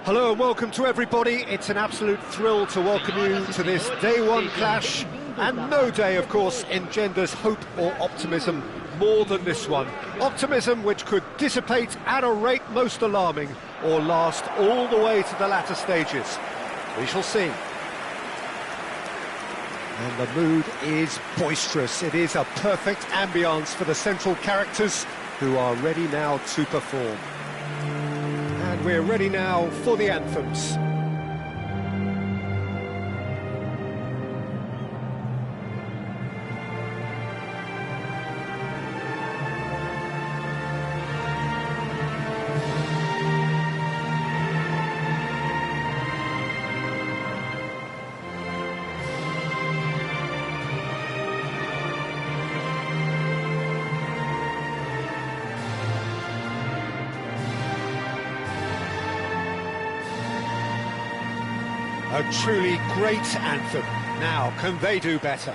Hello and welcome to everybody. It's an absolute thrill to welcome you to this day one clash, and no day, of course, engenders hope or optimism more than this one. Optimism which could dissipate at a rate most alarming or last all the way to the latter stages. We shall see. And the mood is boisterous. It is a perfect ambience for the central characters who are ready now to perform. And we're ready now for the anthems. A truly great anthem. Now, can they do better?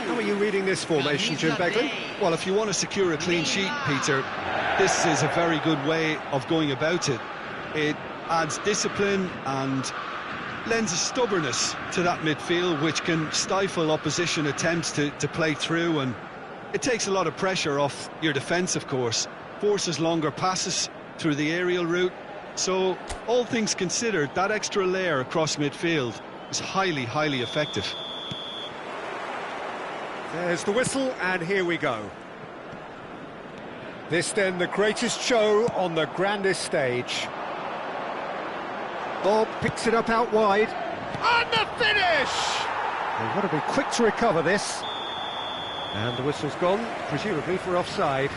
How are you reading this formation, Jim Beglin? Well, if you want to secure a clean sheet, Peter, this is a very good way of going about it. It adds discipline and lends a stubbornness to that midfield, which can stifle opposition attempts to play through, and it takes a lot of pressure off your defence, of course. Forces longer passes through the aerial route. So, all things considered, that extra layer across midfield is highly, highly effective. There's the whistle, and here we go. This then the greatest show on the grandest stage. Bob picks it up out wide. And the finish! They've got to be quick to recover this. And the whistle's gone, presumably for offside.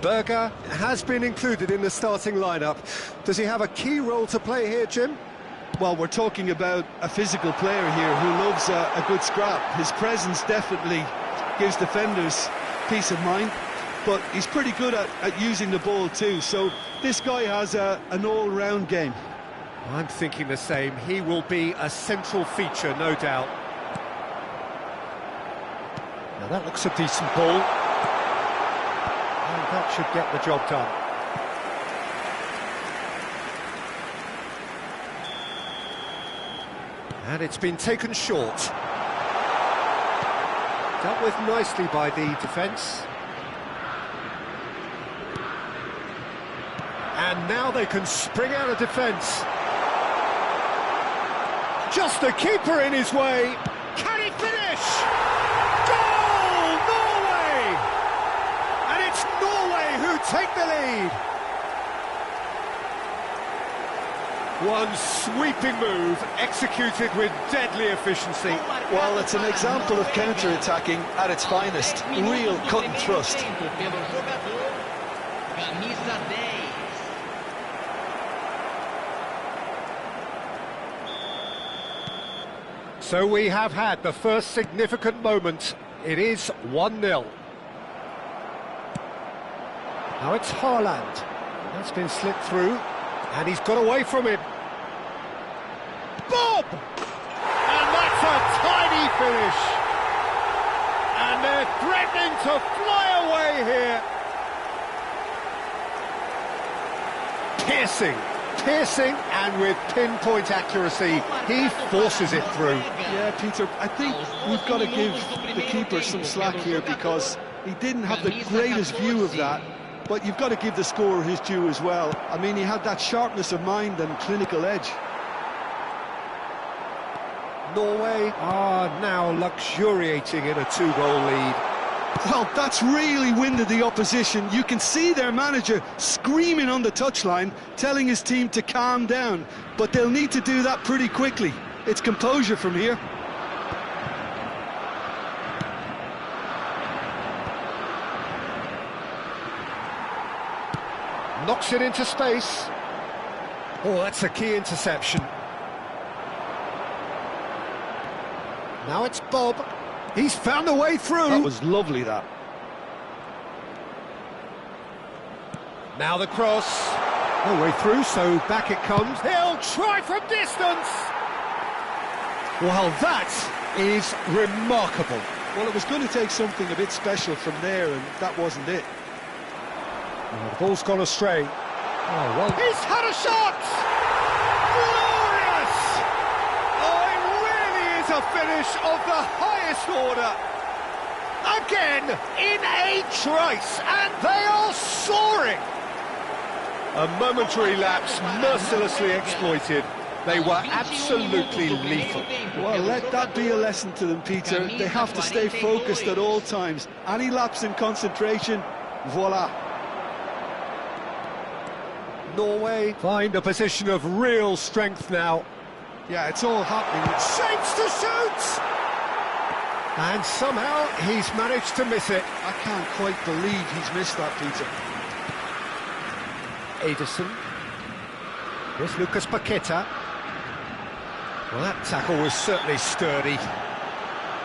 Berger has been included in the starting lineup. Does he have a key role to play here, Jim? Well, we're talking about a physical player here who loves a good scrap. His presence definitely gives defenders peace of mind, but he's pretty good at using the ball too. So this guy has an all-round game. I'm thinking the same. He will be a central feature, no doubt. Now that looks a decent ball. That should get the job done. And it's been taken short. Dealt with nicely by the defence. And now they can spring out of defence. Just the keeper in his way. Can he finish? Goal! Norway! And it's Norway who take the lead. One sweeping move, executed with deadly efficiency. Well, it's an example of counter-attacking at its finest. Real cut and thrust. So we have had the first significant moment. It is 1-0. Now it's Haaland. That's been slipped through, and he's got away from it. Bob! And that's a tiny finish. And they're threatening to fly away here. Piercing, and with pinpoint accuracy, he forces it through. Yeah, Peter, I think we've got to give the keeper some slack here, because he didn't have the greatest view of that. But you've got to give the scorer his due as well. I mean, he had that sharpness of mind and clinical edge. Norway are now luxuriating in a 2-goal lead. Well, that's really winded the opposition. You can see their manager screaming on the touchline, telling his team to calm down. But they'll need to do that pretty quickly. It's composure from here. Knocks it into space. Oh, that's a key interception. Now it's Bob. He's found a way through. That was lovely, that. Now the cross. No way through, so back it comes. He'll try from distance. Well, that is remarkable. Well, it was going to take something a bit special from there, and that wasn't it. Oh, the ball's gone astray. Oh, well. He's had a shot! Glorious! Oh, it really is a finish of the highest order. Again, in a trice, and they are soaring. A momentary lapse, mercilessly exploited. They were absolutely lethal. Well, let that be a lesson to them, Peter. They have to stay focused at all times. Any lapse in concentration, voila. Norway find a position of real strength now. Yeah, it's all happening. Shapes to shoot! And somehow he's managed to miss it. I can't quite believe he's missed that, Peter. Ederson. Here's Lucas Paqueta. Well, that tackle was certainly sturdy.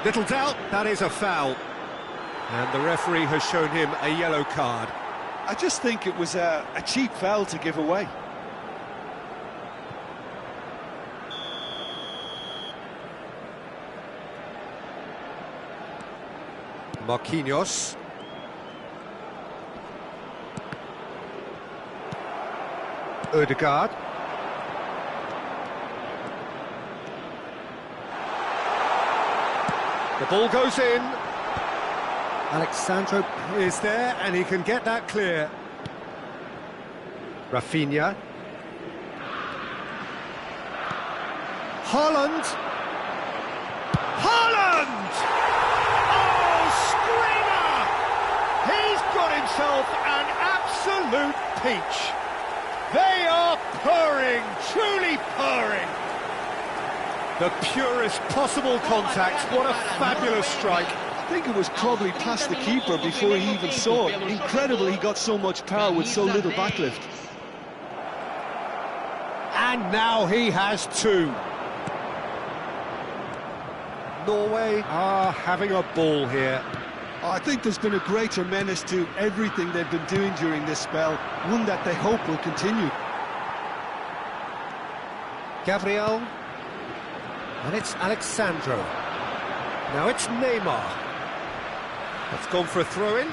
Little doubt, that is a foul. And the referee has shown him a yellow card. I just think it was a cheap foul to give away. Marquinhos. Ødegaard. The ball goes in. Alexandro is there, and he can get that clear. Rafinha. Haaland. Haaland! Oh, screamer! He's got himself an absolute peach. They are purring, truly purring. The purest possible contact. What a fabulous strike. I think it was probably past the keeper before he even saw it. Incredible he got so much power with so little backlift. And now he has two. Norway are having a ball here. I think there's been a greater menace to everything they've been doing during this spell, one that they hope will continue. Gabriel. And it's Alexandro. Now it's Neymar. That's gone for a throw-in.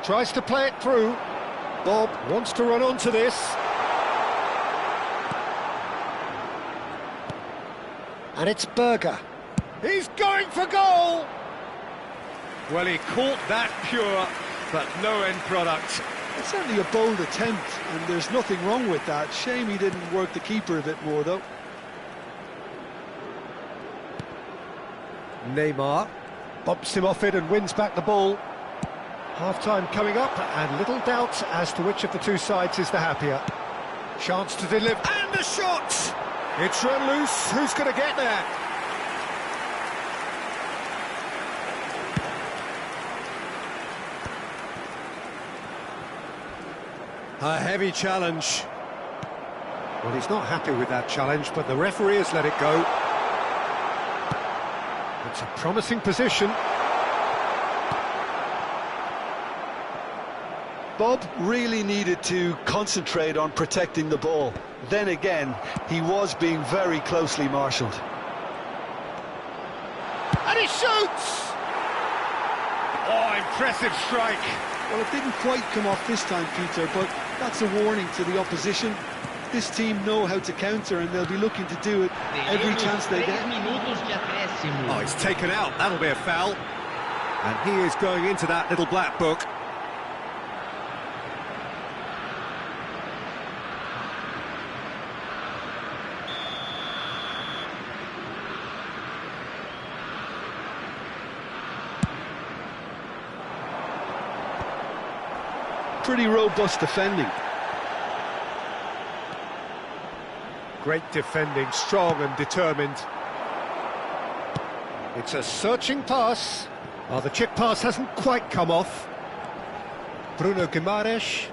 Tries to play it through. Bob wants to run onto this. And it's Berger. He's going for goal! Well, he caught that pure, but no end product. It's certainly a bold attempt, and there's nothing wrong with that. Shame he didn't work the keeper a bit more, though. Neymar bumps him off it and wins back the ball. Half-time coming up, and little doubt as to which of the two sides is the happier. Chance to deliver, and the shot! It's run loose, who's going to get there? A heavy challenge. Well, he's not happy with that challenge, but the referee has let it go. It's a promising position. Bob really needed to concentrate on protecting the ball. Then again, he was being very closely marshalled. And he shoots! Oh, impressive strike. Well, it didn't quite come off this time, Peter, but that's a warning to the opposition. This team know how to counter, and they'll be looking to do it every chance they get. Oh, it's taken out. That'll be a foul. And he is going into that little black book. pretty robust defending. Great defending, strong and determined. It's a searching pass. Oh, the chip pass hasn't quite come off. Bruno Guimaraes.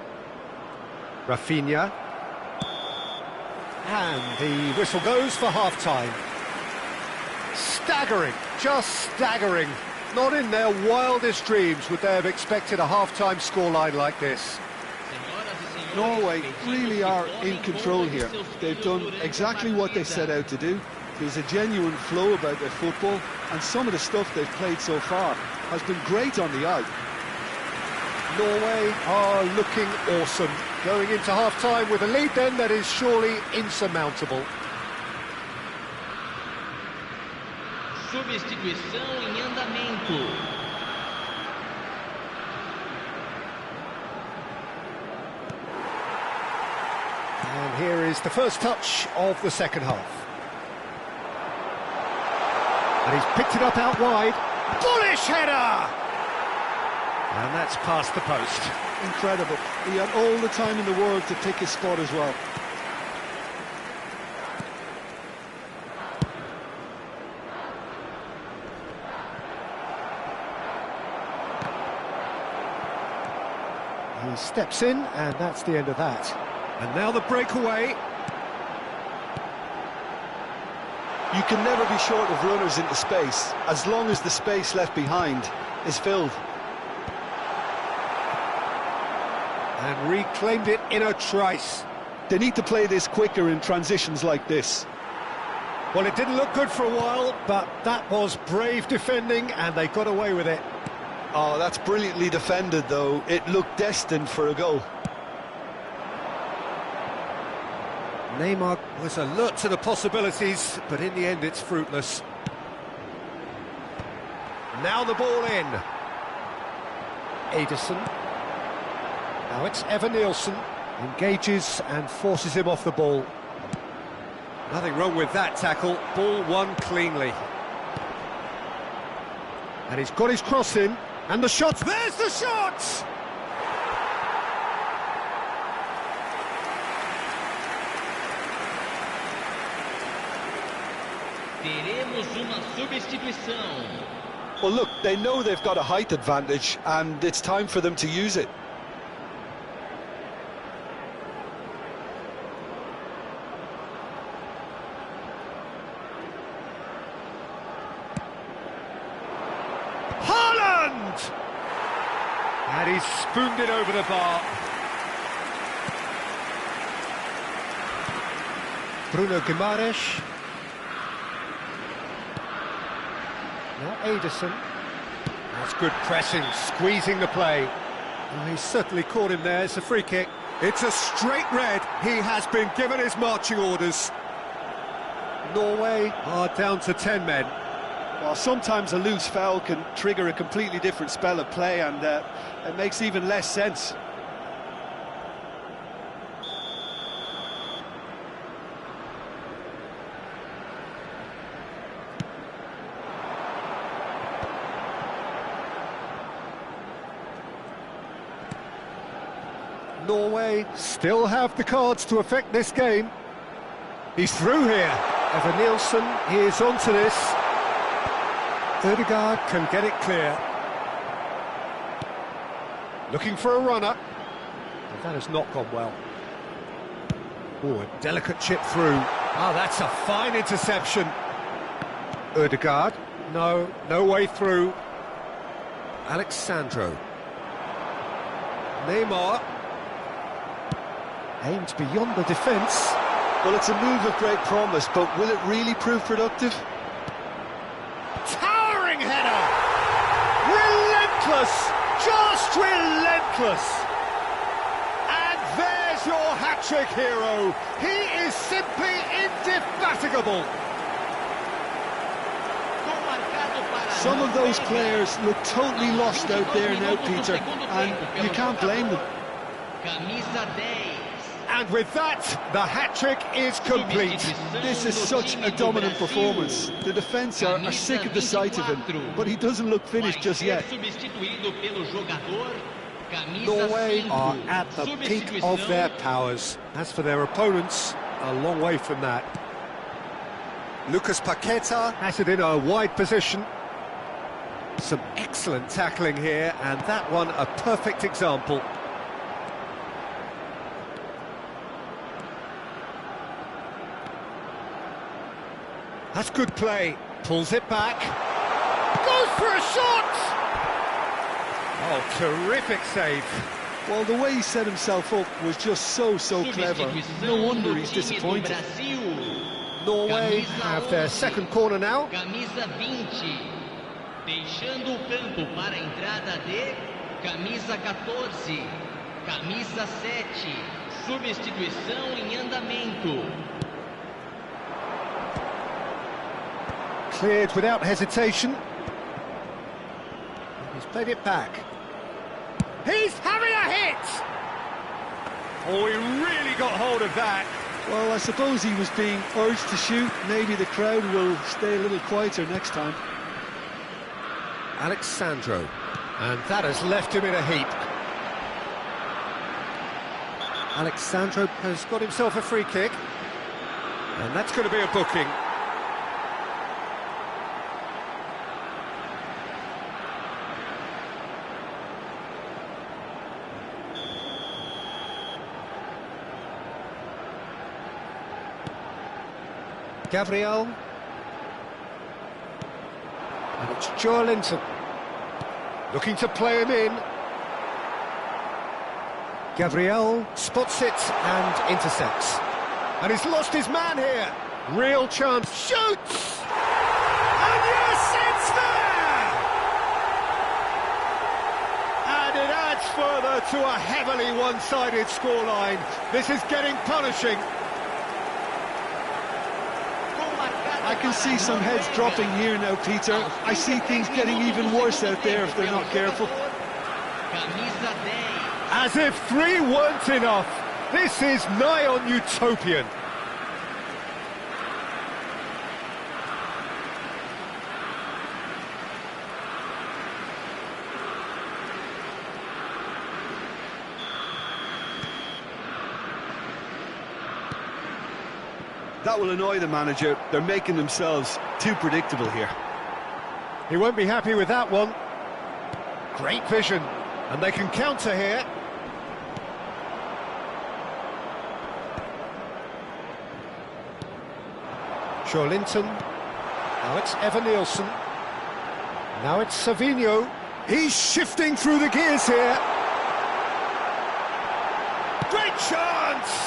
Rafinha. And the whistle goes for half-time. Staggering, just staggering. Not in their wildest dreams would they have expected a half-time scoreline like this. Norway really are in control here. They've done exactly what they set out to do. There's a genuine flow about their football, and some of the stuff they've played so far has been great on the eye. Norway are looking awesome. Going into half-time with a lead then that is surely insurmountable. Substituição em andamento. And here is the first touch of the second half. And he's picked it up out wide. Bullish header! And that's past the post. Incredible. He had all the time in the world to pick his spot as well. He steps in, and that's the end of that. And now the breakaway. You can never be short of runners into space, as long as the space left behind is filled. And reclaimed it in a trice. They need to play this quicker in transitions like this. Well, it didn't look good for a while, but that was brave defending, and they got away with it. Oh, that's brilliantly defended, though. It looked destined for a goal. Neymar was alert to the possibilities, but in the end it's fruitless. Now the ball in. Ederson. Now it's Evan Nielsen. Engages and forces him off the ball. Nothing wrong with that tackle. Ball won cleanly. And he's got his cross in. And the shot. There's the shot! Teremos uma substituição. Well, look, they know they've got a height advantage, and it's time for them to use it. And he's spooned it over the bar. Bruno Guimaraes. Now Ederson. That's good pressing, squeezing the play. Oh, he's certainly caught him there. It's a free kick. It's a straight red. He has been given his marching orders. Norway are down to 10 men. Well, sometimes a loose foul can trigger a completely different spell of play, and it makes even less sense. Norway still have the cards to affect this game. He's through here. Evan Nielsen, he is onto this. Ødegaard can get it clear. Looking for a runner. But that has not gone well. Oh, a delicate chip through. Ah, that's a fine interception. Ødegaard. No way through. Alexandro. Neymar. Aimed beyond the defence. Well, it's a move of great promise, but will it really prove productive? Towering header! Relentless! Just relentless! And there's your hat-trick hero. He is simply indefatigable. Some of those players look totally lost out there now, Peter, and you can't blame them. And with that, the hat-trick is complete. This is such a dominant performance. The defence are sick of the sight of him, but he doesn't look finished just yet. Norway cinco, are at the peak of their powers. As for their opponents, a long way from that. Lucas Paqueta has it in a wide position. Some excellent tackling here, and that one a perfect example. That's good play. Pulls it back. Goes for a shot! Oh, terrific save. Well, the way he set himself up was just so clever. No wonder he's disappointed. Norway have their second corner now. Camisa 20. Deixando o campo para a entrada de camisa 14. Camisa 7. Substituição em andamento. Cleared without hesitation. He's played it back. He's having a hit! Oh, he really got hold of that. Well, I suppose he was being urged to shoot. Maybe the crowd will stay a little quieter next time. Alexandro. And that has left him in a heap. Alexandro has got himself a free kick. And that's going to be a booking. Gabriel. And it's Joelinton. Looking to play him in. Gabriel spots it and intercepts. And he's lost his man here. Real chance. Shoots! And yes, it's there! And it adds further to a heavily one-sided scoreline. This is getting punishing. I can see some heads dropping here now, Peter. I see things getting even worse out there if they're not careful. As if 3 weren't enough. This is nigh on utopian. That will annoy the manager. They're making themselves too predictable here. He won't be happy with that one. Great vision. And they can counter here. Joelinton. Now it's Evan Nielsen. Now it's Savinho. He's shifting through the gears here. Great chance!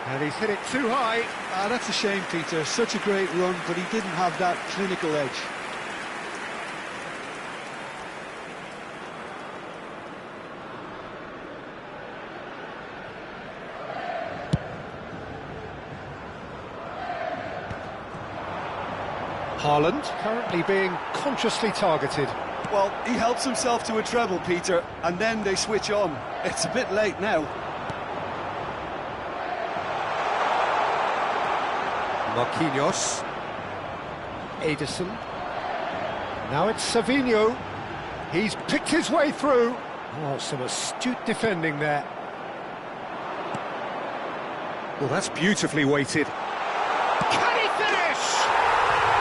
And he's hit it too high. That's a shame, Peter. Such a great run, but he didn't have that clinical edge. Haaland currently being consciously targeted. Well, he helps himself to a treble, Peter, and then they switch on. It's a bit late now. Marquinhos. Ederson. Now it's Savinho. He's picked his way through. Oh, some astute defending there. Well, that's beautifully weighted. Can he finish?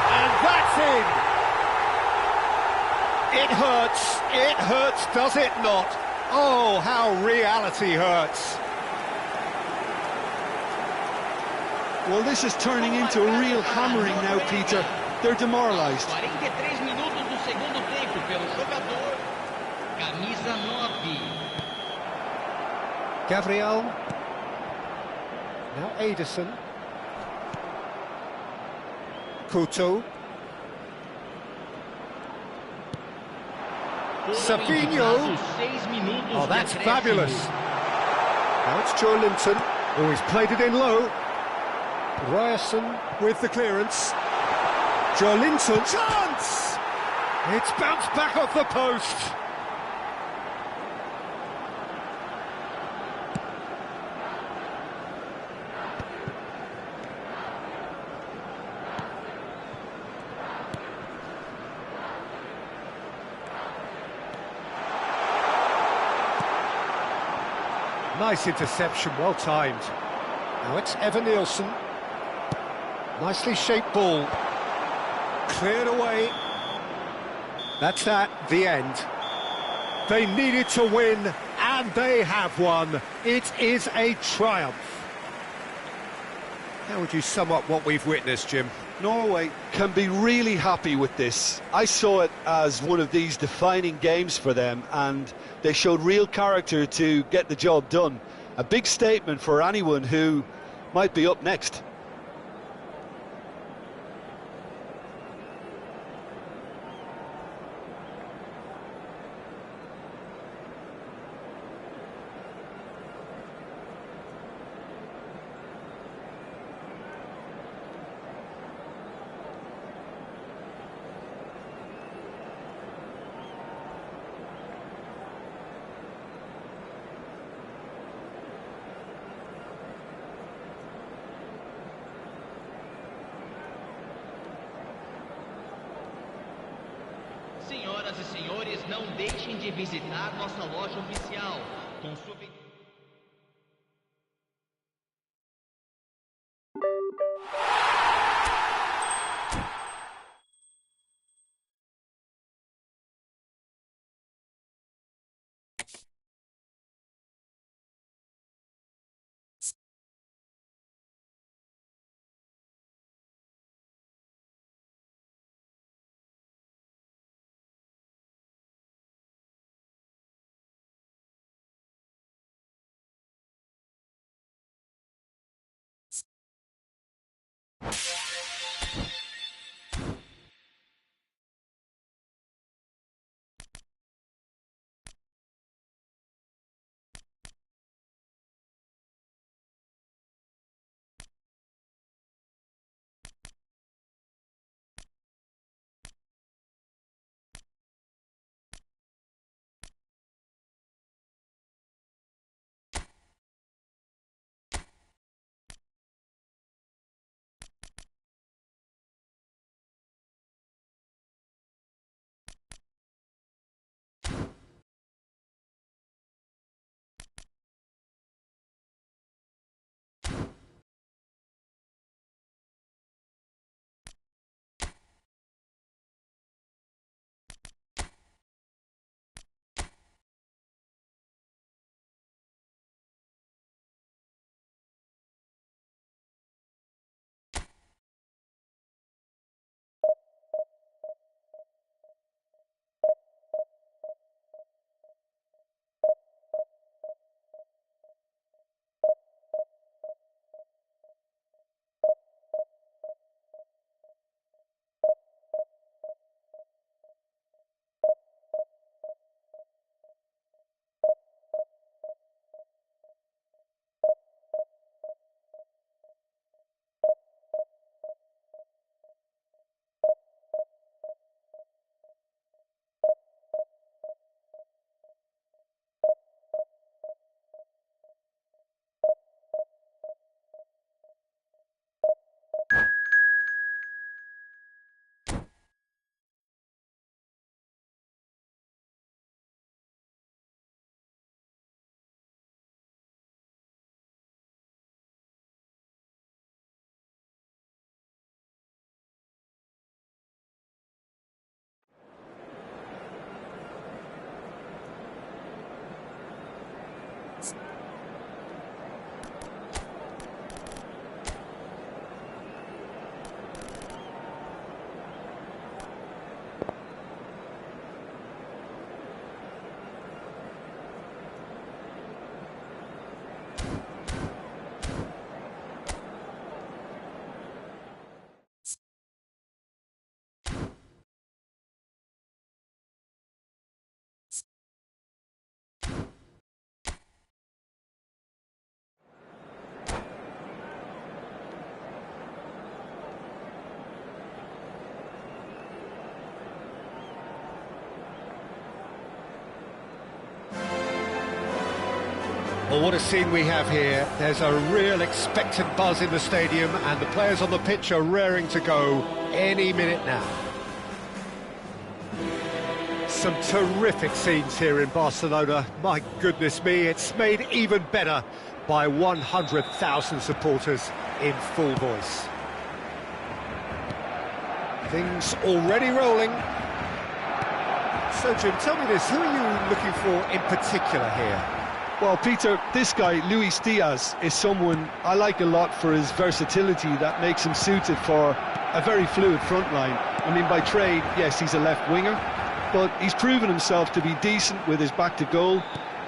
And that's in. It hurts, does it not? Oh, how reality hurts. Well, this is turning into a real hammering now, Peter. They're demoralised. 43 minutos do segundo tempo pelo jogador camisa 9. Gabriel. Now Ederson. Couto. Savinho. Oh, that's fabulous. Now it's Joelinton. Oh, he's played it in low. Ryerson with the clearance. Joelinton. Chance! It's bounced back off the post. nice interception, well timed. Now it's Evan Nielsen. Nicely shaped ball. Cleared away. That's the end. They needed to win, and they have won. It is a triumph. How would you sum up what we've witnessed, Jim? Norway can be really happy with this. I saw it as one of these defining games for them, and they showed real character to get the job done. A big statement for anyone who might be up next. Senhoras e senhores, não deixem de visitar nossa loja oficial. Com Well, what a scene we have here. There's a real expectant buzz in the stadium, and the players on the pitch are raring to go any minute now. some terrific scenes here in Barcelona. My goodness me, it's made even better by 100,000 supporters in full voice. Things already rolling. So, Jim, tell me this, who are you looking for in particular here? Well, Peter, this guy, Luis Diaz, is someone I like a lot for his versatility that makes him suited for a very fluid front line. I mean, by trade, yes, he's a left winger, but he's proven himself to be decent with his back to goal,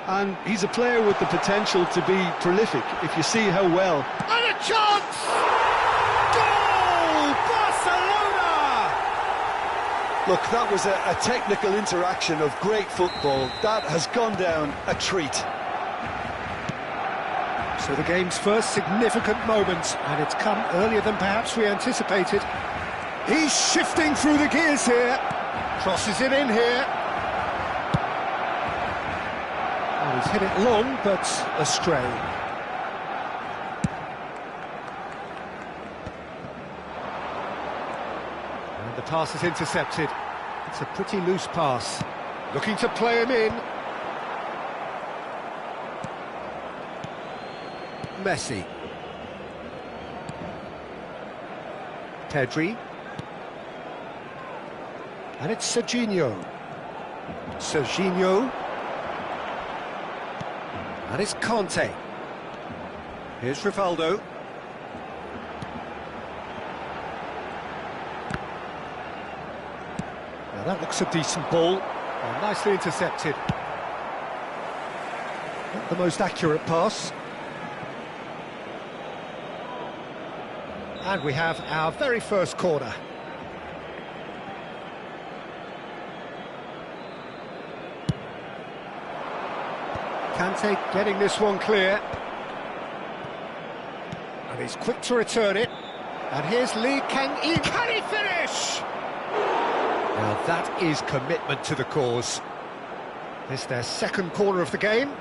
and he's a player with the potential to be prolific if you see how well. And a chance! Goal! Barcelona! Look, that was a technical interaction of great football. That has gone down a treat. So the game's first significant moment, and it's come earlier than perhaps we anticipated. He's shifting through the gears here. Crosses it in here. Well, he's hit it long, but astray. And the pass is intercepted. It's a pretty loose pass. Looking to play him in. Messi. Pedri. And it's Serginho. Serginho. And it's Conte. Here's Rivaldo. Now that looks a decent ball. Oh, nicely intercepted. Not the most accurate pass. And we have our very first corner. Kante getting this one clear. And he's quick to return it. And here's Lee Kang-in. Can he finish? Now that is commitment to the cause. This is their second corner of the game.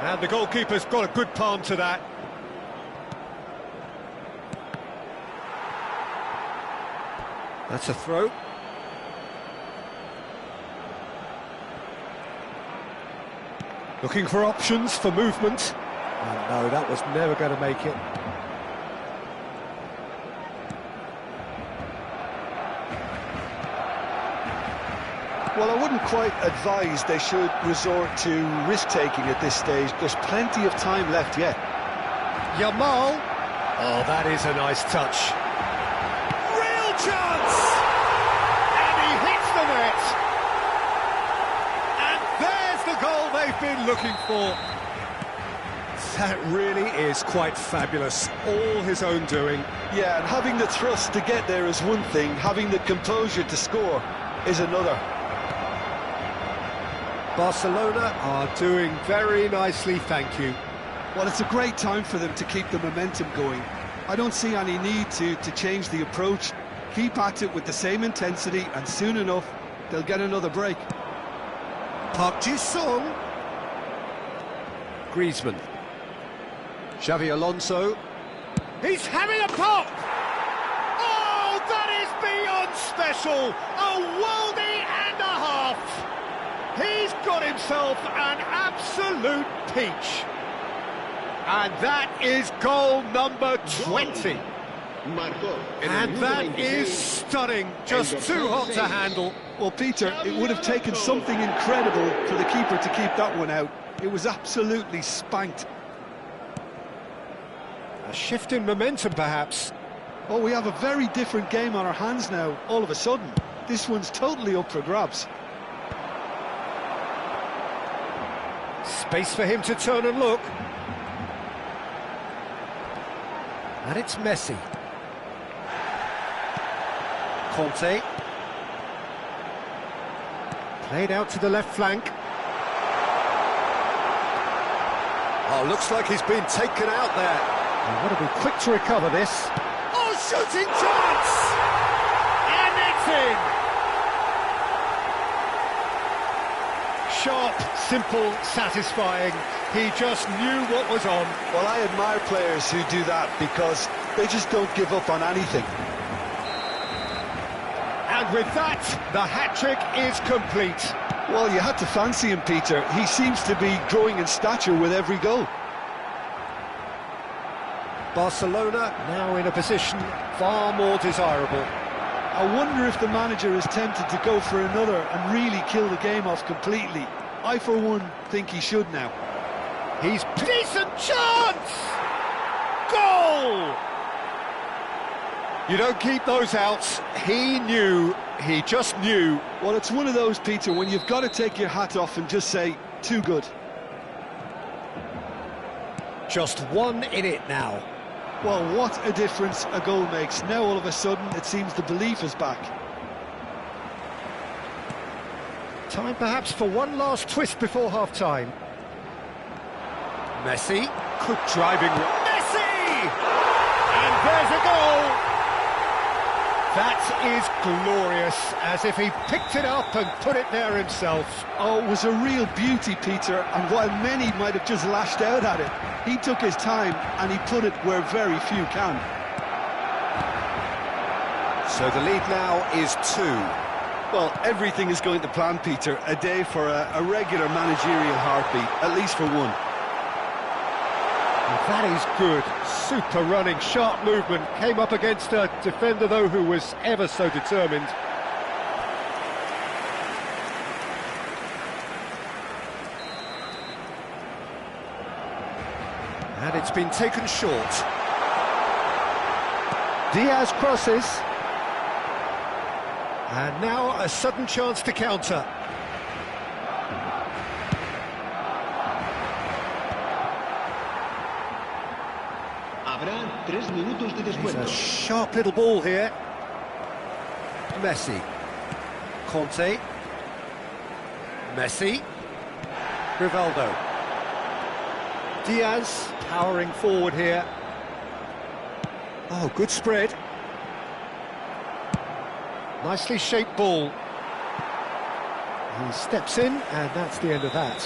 And the goalkeeper's got a good palm to that. That's a throw. Looking for options for movement. Oh no, that was never going to make it. Well, I wouldn't quite advise they should resort to risk-taking at this stage. There's plenty of time left yet. Yamal. Oh, that is a nice touch. Real chance! And he hits the net. And there's the goal they've been looking for. That really is quite fabulous. All his own doing. Yeah, and having the thrust to get there is one thing. Having the composure to score is another. Barcelona are doing very nicely, thank you. Well, it's a great time for them to keep the momentum going. I don't see any need to change the approach. Keep at it with the same intensity, and soon enough, they'll get another break. Park Ji-sung. Griezmann. Xavi Alonso. He's having a pop! Oh, that is beyond special! A worldie and a half! He's got himself an absolute peach. And that is goal number 20. And that is stunning, just too hot to handle. Well, Peter, it would have taken something incredible for the keeper to keep that one out. It was absolutely spanked. A shift in momentum, perhaps. Oh, we have a very different game on our hands now, all of a sudden. This one's totally up for grabs. Space for him to turn and look. And it's Messi. Conte. Played out to the left flank. Oh, looks like he's been taken out there. He's got to be quick to recover this. Oh, shooting chance! And it's in! Sharp, simple, satisfying. He just knew what was on. Well, I admire players who do that because they just don't give up on anything. And with that, the hat-trick is complete. Well, you had to fancy him, Peter. He seems to be growing in stature with every goal. Barcelona now in a position far more desirable. I wonder if the manager is tempted to go for another and really kill the game off completely. I, for one, think he should now. He's decent chance! Goal! You don't keep those outs. He knew, he just knew. Well, it's one of those, Peter, when you've got to take your hat off and just say, too good. Just one in it now. Well, what a difference a goal makes. Now, all of a sudden, it seems the belief is back. Time perhaps for one last twist before half-time. Messi, good driving. Messi! And there's a goal! That is glorious, as if he picked it up and put it there himself. Oh, it was a real beauty, Peter, and while many might have just lashed out at it, he took his time and he put it where very few can. So the lead now is 2. Well, everything is going to plan, Peter. A day for a regular managerial heartbeat, at least for one. And that is good. Super running, sharp movement. Came up against a defender, though, who was ever so determined. And it's been taken short. Diaz crosses. And now a sudden chance to counter. Habrá 3 minutos de It's descuento. a sharp little ball here. Messi. Conte. Messi. Rivaldo. Diaz powering forward here. Oh, good spread. Nicely shaped ball. He steps in, and that's the end of that.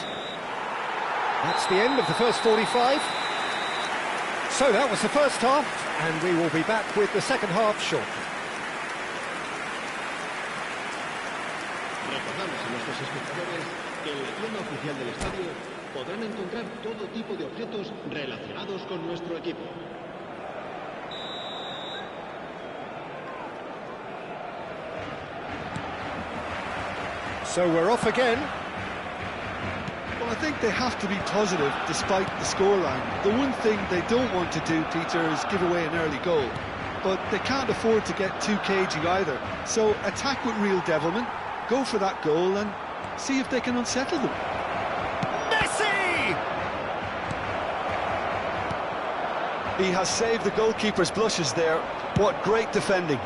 That's the end of the first 45. So that was the first half, and we will be back with the second half shortly. Recordamos a nuestros espectadores que en la tienda oficial del estadio podrán encontrar todo tipo de objetos relacionados con nuestro equipo. So we're off again. Well, I think they have to be positive despite the scoreline. The one thing they don't want to do, Peter, is give away an early goal. But they can't afford to get too cagey either. So attack with real devilment, go for that goal and see if they can unsettle them. Messi! He has saved the goalkeeper's blushes there. What great defending.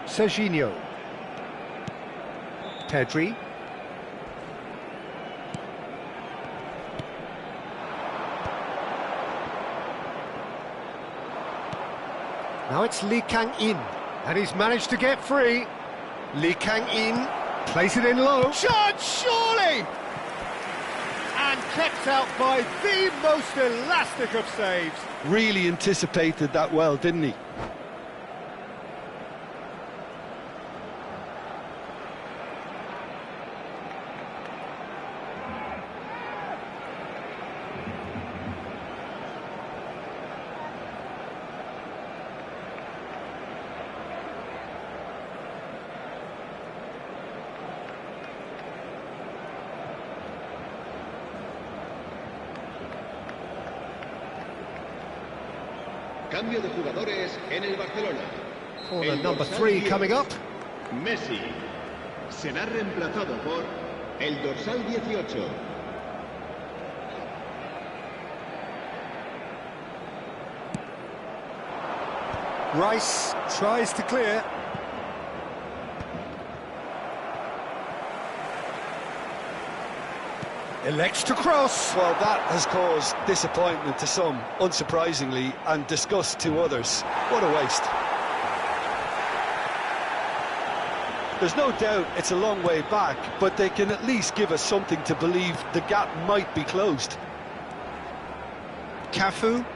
Serginho. Pedri. Now it's Lee Kang-in, and he's managed to get free. Lee Kang-in plays it in low. Chance, surely! And kept out by the most elastic of saves. Really anticipated that well, didn't he? Cambio de jugadores en el Barcelona. Corner El number dorsal 3 10, coming up. Messi será reemplazado por el dorsal 18. Rice tries to clear. Elects to cross. Well, that has caused disappointment to some, unsurprisingly, and disgust to others. What a waste. There's no doubt it's a long way back, but they can at least give us something to believe the gap might be closed. Cafu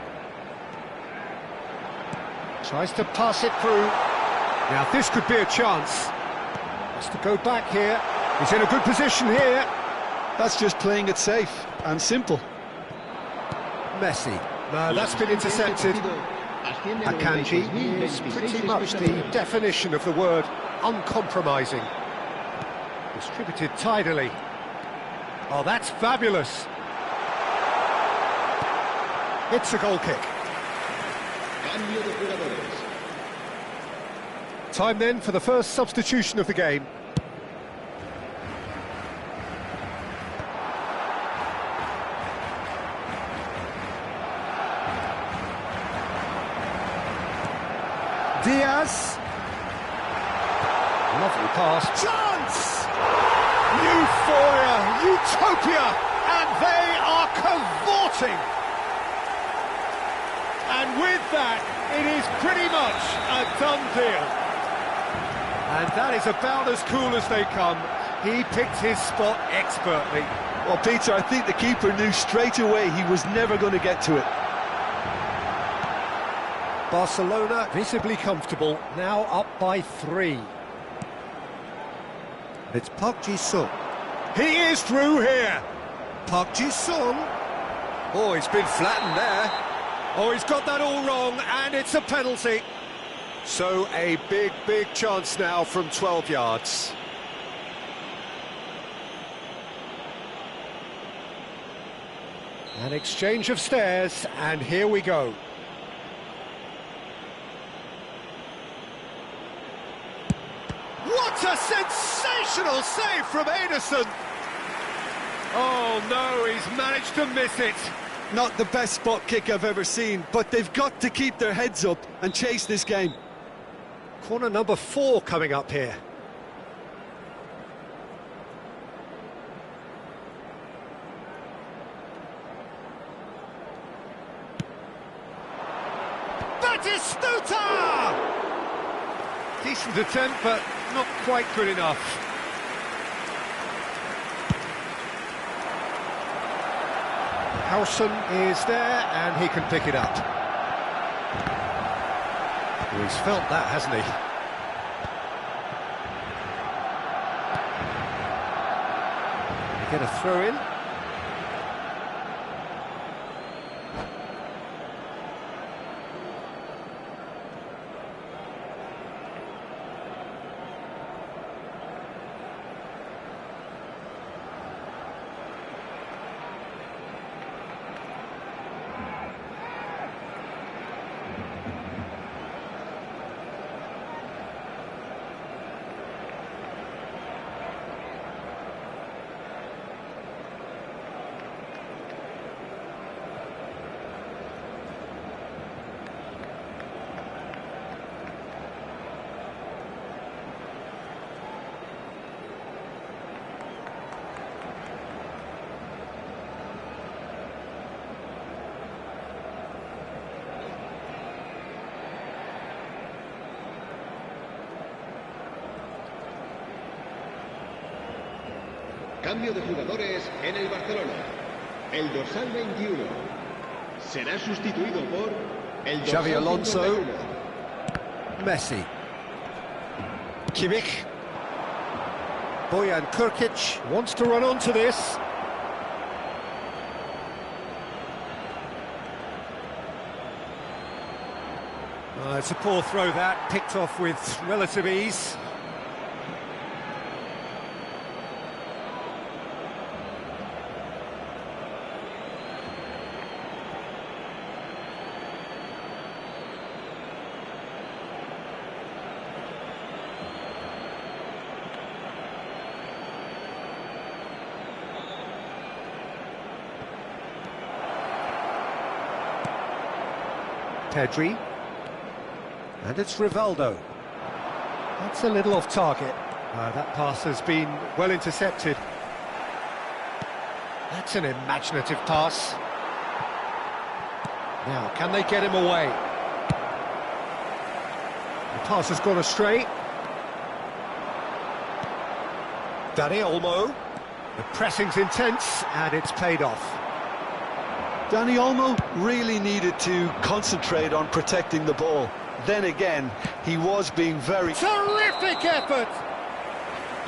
tries to pass it through. Now this could be a chance. Has to go back here. He's in a good position here. That's just playing it safe and simple. Messi. No, that's been intercepted. Akanji is pretty much the definition of the word uncompromising. Distributed tidily. Oh, that's fabulous. It's a goal kick. Time then for the first substitution of the game. Diaz. Lovely pass. Chance! Euphoria, utopia, and they are cavorting. And with that, it is pretty much a done deal. And that is about as cool as they come. He picked his spot expertly. Well, Peter, I think the keeper knew straight away he was never going to get to it. Barcelona visibly comfortable, now up by 3. It's Park Ji-sung. He is through here. Park Ji-sung. Oh, he's been flattened there. Oh, he's got that all wrong, and it's a penalty. So a big, big chance now from 12 yards. An exchange of stares, and here we go. What a sensational save from Ederson! Oh no, he's managed to miss it. Not the best spot kick I've ever seen, but they've got to keep their heads up and chase this game. Corner number 4 coming up here. Batistuta! Decent attempt, but not quite good enough. Howson is there, and he can pick it up. Well, he's felt that, hasn't he? They get a throw in. Cambio de jugadores en el Barcelona. El dorsal 21 será sustituido por el dorsal Xavi Alonso. 51. Messi. Kimmich. Bojan Krkić wants to run onto this. It's a poor throw that, picked off with relative ease. Pedri, and it's Rivaldo. That's a little off target. That pass has been well intercepted. That's an imaginative pass. Now, can they get him away? The pass has gone astray. Dani Olmo. The pressing's intense, and it's paid off. Dani Olmo really needed to concentrate on protecting the ball. Then again, he was being very... Terrific effort!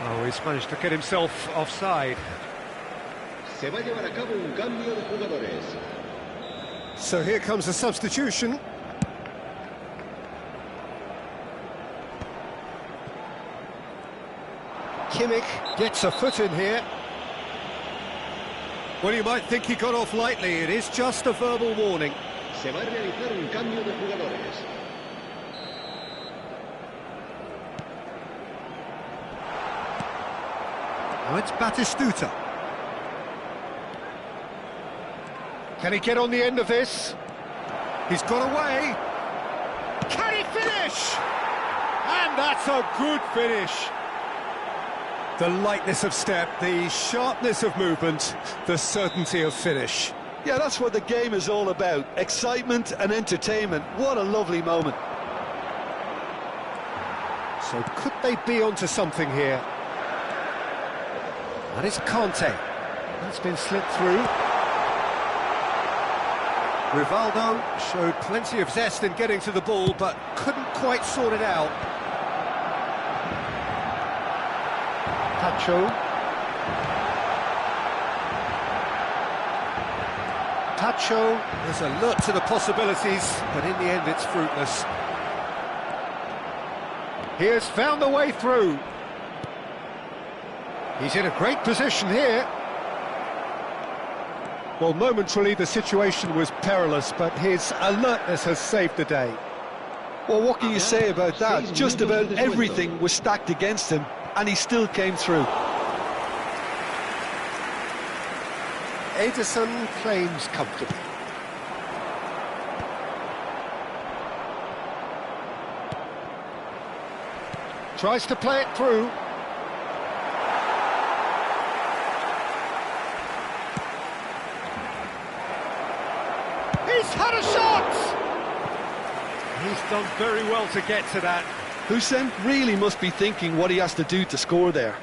Oh, he's managed to get himself offside. Se va a llevar a cabo un cambio de jugadores. So here comes a substitution. Kimmich gets a foot in here. Well, you might think he got off lightly. It is just a verbal warning. Se va a realizar un cambio de jugadores. Now it's Batistuta. Can he get on the end of this? He's got away. Can he finish? And that's a good finish. The lightness of step, the sharpness of movement, the certainty of finish. Yeah, that's what the game is all about. Excitement and entertainment. What a lovely moment. So could they be onto something here? That is Conte. That's been slipped through. Rivaldo showed plenty of zest in getting to the ball, but couldn't quite sort it out. Tacho. Tacho is alert to the possibilities, but in the end it's fruitless. He has found the way through. He's in a great position here. Well, momentarily the situation was perilous, but his alertness has saved the day. Well, what can you say about that? Just about everything was stacked against him, and he still came through. Ederson claims comfortably. Tries to play it through. He's had a shot! He's done very well to get to that. Hussein really must be thinking what he has to do to score there.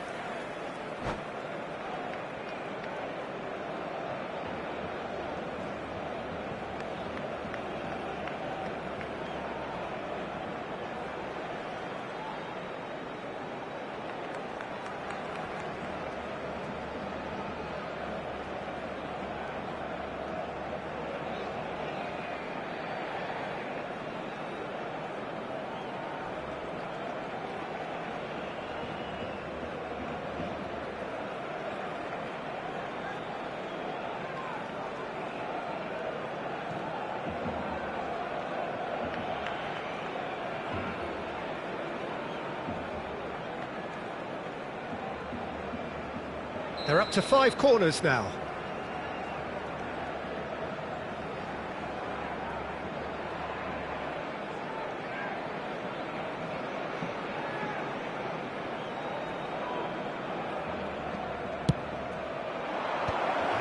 They're up to 5 corners now.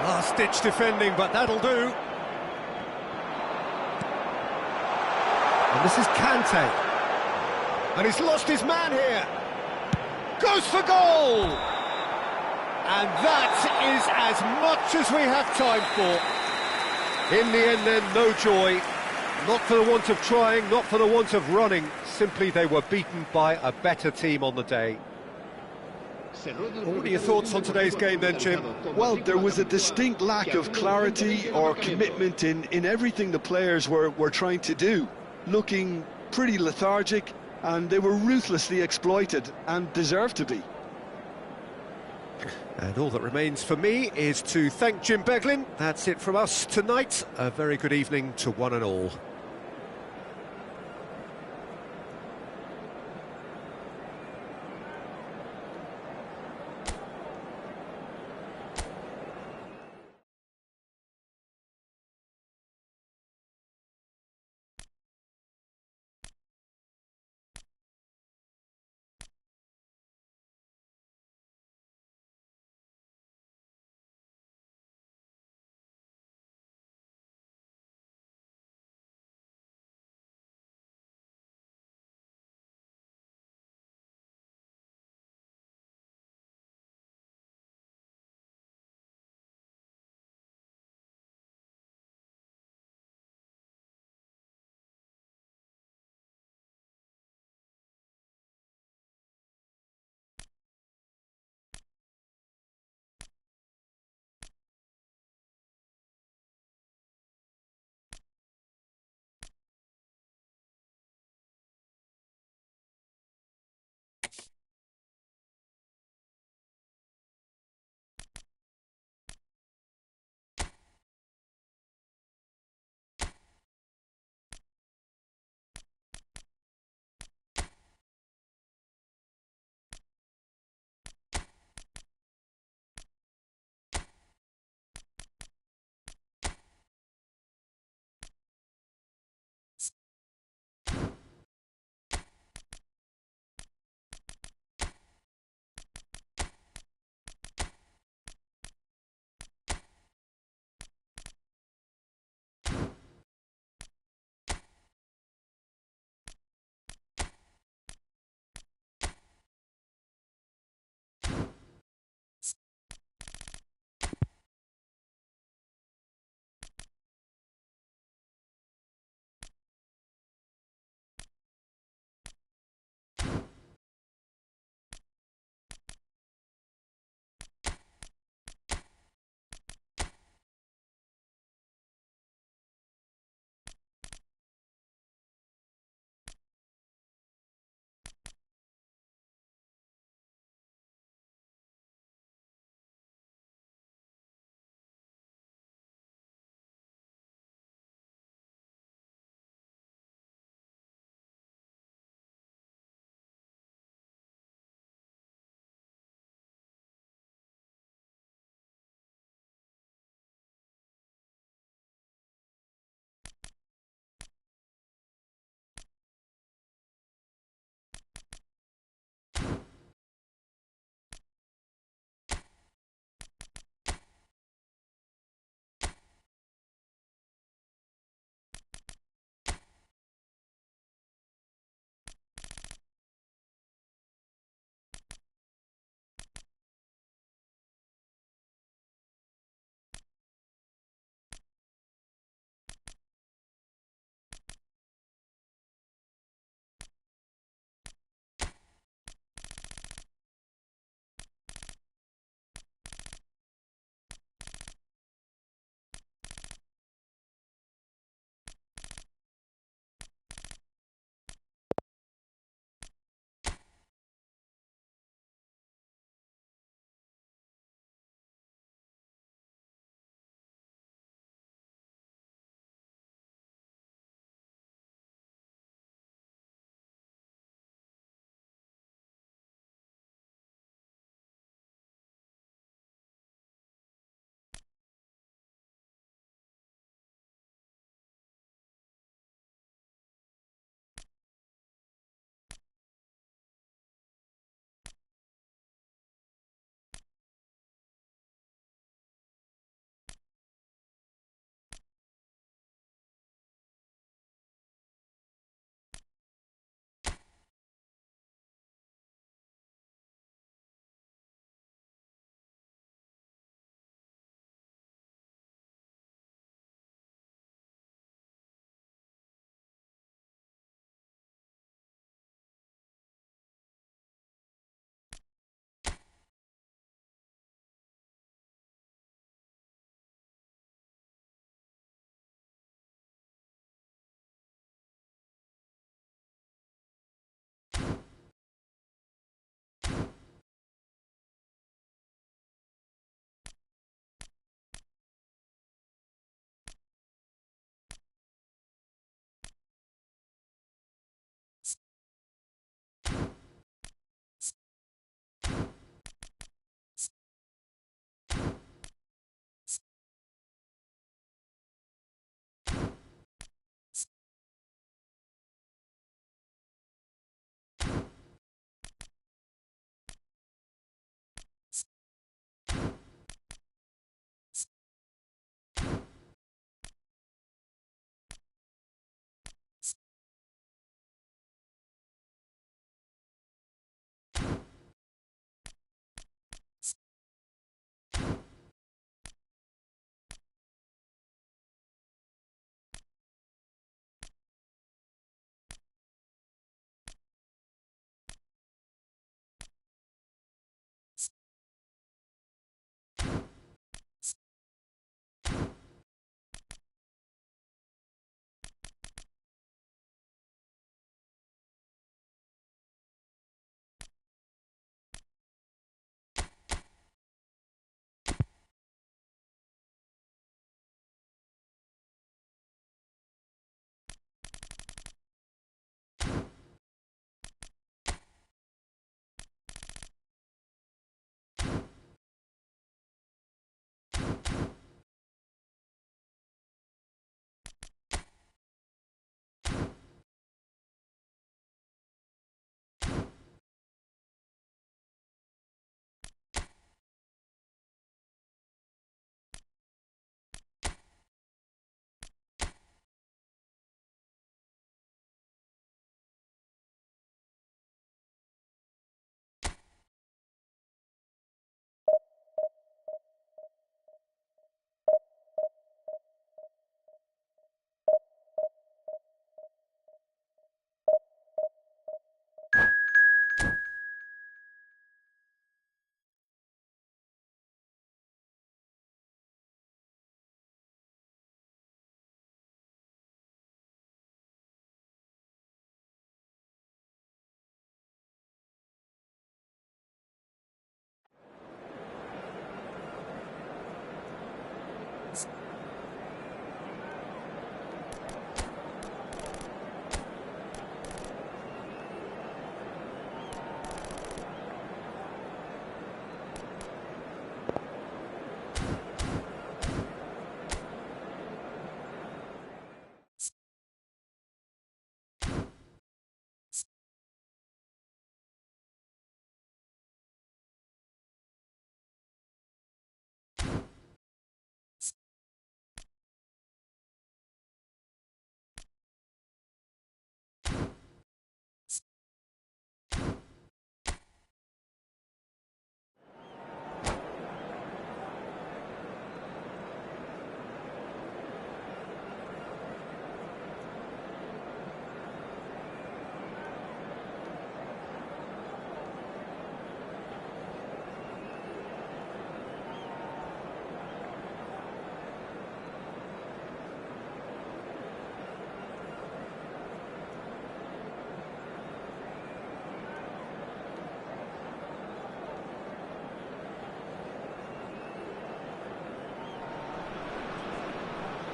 Last-ditch defending, but that'll do. And this is Kante. And he's lost his man here. Goes for goal! And that is as much as we have time for. In the end then, no joy. Not for the want of trying, not for the want of running. Simply they were beaten by a better team on the day. What are your thoughts on today's game then, Jim? Well, there was a distinct lack of clarity or commitment in everything the players were trying to do. Looking pretty lethargic, and they were ruthlessly exploited and deserved to be. And all that remains for me is to thank Jim Beglin. That's it from us tonight. A very good evening to one and all.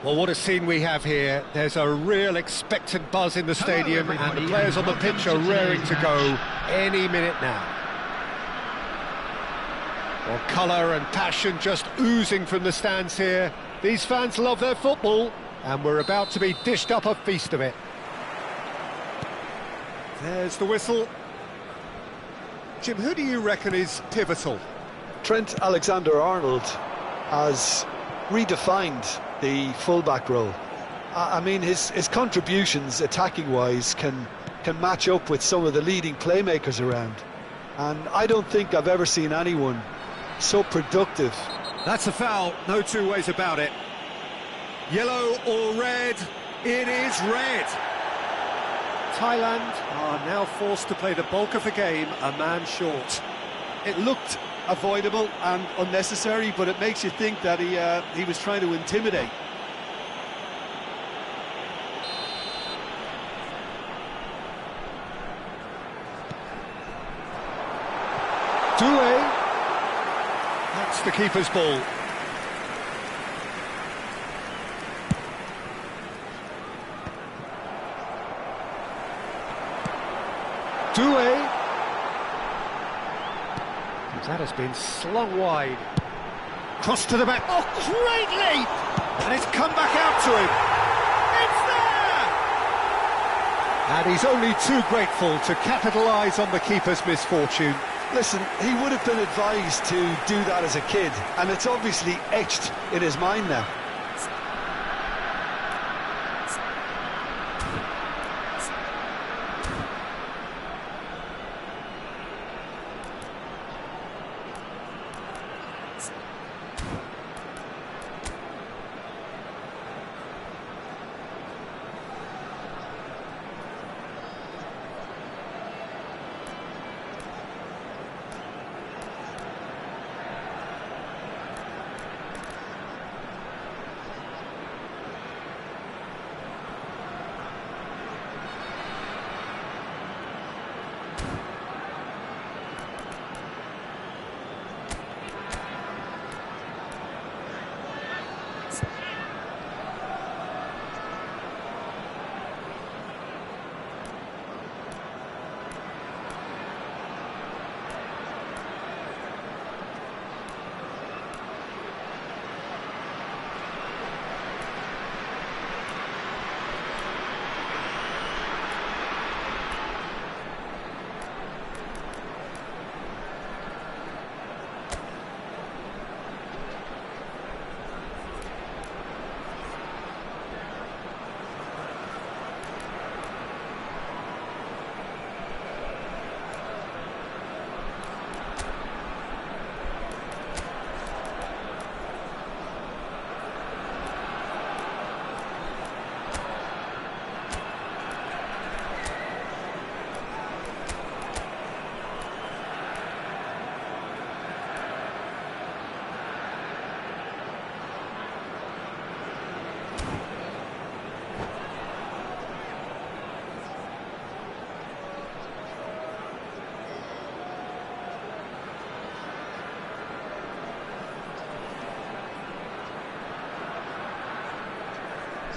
Well, what a scene we have here. There's a real expectant buzz in the stadium, and the players on the pitch are raring to go any minute now. Well, colour and passion just oozing from the stands here. These fans love their football, and we're about to be dished up a feast of it. There's the whistle. Jim, who do you reckon is pivotal? Trent Alexander-Arnold has redefined the fullback role. I mean, his contributions attacking-wise can match up with some of the leading playmakers around. And I don't think I've ever seen anyone so productive. That's a foul, no two ways about it. Yellow or red? It is red. Thailand are now forced to play the bulk of the game a man short. It looked avoidable and unnecessary, but it makes you think that he was trying to intimidate. Doué. That's the keeper's ball. Doué. That has been slung wide. Cross to the back. Oh, great leap! And it's come back out to him. It's there! And he's only too grateful to capitalise on the keeper's misfortune. Listen, he would have been advised to do that as a kid, and it's obviously etched in his mind now.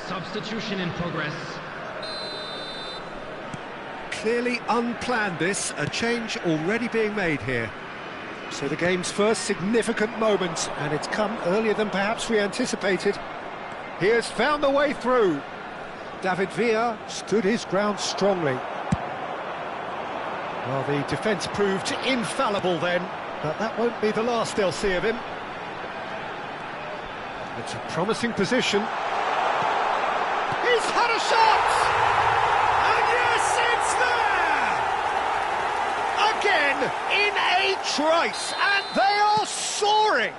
Substitution in progress. Clearly unplanned this, a change already being made here. So the game's first significant moment, and it's come earlier than perhaps we anticipated. He has found the way through. David Villa stood his ground strongly. Well, the defence proved infallible then, but that won't be the last they'll see of him. It's a promising position. He's had a shot! And yes, it's there! Again, in a trice, and they are soaring!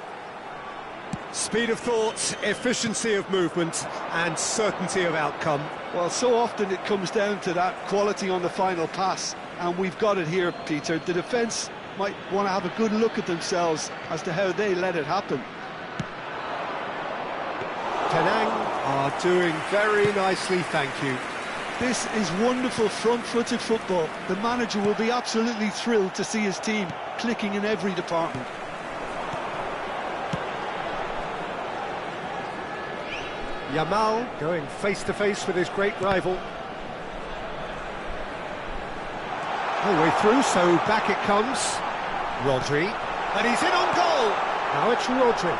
Speed of thought, efficiency of movement, and certainty of outcome. Well, so often it comes down to that quality on the final pass, and we've got it here, Peter. The defence might want to have a good look at themselves as to how they let it happen. Penang are doing very nicely, thank you. This is wonderful front-footed football. The manager will be absolutely thrilled to see his team clicking in every department. Yamal going face-to-face with his great rival. All the way through, so back it comes. Rodri, and he's in on goal! Now it's Rodri.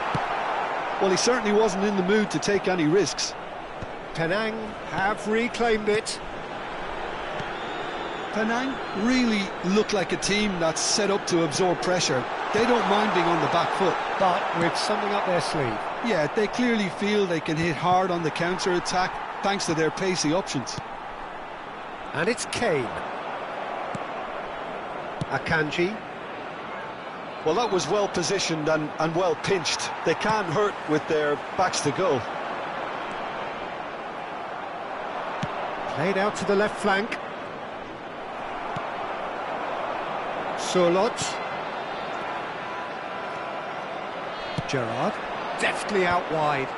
Well, he certainly wasn't in the mood to take any risks. Penang have reclaimed it. Penang really look like a team that's set up to absorb pressure. They don't mind being on the back foot. But with something up their sleeve. Yeah, they clearly feel they can hit hard on the counter-attack thanks to their pacey options. And it's Kane. Akanji. Well, that was well positioned and well pinched. They can't hurt with their backs to goal. Played out to the left flank. Solot. Gerrard. Deftly out wide.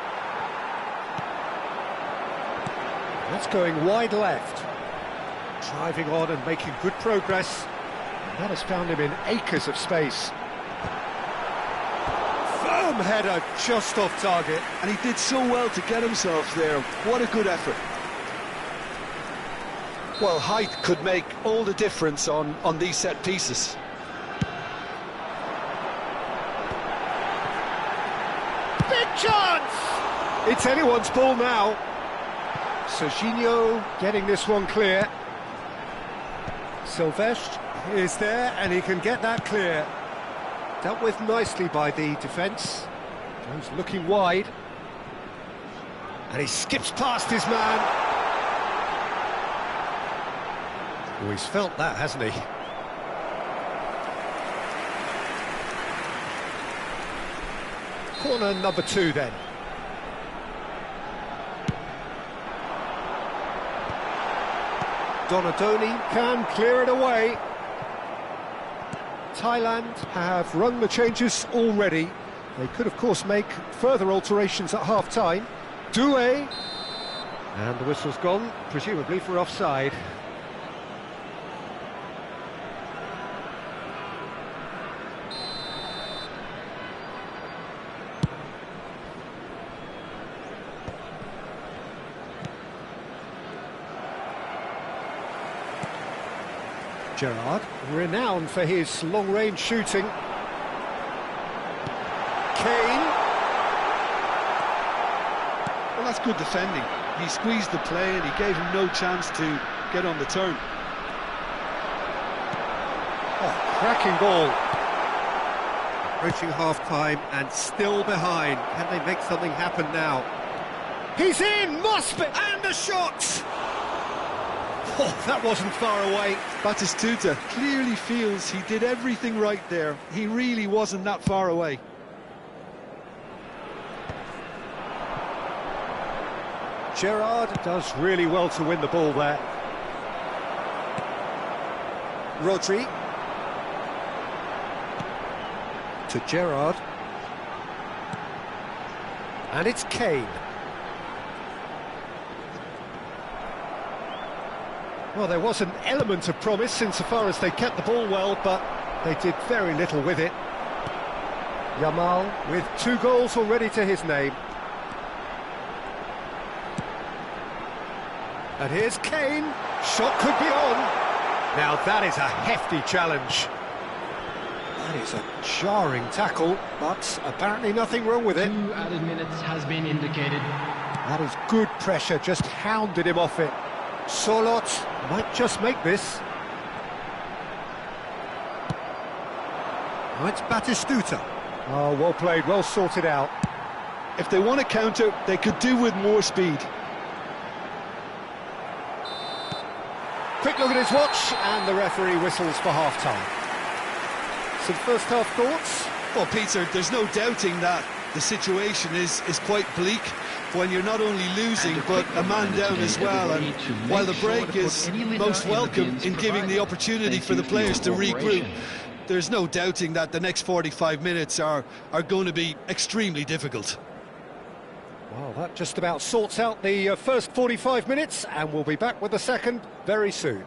That's going wide left. Driving on and making good progress. That has found him in acres of space. Firm header just off target. And he did so well to get himself there. What a good effort. Well, height could make all the difference on these set pieces. Big chance! It's anyone's ball now. Serginho getting this one clear. Silvestre is there and he can get that clear. Dealt with nicely by the defence. Goes looking wide. And he skips past his man. Oh, he's felt that, hasn't he? Corner number 2 then. Donadoni can clear it away. Thailand have rung the changes already. They could, of course, make further alterations at half-time. Due, and the whistle's gone, presumably for offside. Gerrard, renowned for his long-range shooting. Kane. Well, that's good defending. He squeezed the play and he gave him no chance to get on the turn. Oh, cracking ball. Approaching half-time and still behind. Can they make something happen now? He's in! Must be! And a shot! Oh, that wasn't far away. Batistuta clearly feels he did everything right there. He really wasn't that far away. Gerrard does really well to win the ball there. Rodri. To Gerrard. And it's Kane. Well, there was an element of promise insofar as they kept the ball well, but they did very little with it. Yamal with 2 goals already to his name. And here's Kane. Shot could be on. Now that is a hefty challenge. That is a jarring tackle, but apparently nothing wrong with it. 2 added minutes has been indicated. That is good pressure, just hounded him off it. Solot might just make this. Oh, it's Batistuta. Oh, well played, well sorted out. If they want to counter, they could do with more speed. Quick look at his watch, and the referee whistles for half-time. Some first-half thoughts? Well, Peter, there's no doubting that the situation is quite bleak when you're not only losing but a man down as well, and while the break is most welcome in giving the opportunity for the players to regroup, there's no doubting that the next 45 minutes are going to be extremely difficult. Well, that just about sorts out the first 45 minutes, and we'll be back with the second very soon.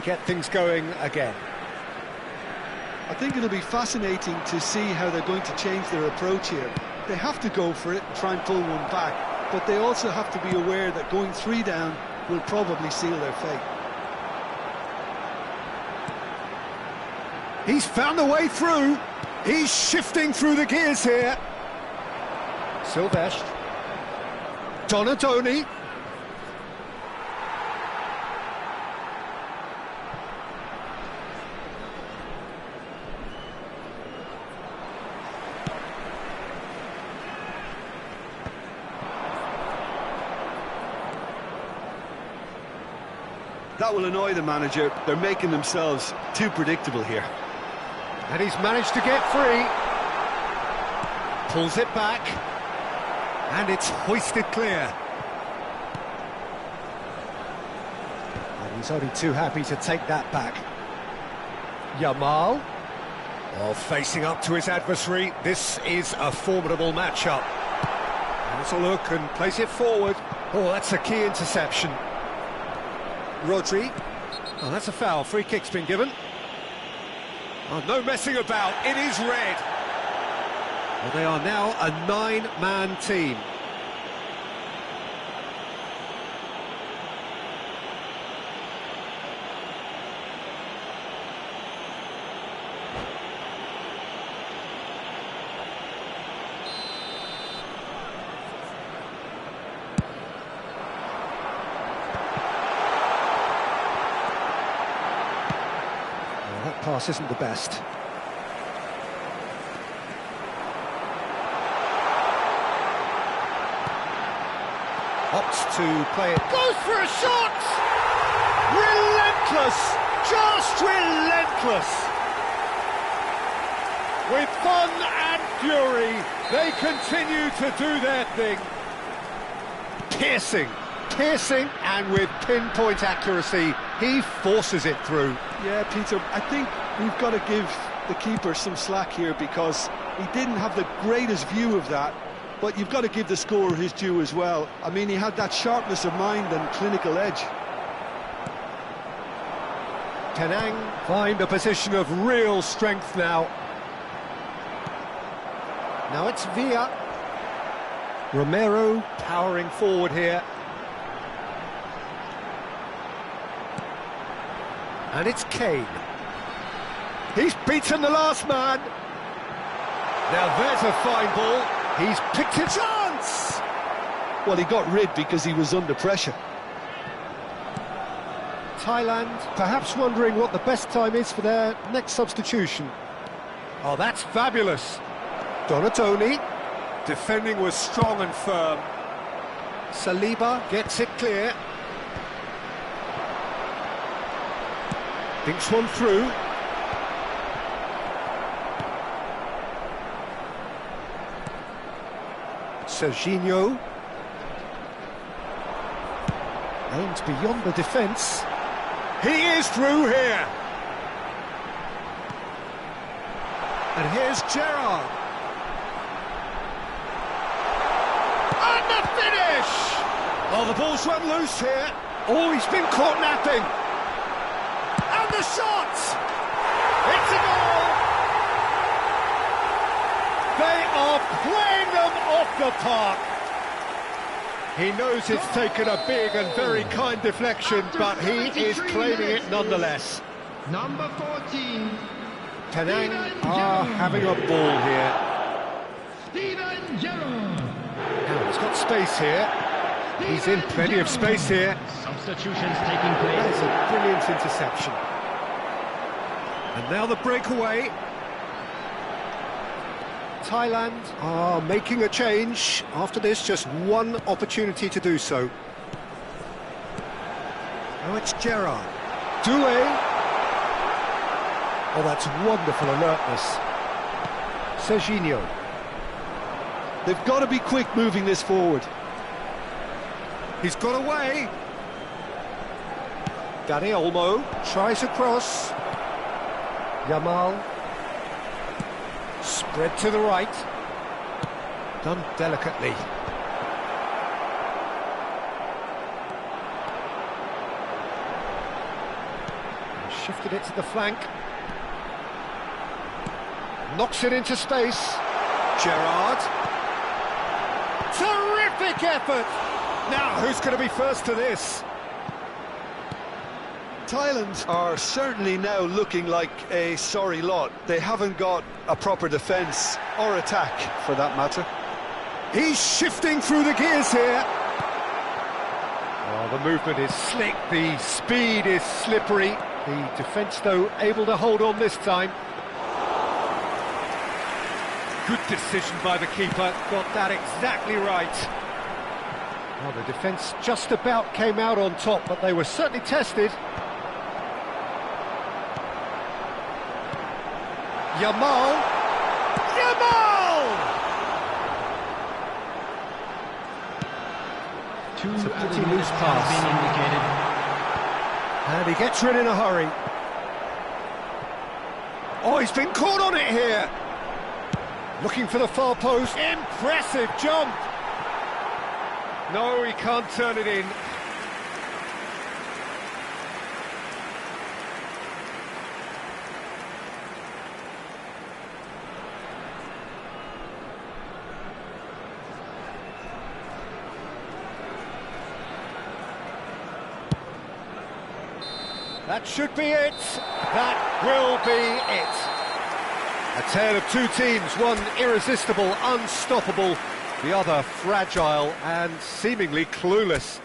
They get things going again. I think it'll be fascinating to see how they're going to change their approach here. They have to go for it and try and pull one back, but they also have to be aware that going 3 down will probably seal their fate. He's found a way through. He's shifting through the gears here. Silvestre. Donadoni. That will annoy the manager. They're making themselves too predictable here. And he's managed to get free. Pulls it back. And it's hoisted clear. And he's only too happy to take that back. Yamal. Oh, facing up to his adversary. This is a formidable matchup. Has a look and plays it forward. Oh, that's a key interception. Rodri. Oh, that's a foul. Free kick's been given. Oh, no messing about. It is red. Well, they are now a 9-man team. That pass isn't the best. Opts to play it. Goes for a shot! Relentless! Just relentless! With fun and fury, they continue to do their thing. Piercing, and with pinpoint accuracy, he forces it through. Yeah, Peter, I think we've got to give the keeper some slack here because he didn't have the greatest view of that, but you've got to give the scorer his due as well. I mean, he had that sharpness of mind and clinical edge. Penang find a position of real strength now. Now it's Villa. Romero powering forward here. And it's Kane. He's beaten the last man. Now there's a fine ball. He's picked a chance. Well, he got rid because he was under pressure. Thailand perhaps wondering what the best time is for their next substitution. Oh, that's fabulous. Donatoni. Defending was strong and firm. Saliba gets it clear. Dinks one through. Serginho. Aims beyond the defence. He is through here. And here's Gerrard. And the finish! Oh, the ball's run loose here. Oh, he's been caught napping. And the shot! It's a goal! They are playing them off the park. He knows it's taken a big and very kind deflection, but he is claiming it nonetheless. Number 14. Penang are having a ball here. Steven Gerrard. Now he's got space here. He's in plenty of space here. Substitutions taking That place. is a brilliant interception. And now the breakaway. Thailand are making a change. After this, just one opportunity to do so. Now it's Gerrard. Doué. Oh, that's wonderful alertness. Serginho. They've got to be quick moving this forward. He's got away. Dani Olmo tries across. Yamal. Spread to the right. Done delicately. Shifted it to the flank. Knocks it into space. Gerrard. Terrific effort! Now, who's going to be first to this? Thailand are certainly now looking like a sorry lot. They haven't got a proper defence or attack, for that matter. He's shifting through the gears here. Oh, the movement is slick, the speed is slippery. The defence, though, able to hold on this time. Good decision by the keeper, got that exactly right. Well, the defence just about came out on top, but they were certainly tested. Yamal! It's a pretty loose pass. And he gets rid in a hurry. Oh, he's been caught on it here. Looking for the far post. Impressive jump. No, he can't turn it in. That should be it. That will be it. A tale of two teams, one irresistible, unstoppable, the other fragile and seemingly clueless.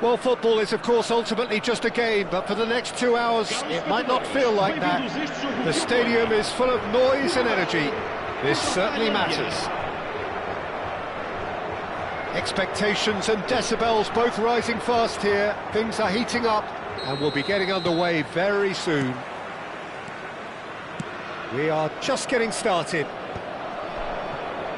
Well, football is, of course, ultimately just a game, but for the next 2 hours, it might not feel like that. The stadium is full of noise and energy. This certainly matters. Expectations and decibels both rising fast here. Things are heating up, and we'll be getting underway very soon. We are just getting started.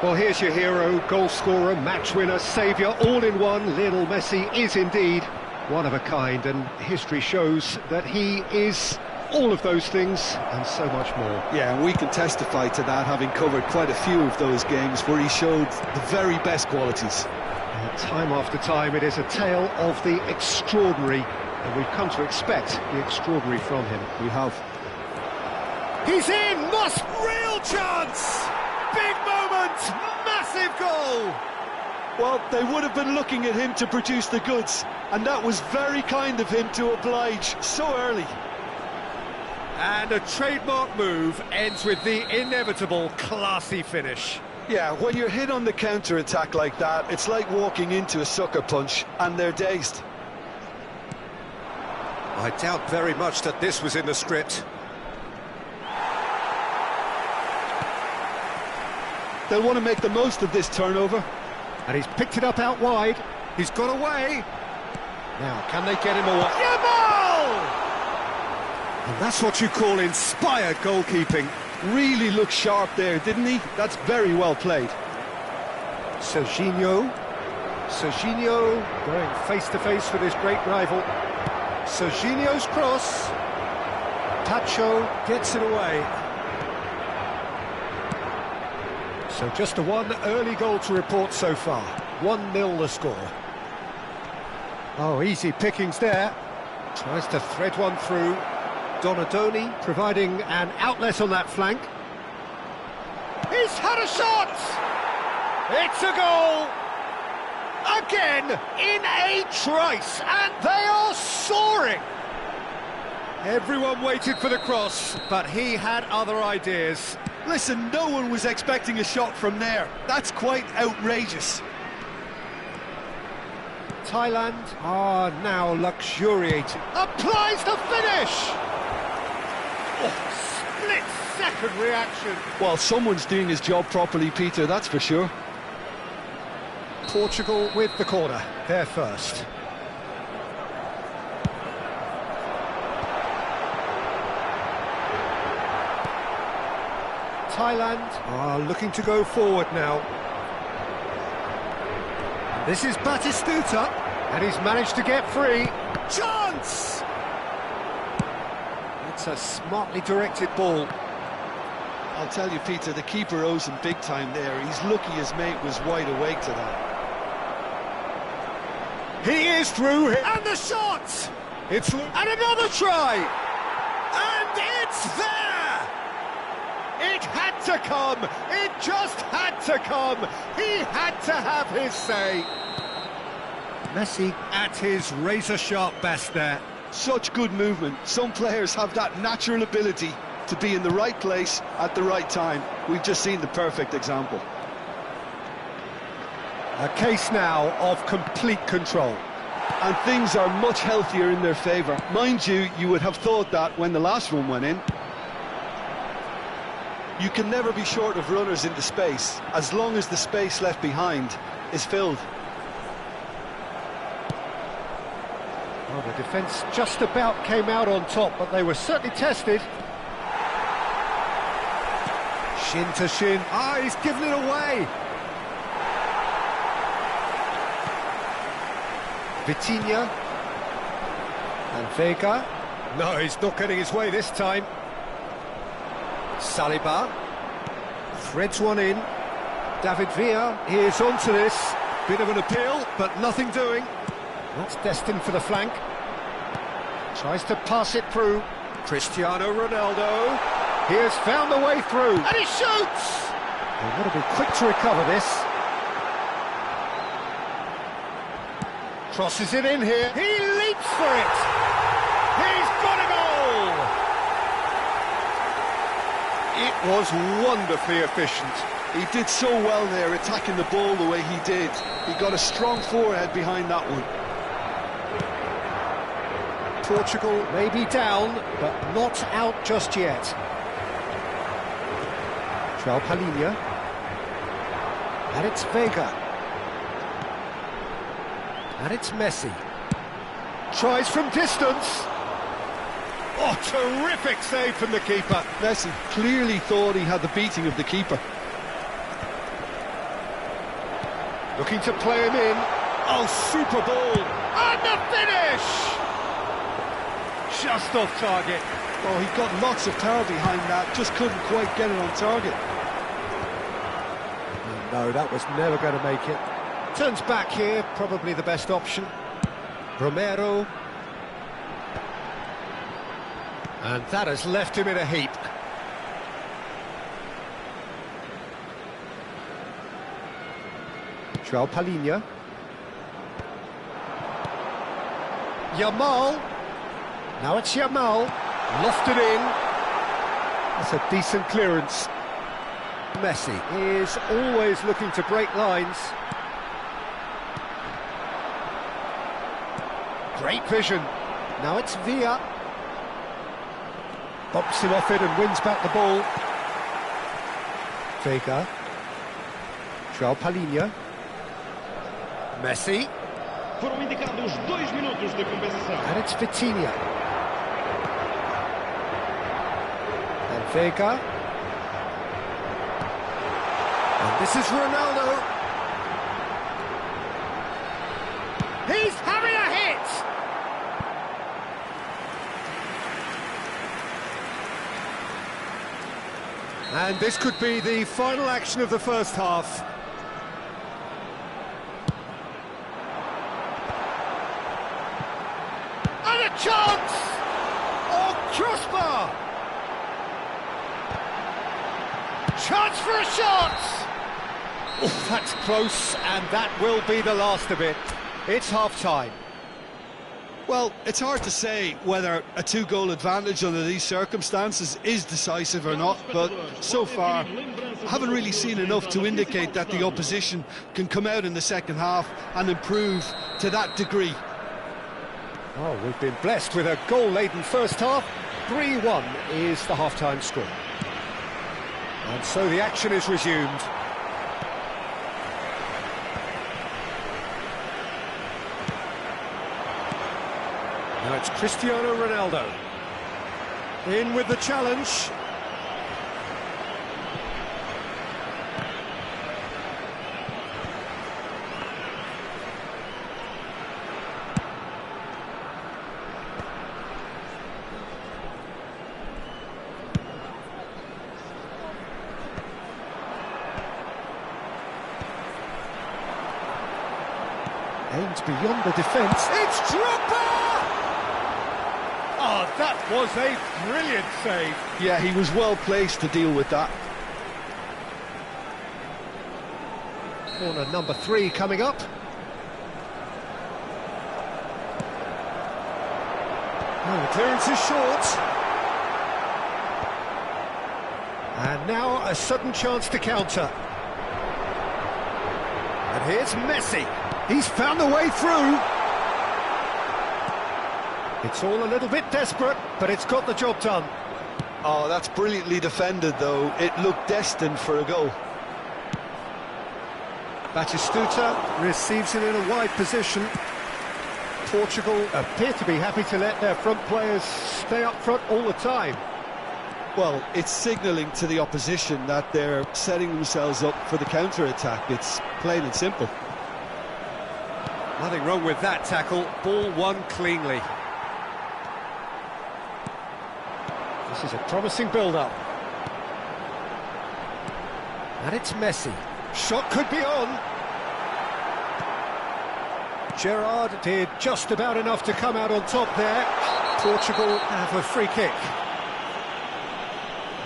Well, here's your hero, goal scorer, match winner, saviour, all in one. Lionel Messi is indeed one of a kind, and history shows that he is all of those things and so much more. Yeah, and we can testify to that, having covered quite a few of those games where he showed the very best qualities. And time after time, it is a tale of the extraordinary, and we've come to expect the extraordinary from him. We have. He's in! Must! Real chance! Big moment! Massive goal! Well, they would have been looking at him to produce the goods, and that was very kind of him to oblige so early. And a trademark move ends with the inevitable classy finish. Yeah, when you're hit on the counter-attack like that, it's like walking into a sucker punch, and they're dazed. I doubt very much that this was in the script. They'll want to make the most of this turnover. And he's picked it up out wide. He's got away. Now, can they get him away? Yamal! And that's what you call inspired goalkeeping. Really looked sharp there, didn't he? That's very well played. Serginho going face-to-face with his great rival. Serginho's cross. Tacho gets it away. So just a one early goal to report so far. 1-0 the score. Oh, easy pickings there. Tries to thread one through. Donadoni providing an outlet on that flank. He's had a shot! It's a goal! Again, in a trice, and they are soaring! Everyone waited for the cross, but he had other ideas. Listen, no one was expecting a shot from there. That's quite outrageous. Thailand are now luxuriating. Applies the finish! Oh, split-second reaction. Well, someone's doing his job properly, Peter, that's for sure. Portugal with the corner, they're first. Thailand are looking to go forward now. This is Batistuta, and he's managed to get free. Chance! It's a smartly directed ball. I'll tell you, Peter, the keeper owes him big time there. He's lucky his mate was wide awake to that. He is through, and the shot! It's and another try! And it's there! It had to come! It just had to come! He had to have his say! Messi at his razor-sharp best there. Such good movement. Some players have that natural ability to be in the right place at the right time. We've just seen the perfect example. A case now of complete control. And things are much healthier in their favour. Mind you, you would have thought that when the last one went in. You can never be short of runners into space, as long as the space left behind is filled. Well, the defence just about came out on top, but they were certainly tested. Shin to shin. Ah, he's given it away. Vitinha. And Vega. No, he's not getting his way this time. Saliba. Threads one in. David Villa is onto this. Bit of an appeal, but nothing doing. Not destined for the flank. Tries to pass it through. Cristiano Ronaldo. He has found a way through. And he shoots! They've got to be quick to recover this. Crosses it in here. He leaps for it. He's got a goal! It was wonderfully efficient. He did so well there, attacking the ball the way he did. He got a strong forehead behind that one. Portugal may be down, but not out just yet. João Palhinha. And it's Vega. And it's Messi. Tries from distance. Oh, terrific save from the keeper. Messi clearly thought he had the beating of the keeper. Looking to play him in. Oh, super ball. And the finish! Just off target. Oh, he got lots of power behind that, just couldn't quite get it on target. No, that was never going to make it. Turns back here, probably the best option. Romero. And that has left him in a heap. João Palhinha. Yamal. Now it's Yamal. Lofted in. That's a decent clearance. Messi is always looking to break lines. Great vision. Now it's Villa. Bumps him off it and wins back the ball. Vega. João Palhinha. Messi. Foram indicados 2 minutos de compensação. And it's Vitinha. And Vega. And this is Ronaldo. He's having a hit! And this could be the final action of the first half. And a chance! Oh, crossbar! Chance for a shot! Oh, that's close, and that will be the last of it. It's half-time. Well, it's hard to say whether a 2-goal advantage under these circumstances is decisive or not, but so far I haven't really seen enough to indicate that the opposition can come out in the second half and improve to that degree. Oh, we've been blessed with a goal-laden first half. 3-1 is the half-time score. And so the action is resumed. Now it's Cristiano Ronaldo. In with the challenge. Aims beyond the defence. It's Drogba! Oh, that was a brilliant save. Yeah, he was well placed to deal with that. Corner number 3 coming up. Oh, the clearance is short. And now a sudden chance to counter. And here's Messi. He's found the way through. It's all a little bit desperate, but it's got the job done. Oh, that's brilliantly defended, though. It looked destined for a goal. Batistuta receives it in a wide position. Portugal appear to be happy to let their front players stay up front all the time. Well, it's signalling to the opposition that they're setting themselves up for the counter-attack. It's plain and simple. Nothing wrong with that tackle. Ball won cleanly. This is a promising build-up. And it's Messi. Shot could be on. Gerrard did just about enough to come out on top there. Portugal have a free kick.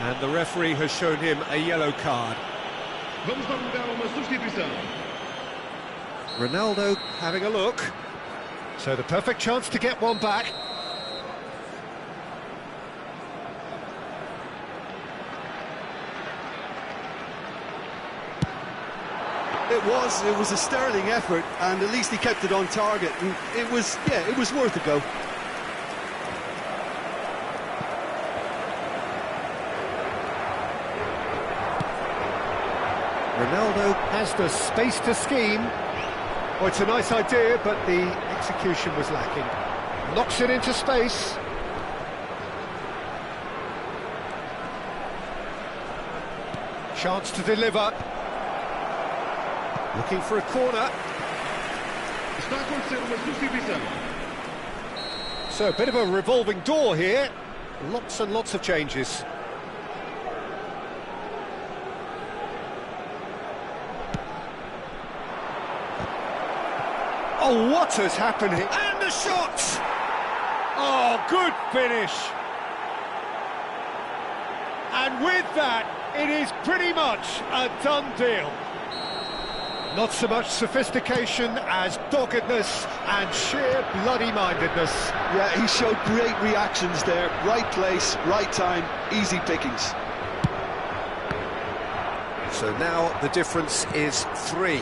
And the referee has shown him a yellow card. Vamos dar lugar a uma substituição. Ronaldo having a look. So the perfect chance to get one back. It was a sterling effort, and at least he kept it on target, and it was worth a go. Ronaldo has the space to scheme. Oh, it's a nice idea, but the execution was lacking. Knocks it into space. Chance to deliver. Looking for a corner. Está a acontecer uma substituição. So a bit of a revolving door here. Lots and lots of changes. Oh, what has happened here? And the shot! Oh, good finish. And with that, it is pretty much a done deal. Not so much sophistication as doggedness and sheer bloody-mindedness. Yeah, he showed great reactions there. Right place, right time, easy pickings. So now the difference is 3.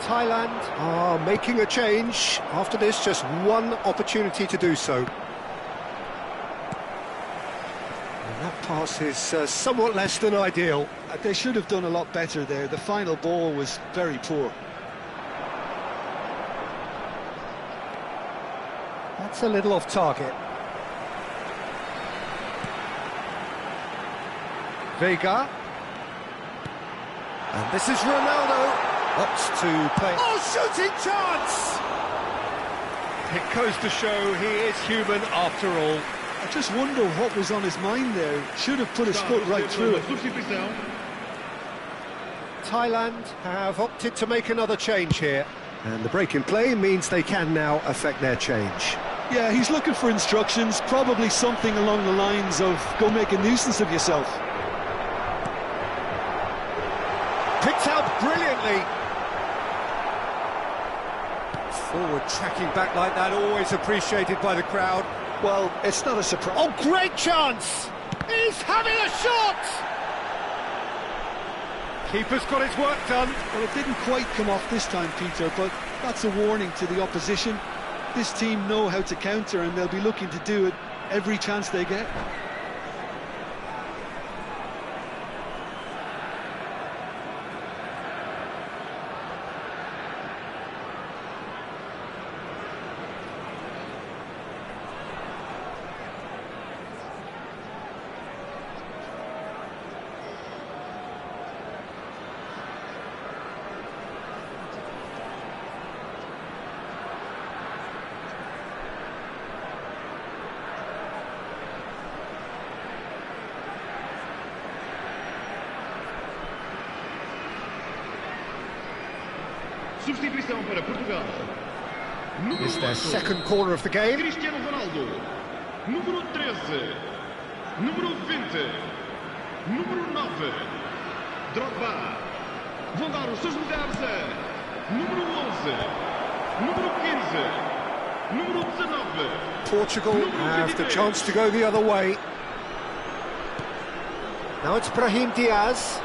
Thailand are making a change. After this, just one opportunity to do so. And that pass is somewhat less than ideal. They should have done a lot better there. The final ball was very poor. That's a little off target. Vega. And this is Ronaldo. Opts to play. Oh, shooting chance! It goes to show he is human after all. I just wonder what was on his mind there. Should have put his foot right through it. Thailand have opted to make another change here. And the break in play means they can now affect their change. Yeah, he's looking for instructions, probably something along the lines of, go make a nuisance of yourself. Picked out brilliantly. Forward tracking back like that, always appreciated by the crowd. Well, it's not a surprise. Oh, great chance! He's having a shot! Keeper's got his work done. Well, it didn't quite come off this time, Peter, but that's a warning to the opposition. This team know how to counter, and they'll be looking to do it every chance they get. Substituição para Portugal. It's their second corner of the game. Cristiano Ronaldo. Número 13. Número 20. Número 9. Drogba. Vão dar os seus lugares a número 11. Número 15. Número 19. Portugal have the chance to go the other way. Now it's Brahim Diaz.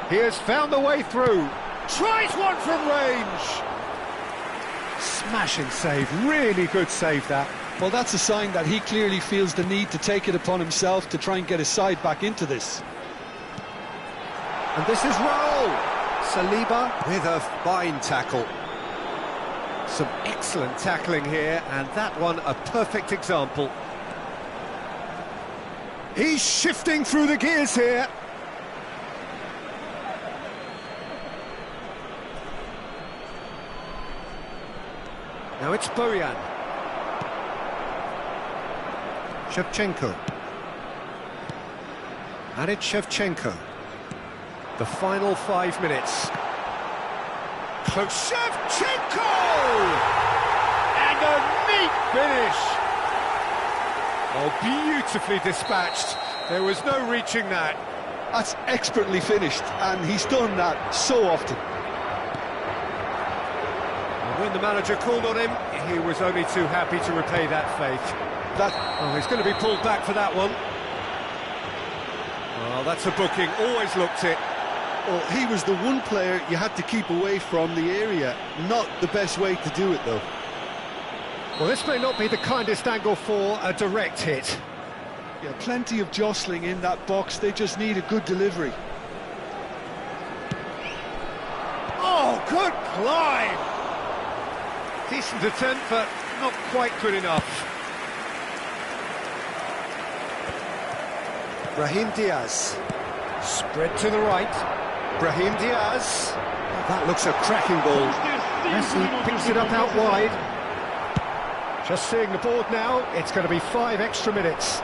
He has found the way through. Tries one from range. Smashing save, really good save that. Well, that's a sign that he clearly feels the need to take it upon himself to try and get his side back into this. And this is Raul. Saliba with a fine tackle. Some excellent tackling here, and that one a perfect example. He's shifting through the gears here. Now it's Bojan. Shevchenko. And it's Shevchenko. The final 5 minutes. Close. Shevchenko! And a neat finish. Oh, beautifully dispatched. There was no reaching that. That's expertly finished, and he's done that so often. When the manager called on him, he was only too happy to repay that faith. Oh, he's going to be pulled back for that one. Well, that's a booking, always looked it. Well, he was the one player you had to keep away from the area. Not the best way to do it, though. Well, this may not be the kindest angle for a direct hit. Yeah, plenty of jostling in that box. They just need a good delivery. Good climb! Decent attempt, but not quite good enough. Brahim Diaz. Spread to the right. Brahim Diaz. Oh, that looks a cracking ball. Messi picks it up out wide. Just seeing the board now, it's going to be 5 extra minutes.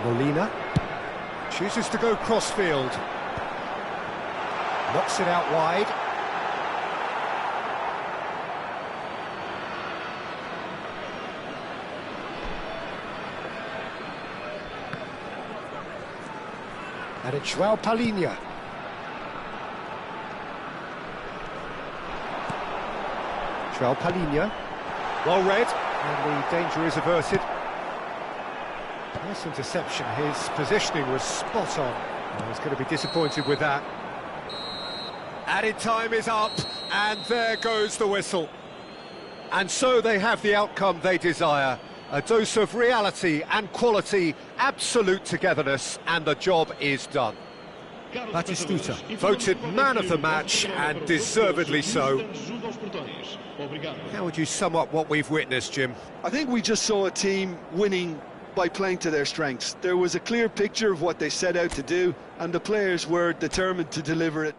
Molina chooses to go crossfield. Knocks it out wide. And it's João Palhinha. João Palhinha. Well read, and the danger is averted. Nice interception. His positioning was spot on. Oh, he's going to be disappointed with that. Added time is up, and there goes the whistle. And so they have the outcome they desire. A dose of reality and quality, absolute togetherness, and the job is done. Batistuta, voted man of the match, and deservedly so. How would you sum up what we've witnessed, Jim? I think we just saw a team winning by playing to their strengths. There was a clear picture of what they set out to do, and the players were determined to deliver it.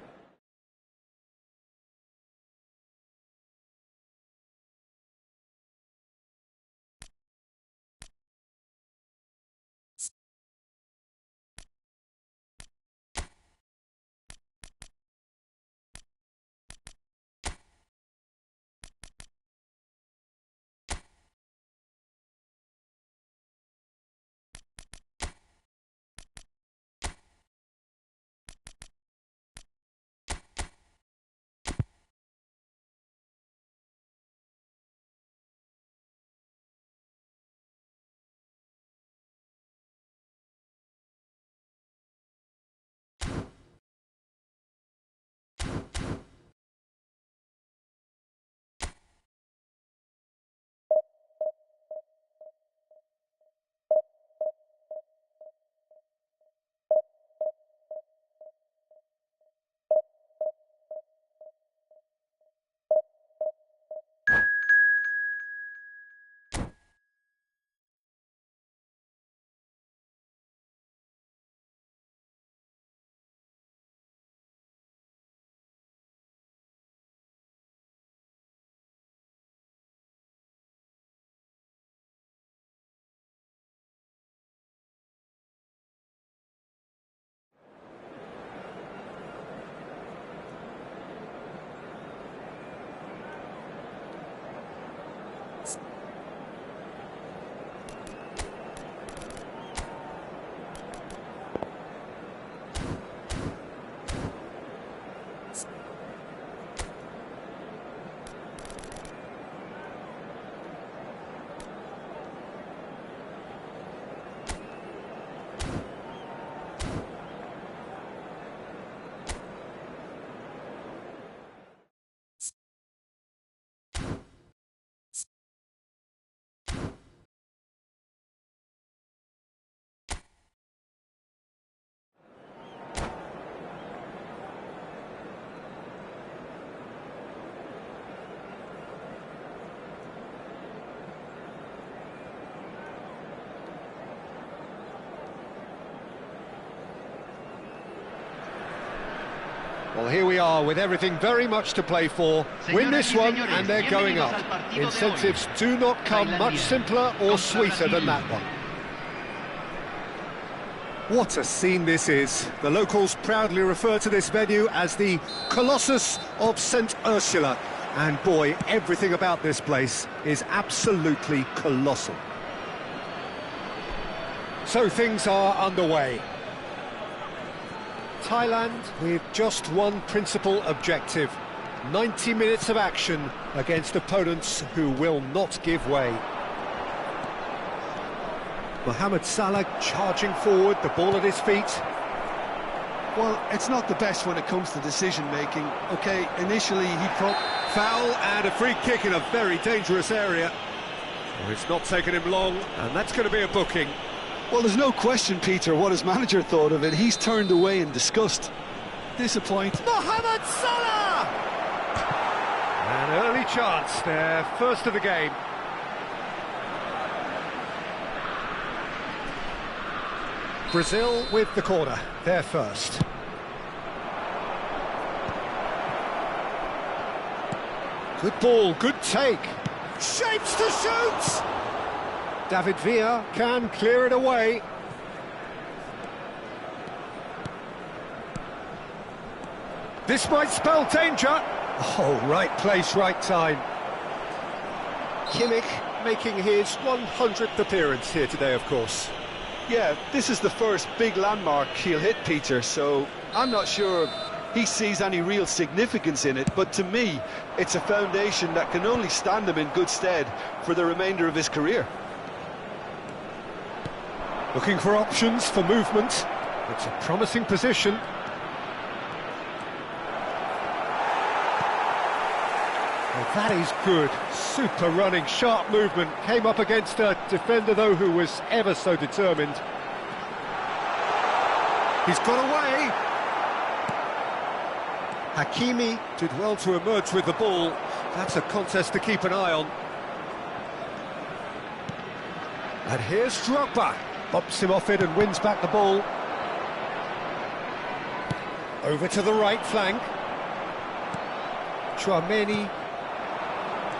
Well, here we are with everything very much to play for. Win this one and they're going up. Incentives do not come much simpler or sweeter than that one. What a scene this is. The locals proudly refer to this venue as the Colossus of St. Ursula. And boy, everything about this place is absolutely colossal. So things are underway. Thailand with just one principal objective. 90 minutes of action against opponents who will not give way. Mohamed Salah charging forward, the ball at his feet. Well, it's not the best when it comes to decision-making. OK, initially he Foul and a free kick in a very dangerous area. Well, it's not taken him long, and that's going to be a booking. Well, there's no question, Peter, what his manager thought of it. He's turned away in disgust. Disappointing. Mohamed Salah! only chance, their first of the game. Brazil with the corner, their first. Good ball, good take. Shapes to shoot! David Villa can clear it away. This might spell danger. Oh, right place, right time. Kimmich making his 100th appearance here today, of course. Yeah, this is the first big landmark he'll hit, Peter, so I'm not sure he sees any real significance in it, but to me, it's a foundation that can only stand him in good stead for the remainder of his career. Looking for options for movement. It's a promising position. Well, that is good. Super running, sharp movement. Came up against a defender, though, who was ever so determined. He's got away. Hakimi did well to emerge with the ball. That's a contest to keep an eye on. And here's Drogba. Bumps him off it and wins back the ball. Over to the right flank. Chouameni.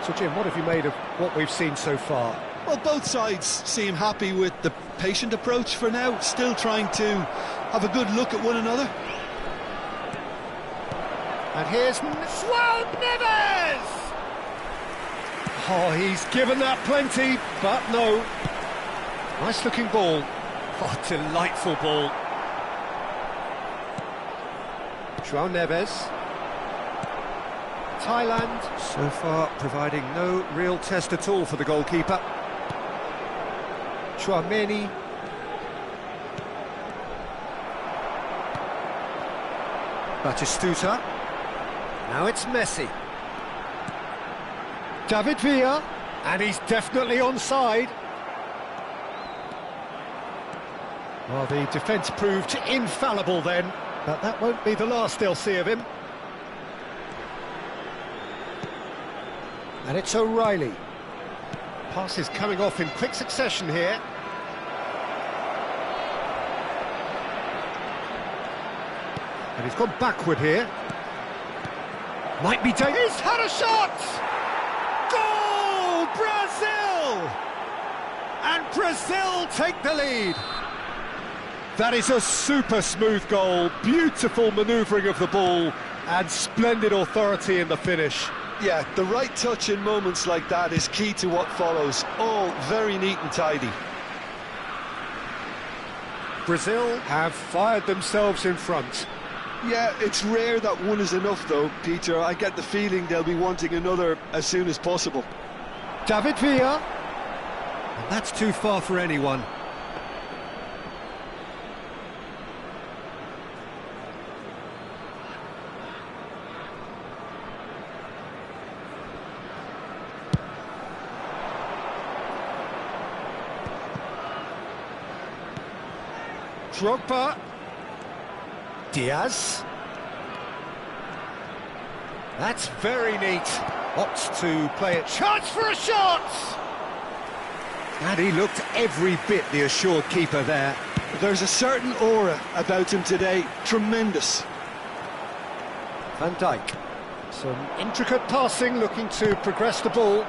So, Jim, what have you made of what we've seen so far? Well, both sides seem happy with the patient approach for now, still trying to have a good look at one another. And here's João Neves! Oh, he's given that plenty, but no. Nice-looking ball. Oh, delightful ball. João Neves. Thailand, so far, providing no real test at all for the goalkeeper. Chouameni. Batistuta. Now it's Messi. David Villa, and he's definitely onside. Well, the defence proved infallible then, but that won't be the last they'll see of him. And it's O'Reilly. Passes coming off in quick succession here. And he's gone backward here. Might be dangerous. He's had a shot! Goal! Brazil! And Brazil take the lead. That is a super smooth goal. Beautiful manoeuvring of the ball and splendid authority in the finish. Yeah, the right touch in moments like that is key to what follows. All very neat and tidy. Brazil have fired themselves in front. Yeah, it's rare that one is enough though, Peter. I get the feeling they'll be wanting another as soon as possible. David Villa. And that's too far for anyone. Drogba. Diaz. That's very neat. Opts to play it. Chance for a shot! And he looked every bit the assured keeper there. There's a certain aura about him today. Tremendous. Van Dijk. Some intricate passing, looking to progress the ball.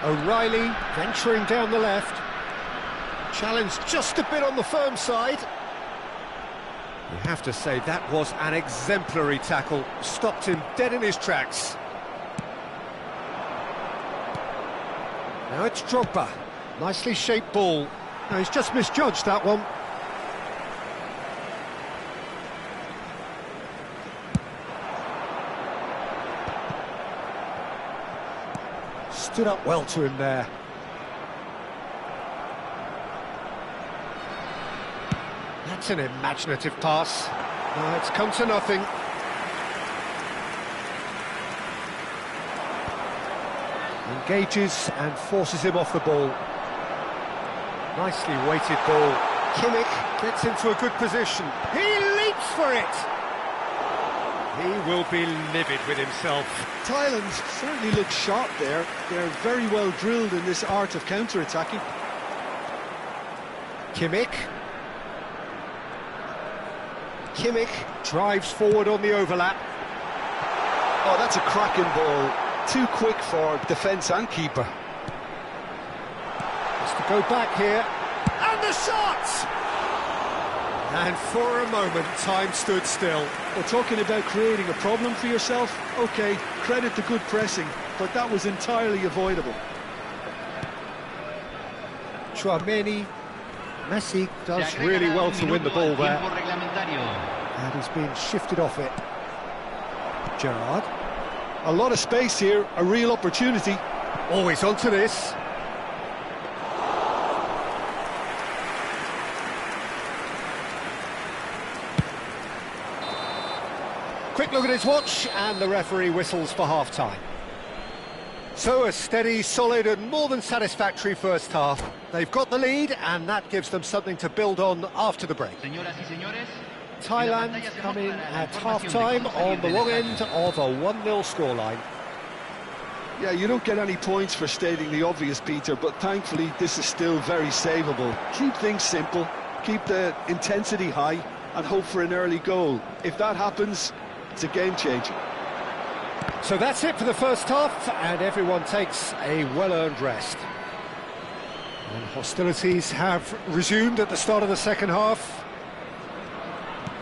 O'Reilly venturing down the left. Challenge just a bit on the firm side. You have to say that was an exemplary tackle. Stopped him dead in his tracks. Now it's Drogba. Nicely shaped ball. No, he's just misjudged that one. Stood up well to him there. That's an imaginative pass. No, it's come to nothing. Engages and forces him off the ball. Nicely weighted ball. Kimmich gets into a good position. He leaps for it! He will be livid with himself. Thailand certainly looks sharp there. They're very well drilled in this art of counter-attacking. Kimmich drives forward on the overlap. Oh, that's a cracking ball. Too quick for defence and keeper. Has to go back here. And the shot! And for a moment, time stood still. Well, talking about creating a problem for yourself, OK, credit the good pressing, but that was entirely avoidable. Chouameni, Messi does really well to win the ball there. And he's being shifted off it. Gerrard. A lot of space here, a real opportunity. Always onto this. Quick look at his watch, and the referee whistles for half-time. So a steady, solid and more than satisfactory first half. They've got the lead, and that gives them something to build on after the break. Thailand come in at half-time on the wrong end of a 1-0 scoreline. Yeah, you don't get any points for stating the obvious, Peter, but thankfully this is still very savable. Keep things simple, keep the intensity high, and hope for an early goal. If that happens, it's a game-changer. So that's it for the first half, and everyone takes a well-earned rest. And hostilities have resumed at the start of the second half.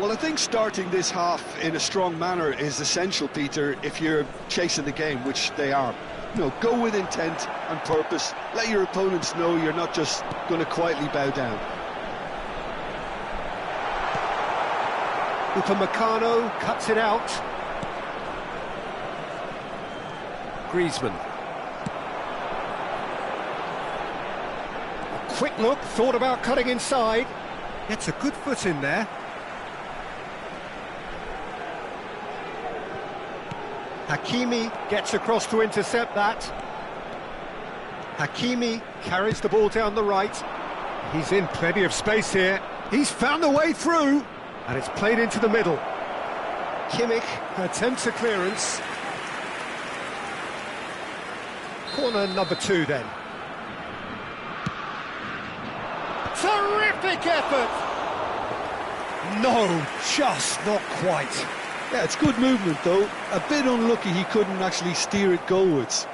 Well, I think starting this half in a strong manner is essential, Peter, if you're chasing the game, which they are. You know, go with intent and purpose. Let your opponents know you're not just going to quietly bow down. Upamecano cuts it out. Griezmann. A quick look, thought about cutting inside. Gets a good foot in there. Hakimi gets across to intercept that. Hakimi carries the ball down the right. He's in plenty of space here. He's found the way through, and it's played into the middle. Kimmich attempts a clearance. Corner number 2 then. Terrific effort! No, just not quite. Yeah, it's good movement though. A bit unlucky he couldn't actually steer it goalwards.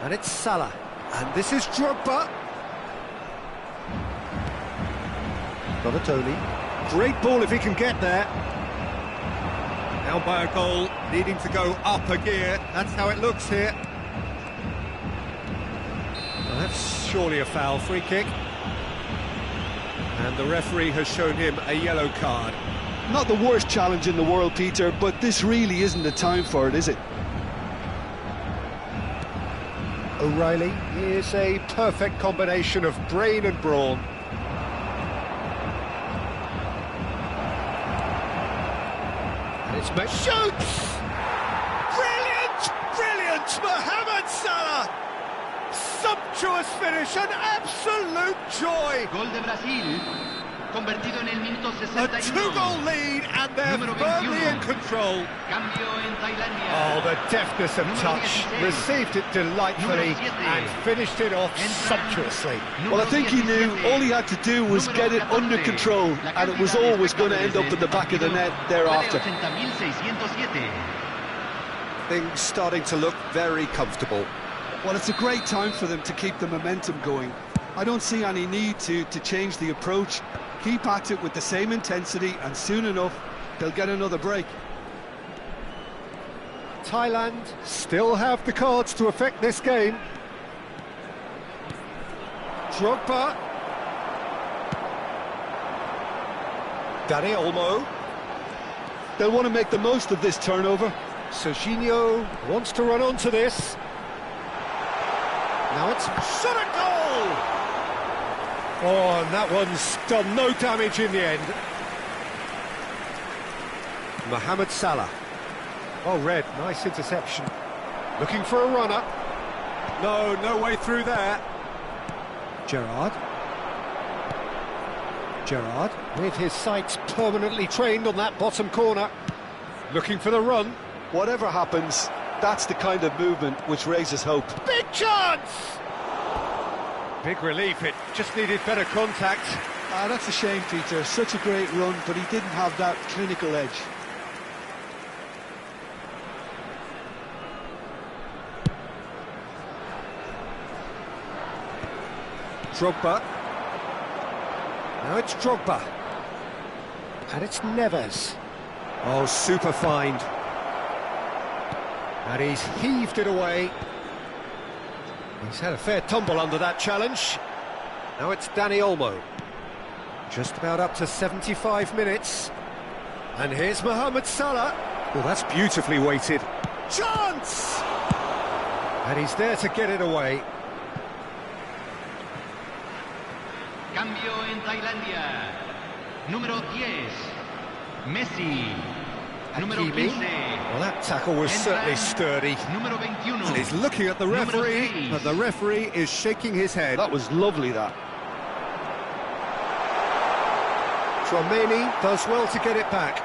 And it's Salah. And this is Drogba. Donatoni. Great ball if he can get there. Down by a goal, needing to go up a gear. That's how it looks here. Well, that's surely a foul. Free kick. And the referee has shown him a yellow card. Not the worst challenge in the world, Peter, but this really isn't the time for it, is it? O'Reilly is a perfect combination of brain and brawn. And it's shoots! Brilliant! Brilliant! Mohamed Salah! Sumptuous finish, an absolute joy! Gol de Brasil. Convertido en el minuto A 61. 2-goal lead, and they're Número firmly 21. in control. Cambio en Tailandia. Oh, the deftness of Número touch, 16. received it delightfully Número 7. and finished it off sumptuously. Well, I think he knew all he had to do was get it under control, and it was always going to end up in the back of the net thereafter. Things starting to look very comfortable. Well, it's a great time for them to keep the momentum going. I don't see any need to change the approach. Keep at it with the same intensity, and soon enough, they'll get another break. Thailand still have the cards to affect this game. Drogba. Dani Olmo. They'll want to make the most of this turnover. Serginho wants to run onto this. Now it's shot at goal! Oh, and that one's done no damage in the end. Mohamed Salah. Oh, red, nice interception. Looking for a runner. No way through there. Gerrard. with his sights permanently trained on that bottom corner. Looking for the run. Whatever happens, that's the kind of movement which raises hope. Big chance! Big relief, it just needed better contact. That's a shame, Peter. Such a great run, but he didn't have that clinical edge. Drogba. Now it's Drogba. And it's Neves. Oh, super find. And he's heaved it away. He's had a fair tumble under that challenge. Now it's Dani Olmo. Just about up to 75 minutes. And here's Mohamed Salah. Well, that's beautifully weighted. Chance! And he's there to get it away. Cambio en Tailandia. Número 10, Messi. Número Hakimi. 15. Well, that tackle was certainly sturdy. Número 21. And he's looking at the referee, but the referee is shaking his head. That was lovely, that. Tchouaméni does well to get it back.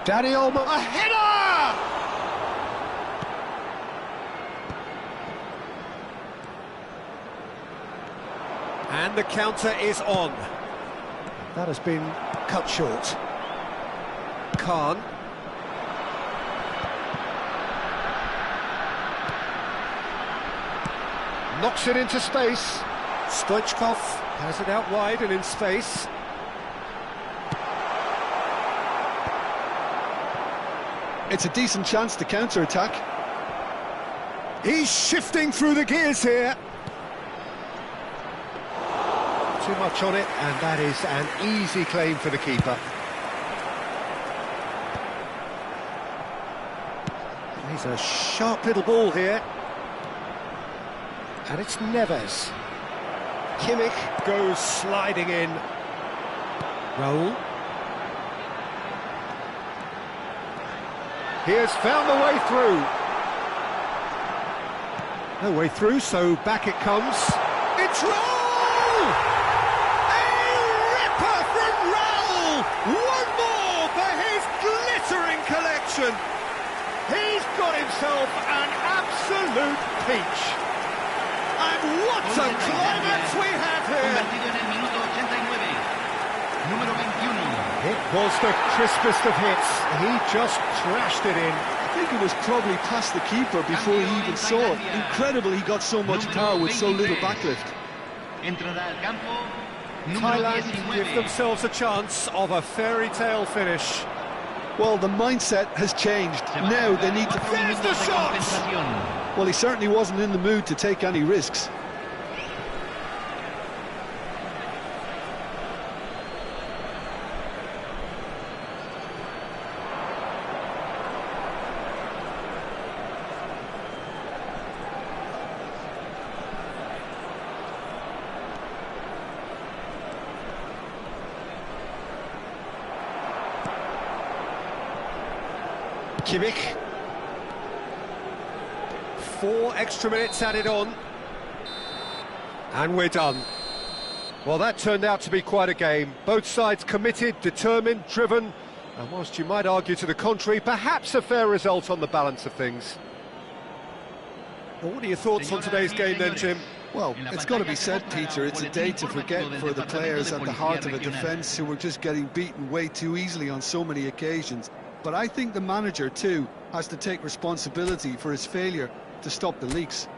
Dani Olmo, a header! And the counter is on. That has been cut short. Khan. Knocks it into space. Stoichkov has it out wide and in space. It's a decent chance to counter-attack. He's shifting through the gears here. Too much on it, and that is an easy claim for the keeper. He's a sharp little ball here. And it's Neves. Kimmich goes sliding in. Raul. He has found the way through. No way through, so back it comes. It's Raul! A ripper from Raul! One more for his glittering collection. He's got himself an absolute peach. And what a climax we have here! Convertido en el minuto 89. Número 21. It was the crispest of hits. He just trashed it in. I think it was probably past the keeper before he even saw it. Incredible he got so much power with so little backlift. Entrará al campo. Número Thailand 19. give themselves a chance of a fairy tale finish. Well, the mindset has changed. Now they need to... There's the shot! Well, he certainly wasn't in the mood to take any risks. Kimmich. 4 extra minutes added on. And we're done. Well, that turned out to be quite a game. Both sides committed, determined, driven, and whilst you might argue to the contrary, perhaps a fair result on the balance of things. Well, what are your thoughts on today's game then, Jim? Well, it's got to be said, Peter, it's a day to forget for the players at the heart of a defence who were just getting beaten way too easily on so many occasions. But I think the manager, too, has to take responsibility for his failure to stop the leaks.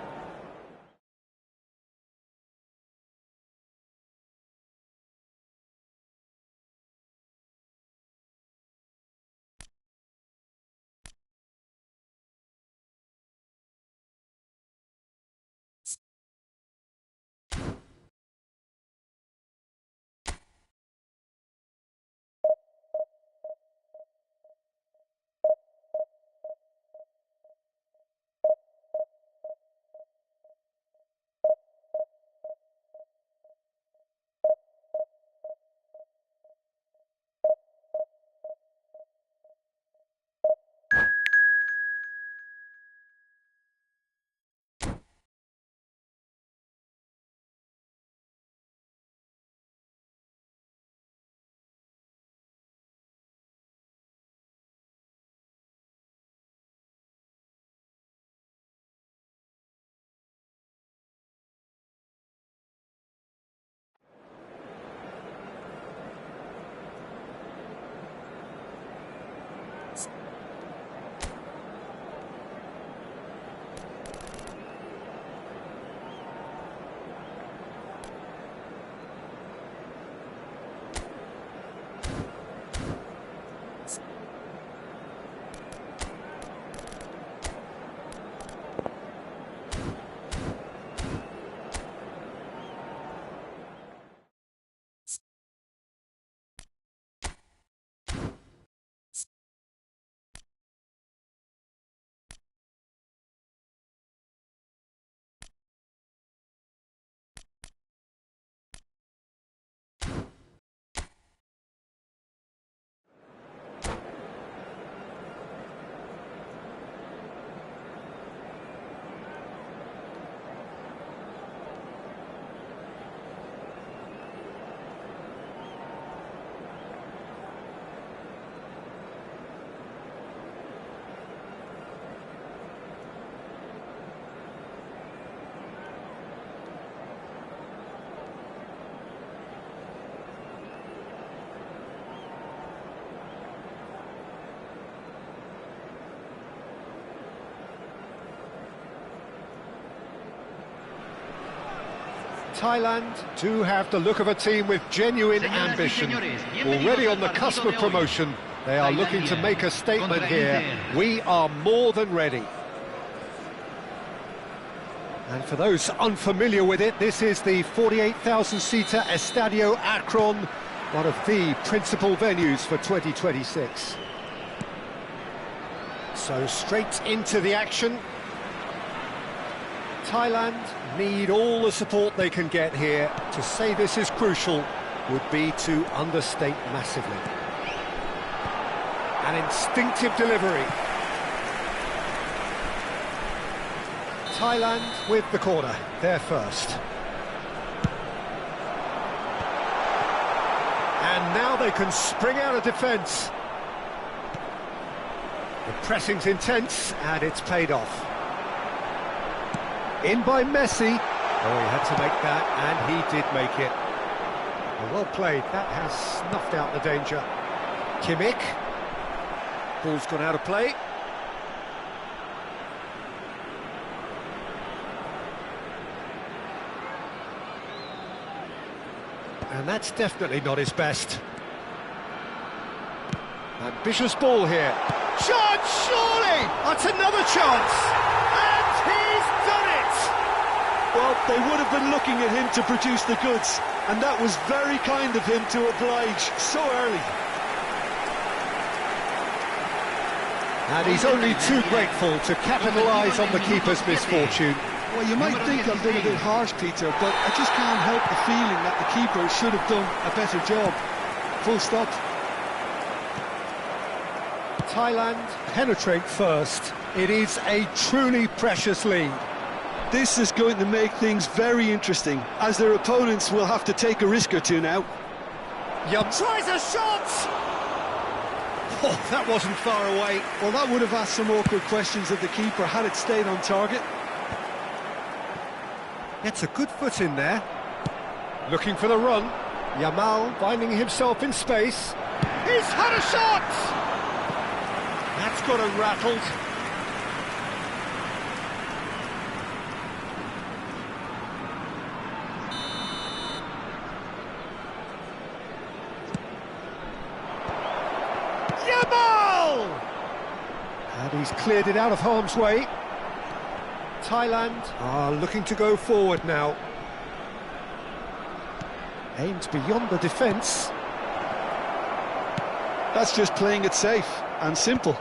Thailand do have the look of a team with genuine ambition. Already on the cusp of promotion, they are looking to make a statement here. We are more than ready. And for those unfamiliar with it, this is the 48,000-seater Estadio Akron, one of the principal venues for 2026. So straight into the action. Thailand need all the support they can get here. To say this is crucial would be to understate massively. An instinctive delivery. Thailand with the corner, they're first. And now they can spring out of defence. The pressing's intense, and it's paid off. In by Messi. Oh, he had to make that, and he did make it. Well played, that has snuffed out the danger. Kimmich. Ball's gone out of play. And that's definitely not his best. Ambitious ball here. Chance, surely! That's another chance! And he's done it! Well, they would have been looking at him to produce the goods, and that was very kind of him to oblige so early. And he's only too grateful to capitalise on the keeper's misfortune. Well, you might think I'm being a bit harsh, Peter, but I just can't help the feeling that the keeper should have done a better job. Full stop. Thailand penetrate first. It is a truly precious lead. This is going to make things very interesting, as their opponents will have to take a risk or two now. Yum tries a shot! Oh, that wasn't far away. Well, that would have asked some awkward questions of the keeper had it stayed on target. Gets a good foot in there. Looking for the run. Yamal finding himself in space. He's had a shot! That's got him rattled. Yamal! And he's cleared it out of harm's way. Thailand are looking to go forward now. Aimed beyond the defence. That's just playing it safe and simple.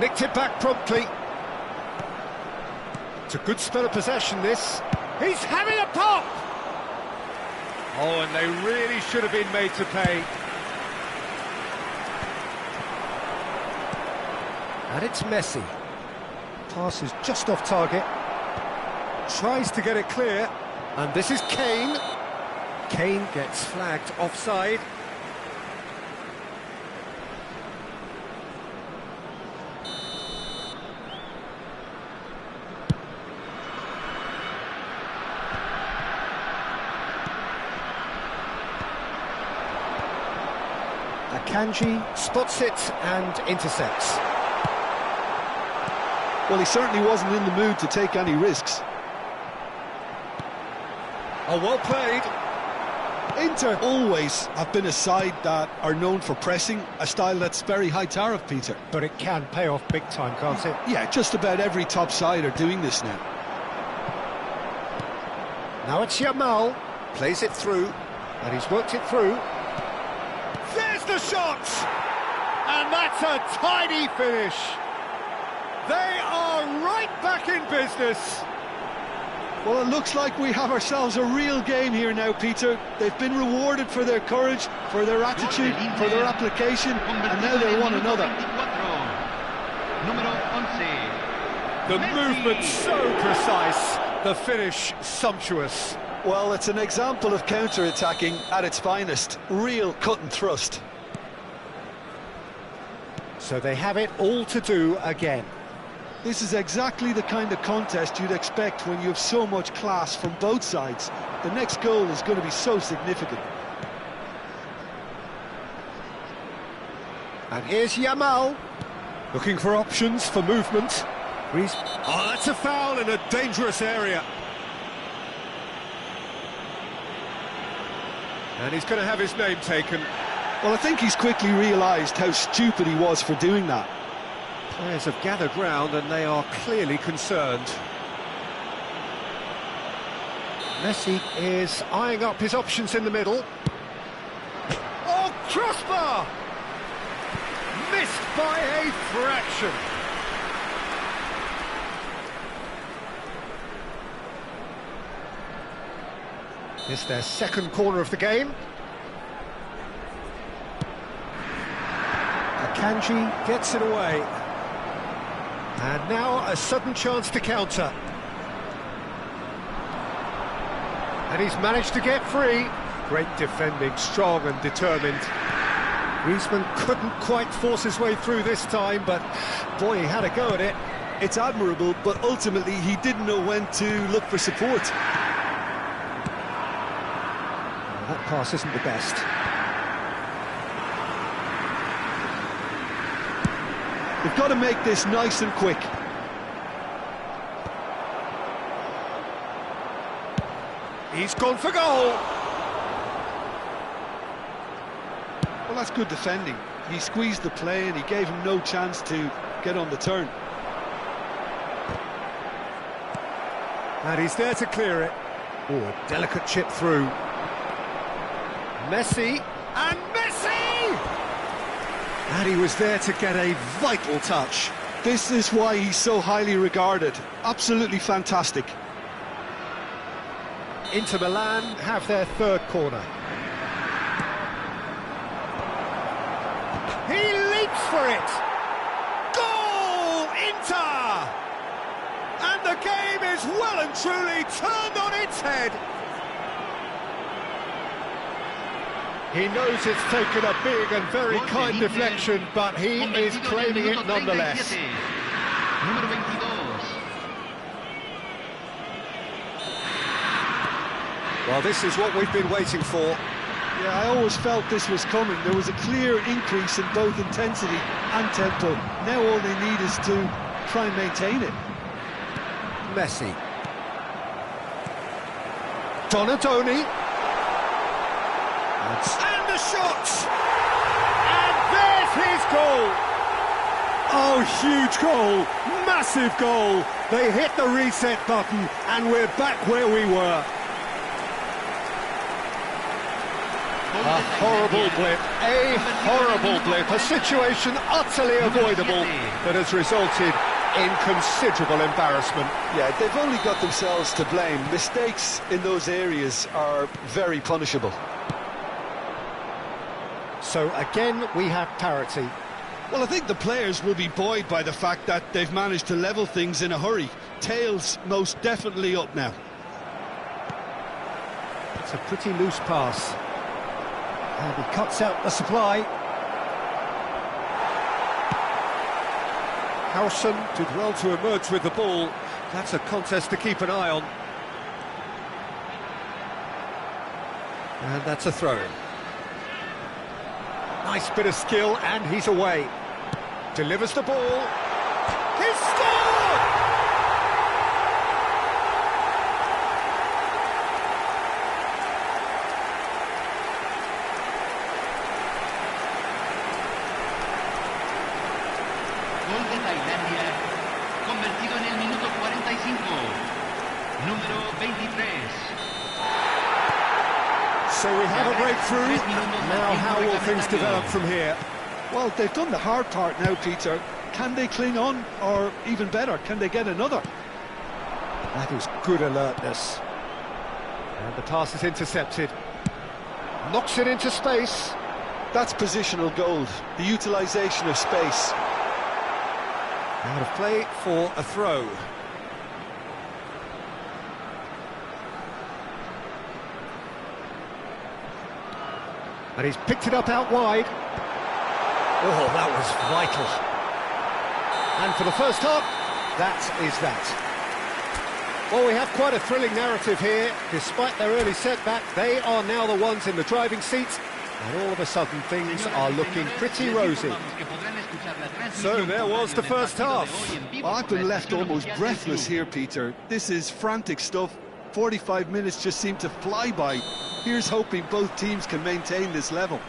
Nicked it back promptly. It's a good spell of possession, this. He's having a pop! Oh, and they really should have been made to pay. And it's Messi. Pass is just off target. Tries to get it clear. And this is Kane. Kane gets flagged offside. Akanji spots it and intercepts. Well, he certainly wasn't in the mood to take any risks. Oh, well played. Inter always have been a side that are known for pressing, a style that's very high tariff, Peter. But it can pay off big time, can't it? Yeah, just about every top side are doing this now. Now it's Yamal. Plays it through, and he's worked it through. There's the shot! And that's a tidy finish. They are right back in business. Well, it looks like we have ourselves a real game here now, Peter. They've been rewarded for their courage, for their attitude, for their application, and now they want another. The movement so precise, the finish sumptuous. Well, it's an example of counter-attacking at its finest. Real cut and thrust. So they have it all to do again. This is exactly the kind of contest you'd expect when you have so much class from both sides. The next goal is going to be so significant. And here's Yamal, looking for options for movement. Oh, that's a foul in a dangerous area. And he's going to have his name taken. Well, I think he's quickly realised how stupid he was for doing that. Players have gathered round and they are clearly concerned. Messi is eyeing up his options in the middle. Oh, crossbar! Missed by a fraction. It's their second corner of the game. Akanji gets it away. And now a sudden chance to counter. And he's managed to get free. Great defending, strong and determined. Griezmann couldn't quite force his way through this time, but boy, he had a go at it. It's admirable, but ultimately he didn't know when to look for support. That pass isn't the best. They've got to make this nice and quick. He's gone for goal. Well, that's good defending. He squeezed the play and he gave him no chance to get on the turn. And he's there to clear it. Oh, a delicate chip through. Messi, and Messi! And he was there to get a vital touch. This is why he's so highly regarded. Absolutely fantastic. Inter Milan have their third corner. He leaps for it! Goal, Inter! And the game is well and truly turned on its head. He knows it's taken a big and very kind deflection, but he is claiming it nonetheless. Well, this is what we've been waiting for. Yeah, I always felt this was coming. There was a clear increase in both intensity and tempo. Now all they need is to try and maintain it. Messi. Donadoni. And the shot! And there's his goal! Oh, huge goal! Massive goal! They hit the reset button and we're back where we were. A horrible blip, a situation utterly avoidable that has resulted in considerable embarrassment. Yeah, they've only got themselves to blame. Mistakes in those areas are very punishable. So again, we have parity. Well, I think the players will be buoyed by the fact that they've managed to level things in a hurry. Tails most definitely up now. It's a pretty loose pass. And he cuts out the supply. Harrison did well to emerge with the ball. That's a contest to keep an eye on. And that's a throw-in. Nice bit of skill, and he's away. Delivers the ball. He's scored! Gol de Tailandia, convertido en el minuto 45. Número 23. So we have a breakthrough. Now how will things develop from here? Well, they've done the hard part now, Peter. Can they cling on, or even better, can they get another? That is good alertness. And the pass is intercepted. Knocks it into space. That's positional gold, the utilisation of space. Out of play for a throw. And he's picked it up out wide. Oh, that was vital. And for the first half, that is that. Well, we have quite a thrilling narrative here. Despite their early setback, they are now the ones in the driving seat. And all of a sudden, things are looking pretty rosy. So there was the first half. Well, I've been left almost breathless here, Peter. This is frantic stuff. 45 minutes just seem to fly by. Here's hoping both teams can maintain this level.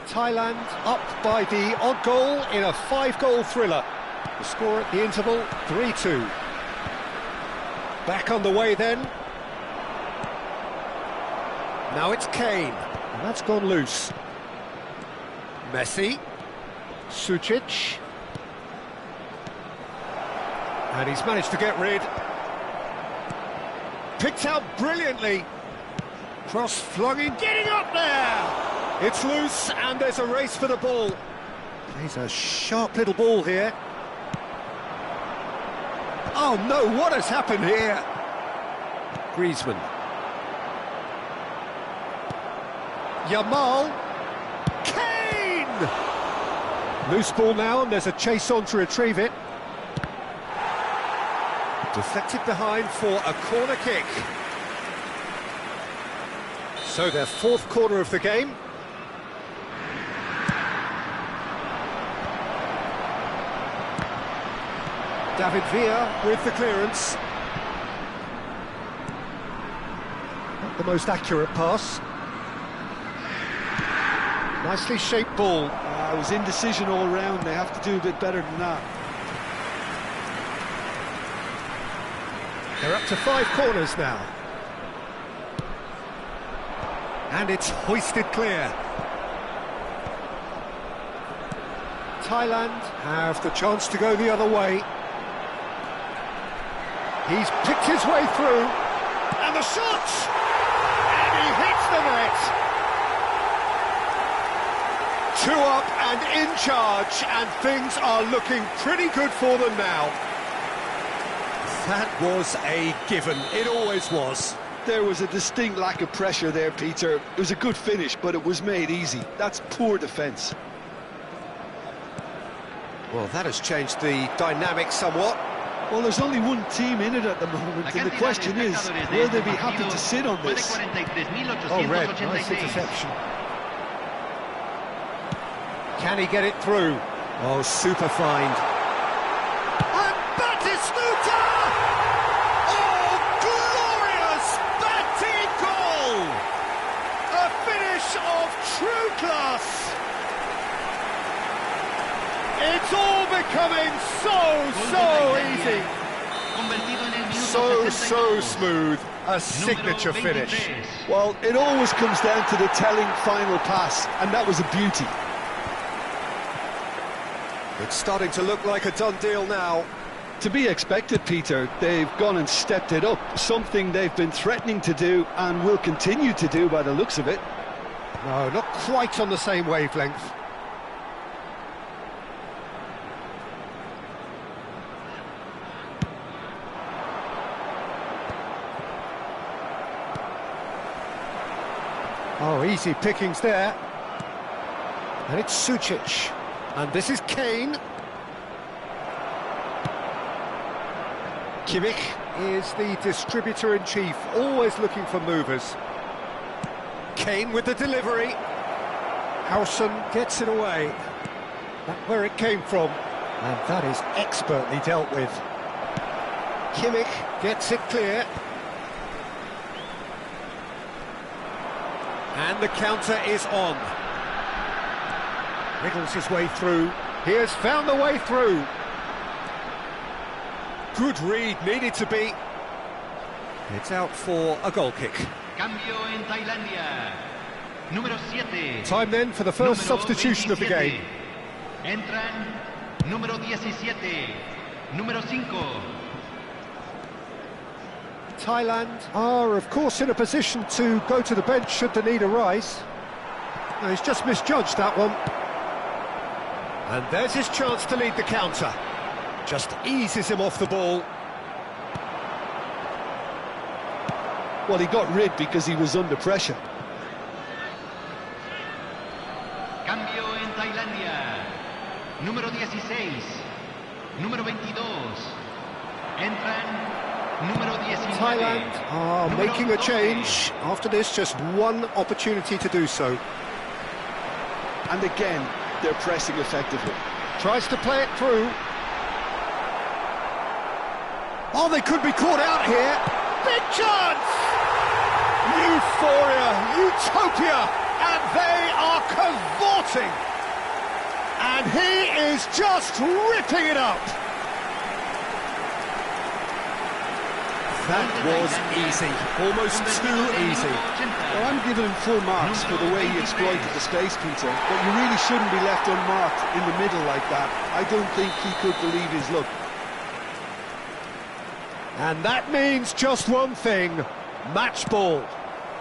Thailand up by the odd goal in a 5-goal thriller. The score at the interval, 3-2. Back on the way then. Now it's Kane, and that's gone loose. Messi, Sucic, and he's managed to get rid. Picked out brilliantly. Cross flung in, getting up there! It's loose, and there's a race for the ball. Plays a sharp little ball here. Oh no, what has happened here? Griezmann. Yamal. Kane! Loose ball now, and there's a chase on to retrieve it. Deflected behind for a corner kick. So their fourth corner of the game. David Villa with the clearance. Not the most accurate pass. Nicely shaped ball. It was indecision all round. They have to do a bit better than that. They're up to 5 corners now. And it's hoisted clear. Thailand have the chance to go the other way. He's picked his way through. And the shot! And he hits the net! 2 up and in charge, and things are looking pretty good for them now. That was a given. It always was. There was a distinct lack of pressure there, Peter. It was a good finish, but it was made easy. That's poor defence. Well, that has changed the dynamic somewhat. Well, there's only one team in it at the moment, and the question is, will they be happy to sit on this? Oh, red, nice interception. Can he get it through? Oh, super find. And Batistuta! Oh, glorious Bati goal! A finish of true class. It's all becoming so easy. So smooth. A signature finish. Well, it always comes down to the telling final pass, and that was a beauty. It's starting to look like a done deal now. To be expected, Peter. They've gone and stepped it up, something they've been threatening to do and will continue to do by the looks of it. No, not quite on the same wavelength. Oh, easy pickings there. And it's Sucic. And this is Kane. Kimmich is the distributor-in-chief, always looking for movers. Kane with the delivery. Howson gets it away. That's where it came from. And that is expertly dealt with. Kimmich gets it clear. And the counter is on. Wriggles his way through. He has found the way through. Good read, needed to be. It's out for a goal kick. Cambio en Tailandia. Número 7. Time then for the first substitution of the game. Entran número 17. Número 5. Thailand are, of course, in a position to go to the bench should the need arise. No, he's just misjudged that one. And there's his chance to lead the counter. Just eases him off the ball. Well, he got rid because he was under pressure. Cambio en Tailandia. Número 16. Número 22. Entran número 19. Thailand are making a change. After this, just one opportunity to do so. And again, they're pressing effectively. Tries to play it through. Oh, they could be caught out here. Big chance! Euphoria, utopia, and they are cavorting. And he is just ripping it up. That was easy, almost too easy. Well, I'm giving him full marks for the way he exploited the space, Peter, but you really shouldn't be left unmarked in the middle like that. I don't think he could believe his luck. And that means just one thing, match ball.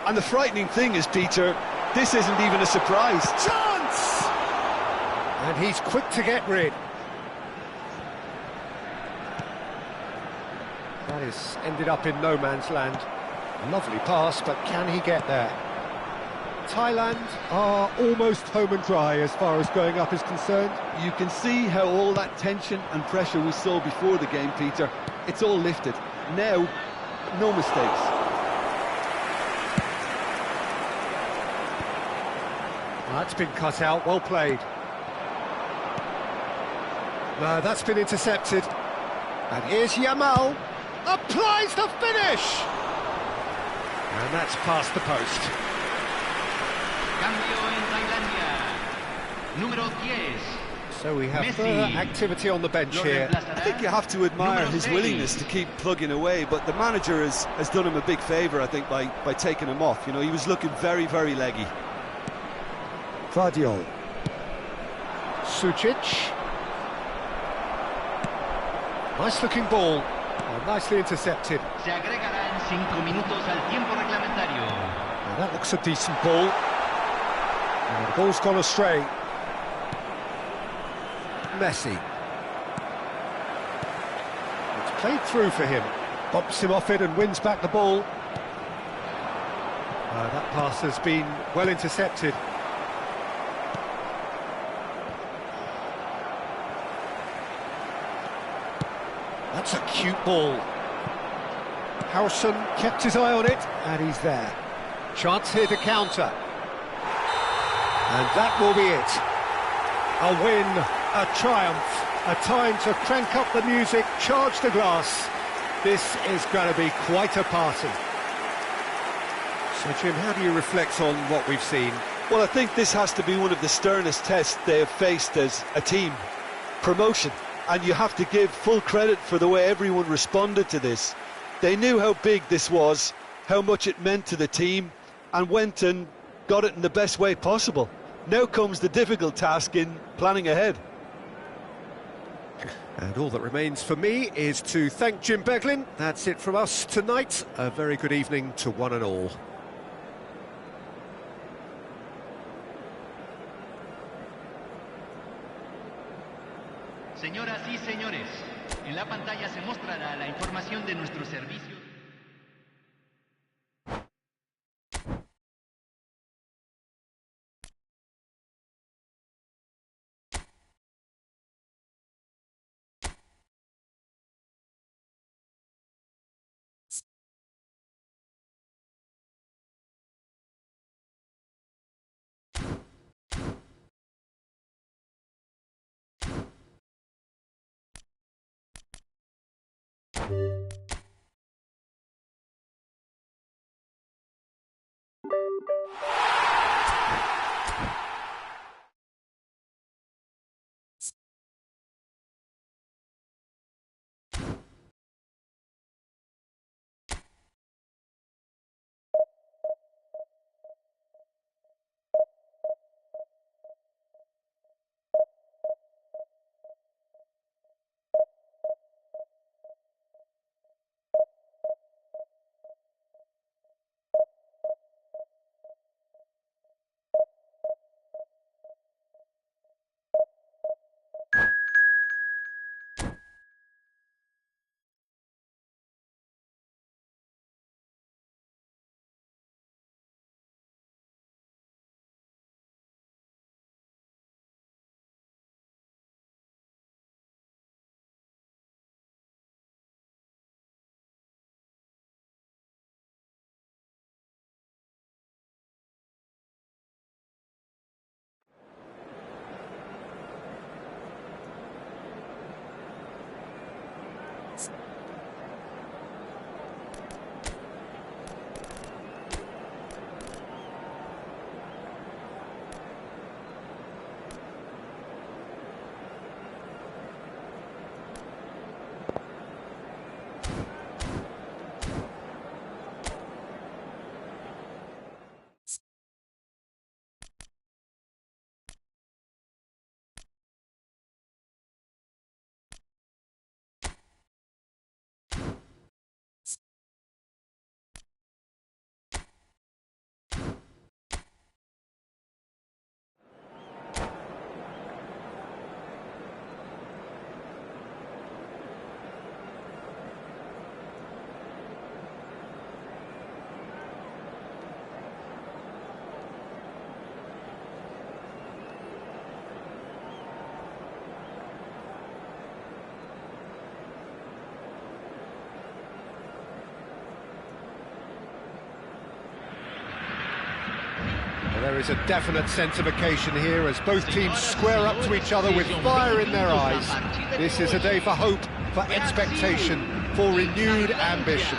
And the frightening thing is, Peter, this isn't even a surprise. Chance! And he's quick to get rid. That is ended up in no man's land. Lovely pass, but can he get there? Thailand are almost home and dry as far as going up is concerned. You can see how all that tension and pressure we saw before the game, Peter, it's all lifted. Now, no mistakes. That's been cut out, well played. No, that's been intercepted. And here's Yamal. Applies the finish! And that's past the post. Cambio en Tailandia. Número 10. So we have Messi. further activity on the bench here. I think you have to admire his willingness to keep plugging away, but the manager has done him a big favour, I think, by taking him off. You know, he was looking very, very leggy. Vardiol. Sucic. Nice looking ball. Nicely intercepted. Se agregarán 5 minutos al tiempo reglamentario. Now that looks a decent ball. And the ball's gone astray. Messi. It's played through for him. Bumps him off it and wins back the ball. That pass has been well intercepted. That's a cute ball. Harrison kept his eye on it, and he's there. Chance here to counter. And that will be it. A win, a triumph, a time to crank up the music, charge the glass. This is going to be quite a party. So, Jim, how do you reflect on what we've seen? Well, I think this has to be one of the sternest tests they have faced as a team. Promotion. And you have to give full credit for the way everyone responded to this. They knew how big this was, how much it meant to the team, and went and got it in the best way possible. Now comes the difficult task in planning ahead. And all that remains for me is to thank Jim Beglin. That's it from us tonight. A very good evening to one and all. Señoras y señores, en la pantalla se mostrará la información de nuestro servicio. There is a definite sense of occasion here as both teams square up to each other with fire in their eyes. This is a day for hope, for expectation, for renewed ambition.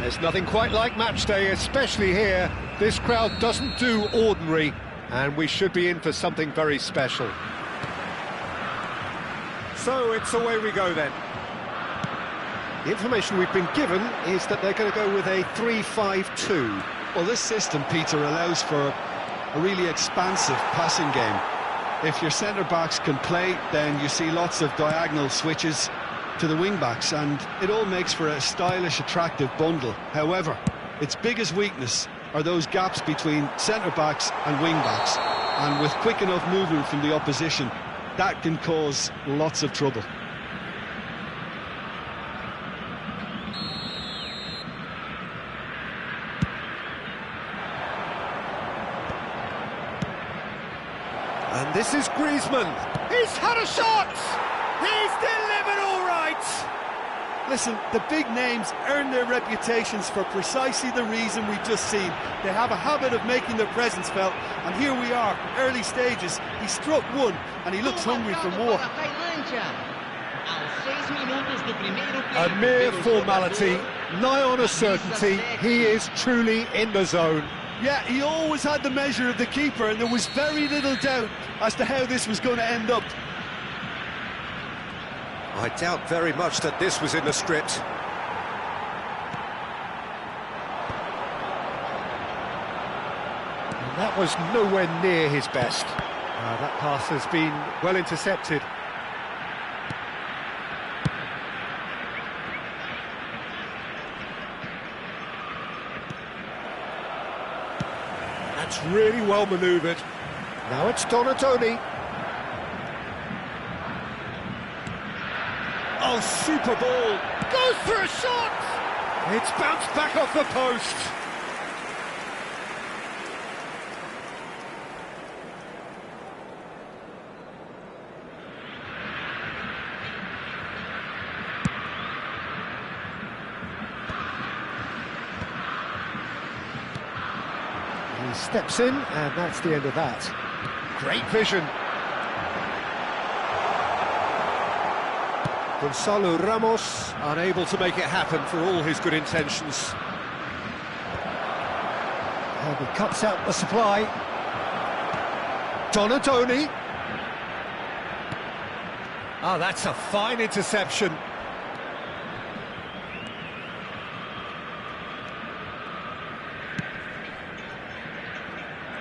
There's nothing quite like match day, especially here. This crowd doesn't do ordinary, and we should be in for something very special. So it's away we go then. The information we've been given is that they're going to go with a 3-5-2. Well, this system, Peter, allows for a really expansive passing game. If your centre-backs can play, then you see lots of diagonal switches to the wing-backs, and it all makes for a stylish, attractive bundle. However, its biggest weakness are those gaps between centre-backs and wing-backs, and with quick enough movement from the opposition, that can cause lots of trouble. And this is Griezmann. He's had a shot! He's delivered all right! Listen, the big names earn their reputations for precisely the reason we've just seen. They have a habit of making their presence felt, and here we are, early stages. He struck one, and he looks hungry for more. A mere formality, nigh on a certainty. He is truly in the zone. Yeah, he always had the measure of the keeper, and there was very little doubt as to how this was going to end up. I doubt very much that this was in the script. And that was nowhere near his best. That pass has been well intercepted. That's really well manoeuvred. Now it's Donatoni. Oh, super ball! Goes for a shot! It's bounced back off the post. He steps in, and that's the end of that. Great vision. Gonzalo Ramos unable to make it happen for all his good intentions. And he cuts out the supply. Donatoni. Oh, that's a fine interception.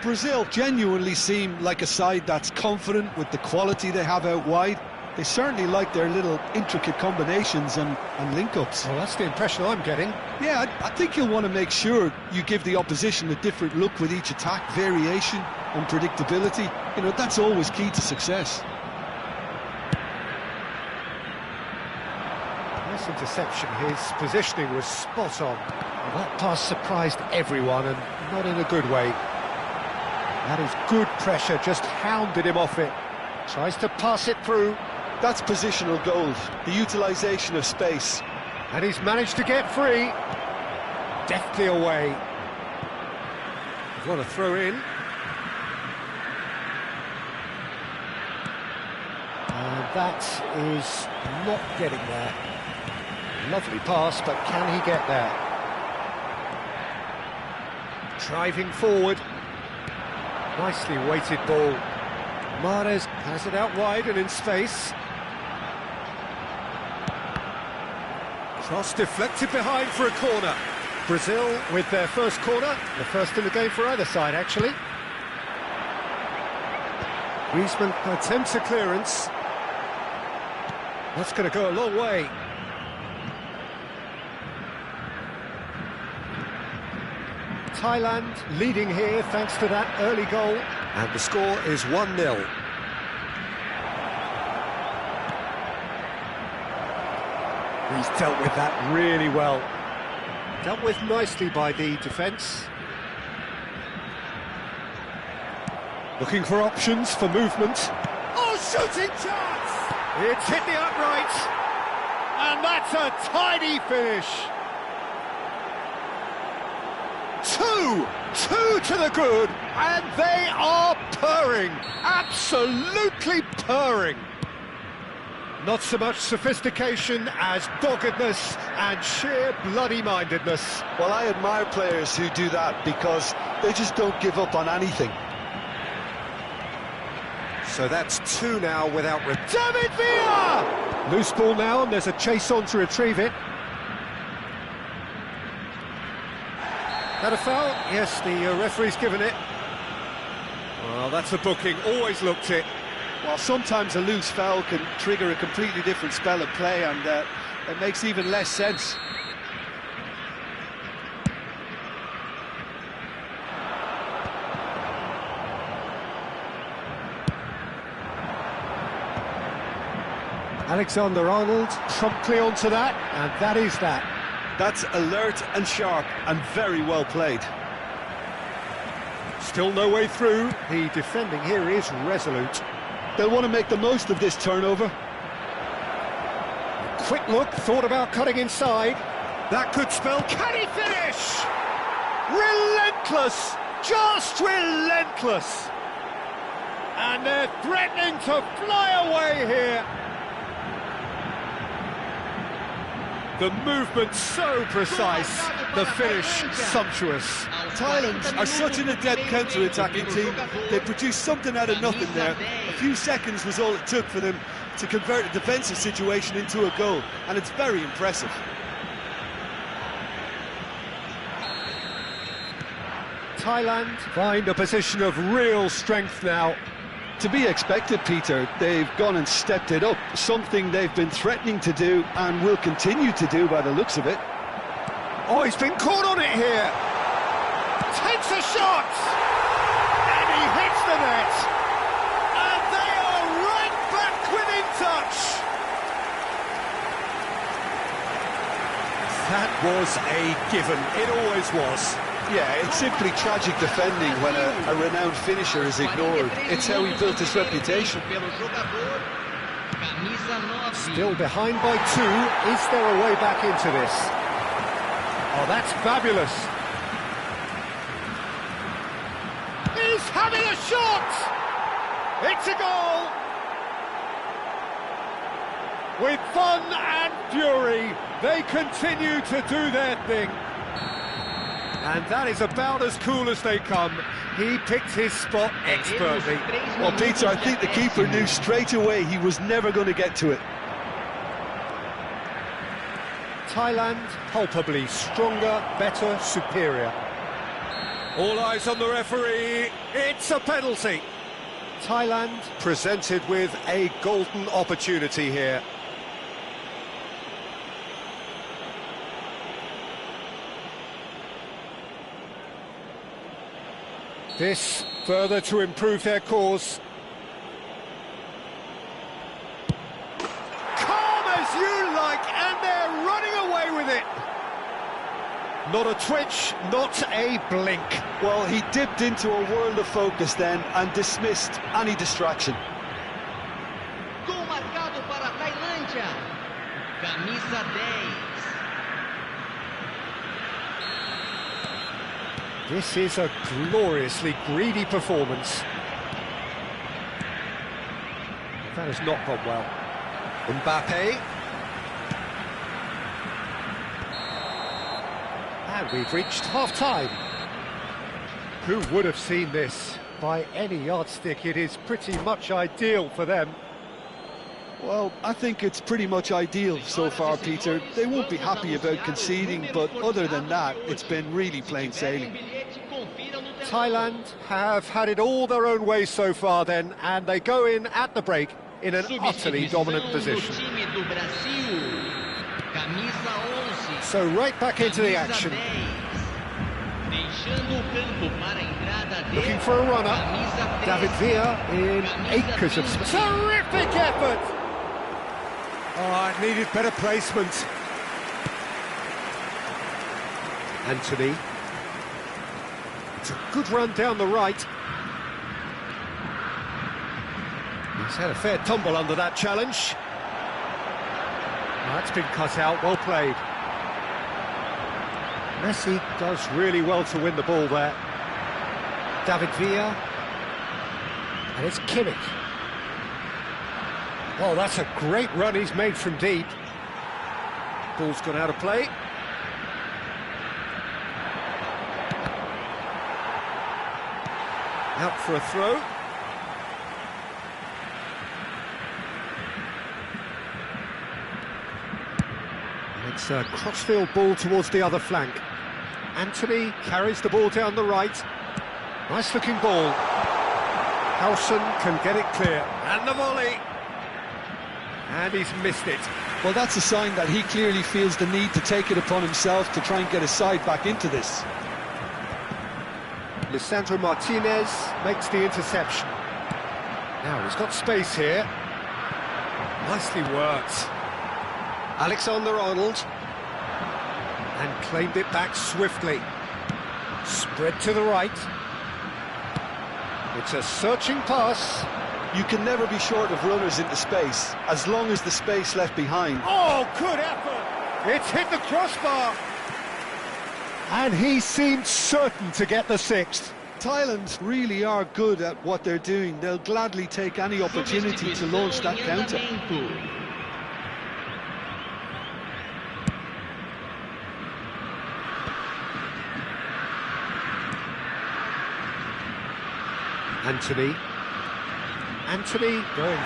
Brazil genuinely seem like a side that's confident with the quality they have out wide. They certainly like their little intricate combinations and link-ups. Well, that's the impression I'm getting. Yeah, I think you'll want to make sure you give the opposition a different look with each attack, variation, unpredictability. You know, that's always key to success. Nice interception. His positioning was spot on. Well, that pass surprised everyone, and not in a good way. That is good pressure, just hounded him off it. Tries to pass it through. That's positional gold, the utilisation of space. And he's managed to get free. Deftly away. What a throw in. And that is not getting there. Lovely pass, but can he get there? Driving forward. Nicely weighted ball. Mahrez has it out wide and in space. Cross deflected behind for a corner. Brazil with their first corner, the first in the game for either side, actually. Griezmann attempts a clearance. That's going to go a long way. Thailand leading here thanks to that early goal. And the score is 1-0. He's dealt with that really well. Dealt with nicely by the defence. Looking for options for movement. Oh, shooting chance! It's hit the upright. And that's a tidy finish. Two to the good, and they are purring, absolutely purring. Not so much sophistication as doggedness and sheer bloody-mindedness. Well, I admire players who do that because they just don't give up on anything. So that's two now without... David Villa! Loose ball now, and there's a chase on to retrieve it. That a foul? Yes, the referee's given it. Well, that's a booking, always looked it. Well, sometimes a loose foul can trigger a completely different spell of play, and it makes even less sense. Alexander-Arnold promptly onto that, and that is that. That's alert and sharp and very well played. Still no way through. The defending here is resolute. They'll want to make the most of this turnover. Quick look, thought about cutting inside. That could spell... Can he finish? Relentless! Just relentless! And they're threatening to fly away here. The movement so precise, the finish sumptuous. Thailand are such an adept counter-attacking team. They produced something out of nothing there. A few seconds was all it took for them to convert a defensive situation into a goal, and it's very impressive. Thailand find a position of real strength now. To be expected, Peter. They've gone and stepped it up, something they've been threatening to do and will continue to do by the looks of it. Oh, he's been caught on it here. Takes a shot, and he hits the net. And they are right back within touch. That was a given. It always was. Yeah, it's simply tragic defending when a renowned finisher is ignored. It's how he built his reputation. Still behind by two. Is there a way back into this? Oh, that's fabulous. He's having a shot! It's a goal! With fun and fury, they continue to do their thing. And that is about as cool as they come. He picked his spot expertly. Well, Peter, I think the keeper knew straight away he was never going to get to it. Thailand, palpably stronger, better, superior. All eyes on the referee. It's a penalty. Thailand presented with a golden opportunity here. This further to improve their cause. Calm as you like, and they're running away with it. Not a twitch, not a blink. Well, he dipped into a world of focus then and dismissed any distraction. Gol marcado para a Tailândia. Camisa 10. This is a gloriously greedy performance. That has not gone well. Mbappe. And we've reached half-time. Who would have seen this? By any yardstick, it is pretty much ideal for them. Well, I think it's pretty much ideal so far, Peter. They won't be happy about conceding, but other than that, it's been really plain sailing. Thailand have had it all their own way so far then, and they go in at the break in an utterly dominant position. So right back into the action. Looking for a runner. David Villa in acres of space. Terrific effort! Oh, it needed better placement. Anthony. It's a good run down the right. He's had a fair tumble under that challenge. Oh, that's been cut out, well played. Messi does really well to win the ball there. David Villa. And it's Kimmich. Oh, that's a great run he's made from deep. Ball's gone out of play. Out for a throw. And it's a crossfield ball towards the other flank. Anthony carries the ball down the right. Nice looking ball. Howson can get it clear. And the volley. And he's missed it. Well, that's a sign that he clearly feels the need to take it upon himself to try and get his side back into this. Lisandro Martinez makes the interception. Now he's got space here. Nicely worked. Alexander-Arnold. And claimed it back swiftly. Spread to the right. It's a searching pass. You can never be short of runners into space, as long as the space left behind. Oh, good effort! It's hit the crossbar! And he seemed certain to get the sixth. Thailand really are good at what they're doing. They'll gladly take any opportunity to launch that counter. Anthony going.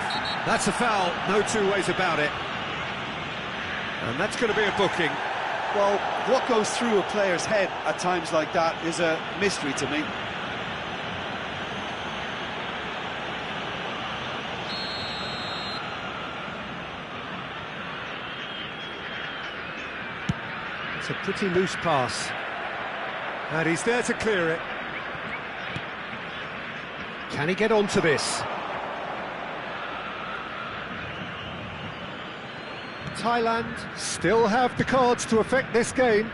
That's a foul, no two ways about it. And that's going to be a booking. Well, what goes through a player's head at times like that is a mystery to me. It's a pretty loose pass. And he's there to clear it. Can he get onto this? Thailand still have the cards to affect this game.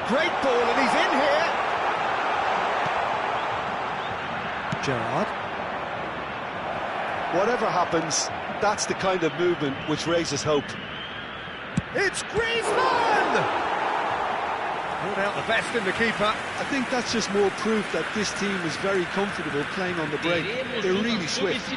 Great ball, and he's in here. Gerrard. Whatever happens, that's the kind of movement which raises hope. It's Griezmann! Brought out the best in the keeper. I think that's just more proof that this team is very comfortable playing on the break. They're really swift.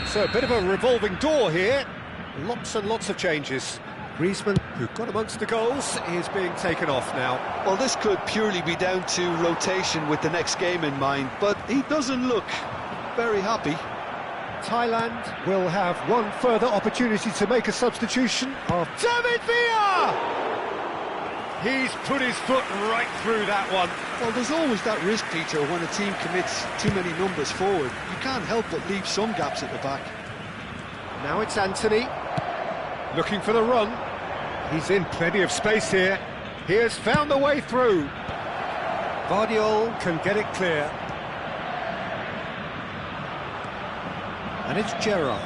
So a bit of a revolving door here. Lots and lots of changes. Griezmann, who got amongst the goals, is being taken off now. Well, this could purely be down to rotation with the next game in mind, but he doesn't look very happy. Thailand will have one further opportunity to make a substitution of David Villa! He's put his foot right through that one. Well, there's always that risk, Peter, when a team commits too many numbers forward. You can't help but leave some gaps at the back. Now it's Anthony, looking for the run. He's in plenty of space here. He has found the way through. Vardiol can get it clear. And it's Gerrard.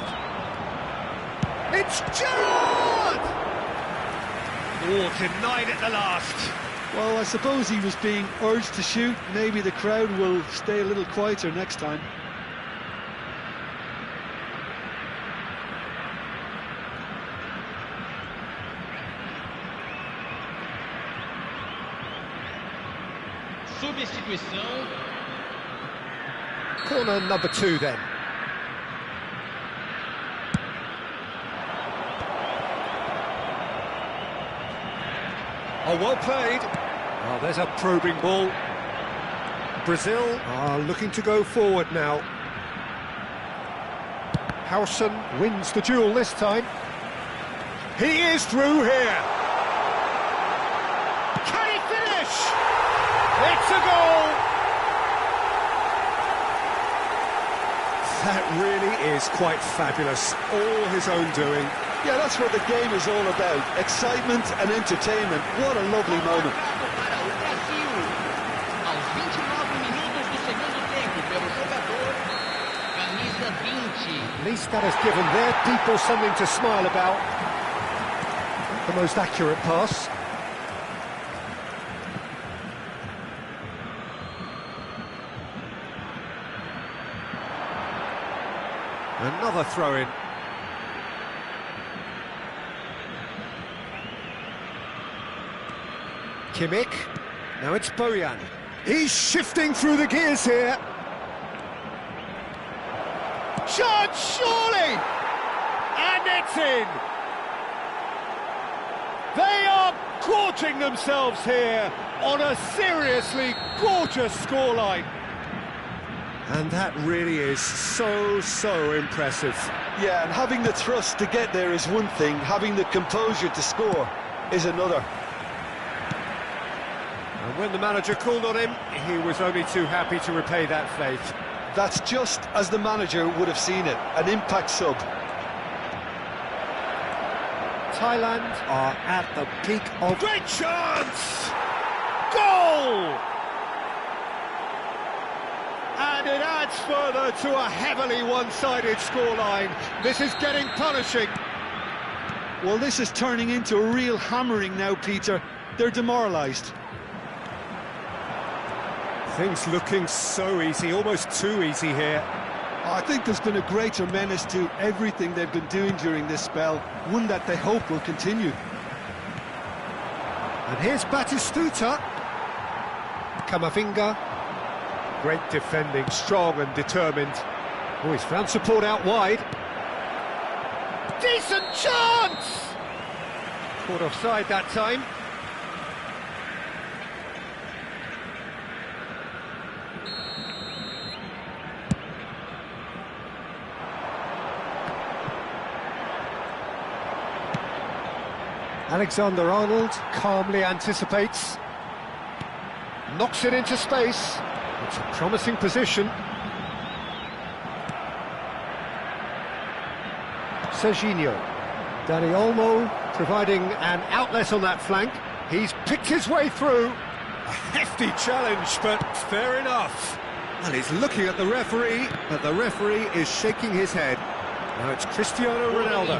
It's Gerrard! Oh, denied at the last. Well, I suppose he was being urged to shoot. Maybe the crowd will stay a little quieter next time. Substituição. Corner number 2 then. Oh, well played. Oh, there's a probing ball. Brazil are looking to go forward now. Howson wins the duel this time. He is through here. Can he finish? It's a goal. That really is quite fabulous. All his own doing. Yeah, that's what the game is all about. Excitement and entertainment. What a lovely moment. Para o Brasil. Aos 29 minutos do segundo tempo, pelo jogador, camisa 20. At least that has given their people something to smile about. The most accurate pass. Another throw-in. Kimmich. Now it's Bojan. He's shifting through the gears here. Shot, surely! And it's in! They are gorging themselves here on a seriously gorgeous scoreline. And that really is so impressive. Yeah, and having the thrust to get there is one thing. Having the composure to score is another. And when the manager called on him, he was only too happy to repay that faith. That's just as the manager would have seen it, an impact sub. Thailand are at the peak of... Great chance! Goal! And it adds further to a heavily one-sided scoreline. This is getting punishing. Well, this is turning into a real hammering now, Peter. They're demoralised. Things looking so easy, almost too easy here. I think there's been a greater menace to everything they've been doing during this spell, one that they hope will continue. And here's Batistuta. Kamavinga. Great defending, strong and determined. Oh, he's found support out wide. Decent chance! Caught offside that time. Alexander-Arnold calmly anticipates. Knocks it into space. It's a promising position. Serginho. Dani Olmo providing an outlet on that flank. He's picked his way through. A hefty challenge, but fair enough. Well, he's looking at the referee, but the referee is shaking his head. Now it's Cristiano Ronaldo.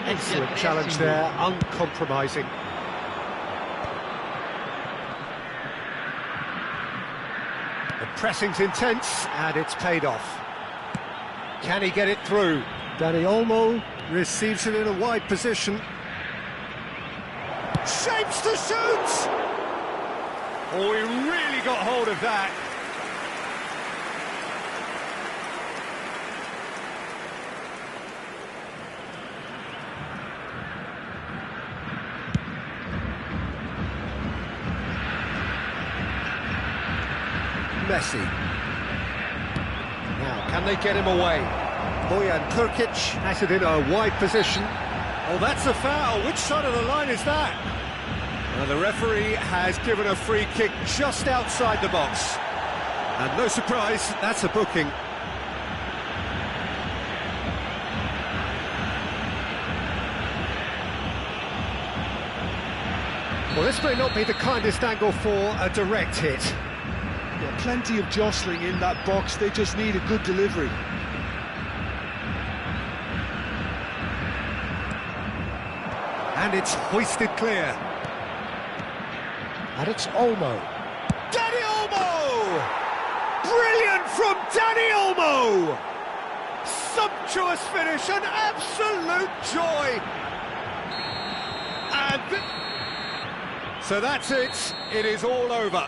Excellent challenge there, uncompromising. The pressing's intense, and it's paid off. Can he get it through? Dani Olmo receives it in a wide position. Shapes to shoot! Oh, he really got hold of that. Messi. Now, can they get him away? Bojan Krkic has it in a wide position. Oh, that's a foul. Which side of the line is that? Well, the referee has given a free kick just outside the box. And no surprise, that's a booking. Well, this may not be the kindest angle for a direct hit. Yeah, plenty of jostling in that box, they just need a good delivery. And it's hoisted clear. And it's Olmo. Dani Olmo! Brilliant from Dani Olmo! Sumptuous finish, an absolute joy! And... so that's it. It is all over.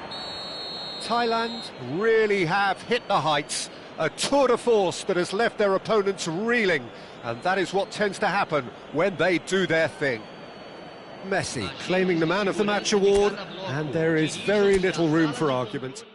Thailand really have hit the heights. A tour de force that has left their opponents reeling. And that is what tends to happen when they do their thing. Messi claiming the Man of the Match award, and there is very little room for argument.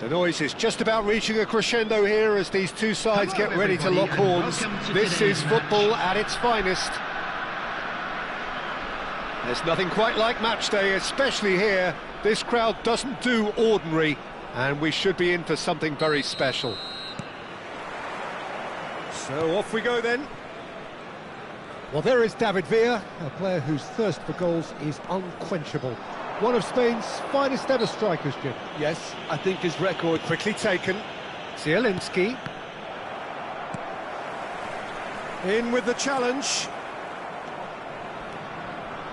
The noise is just about reaching a crescendo here as these two sides get ready to lock horns. This is football at its finest. There's nothing quite like match day, especially here. This crowd doesn't do ordinary, and we should be in for something very special. So off we go then. Well, there is David Villa, a player whose thirst for goals is unquenchable. One of Spain's finest ever strikers, Jim. Yes, I think his record... Quickly taken. Zielinski. In with the challenge.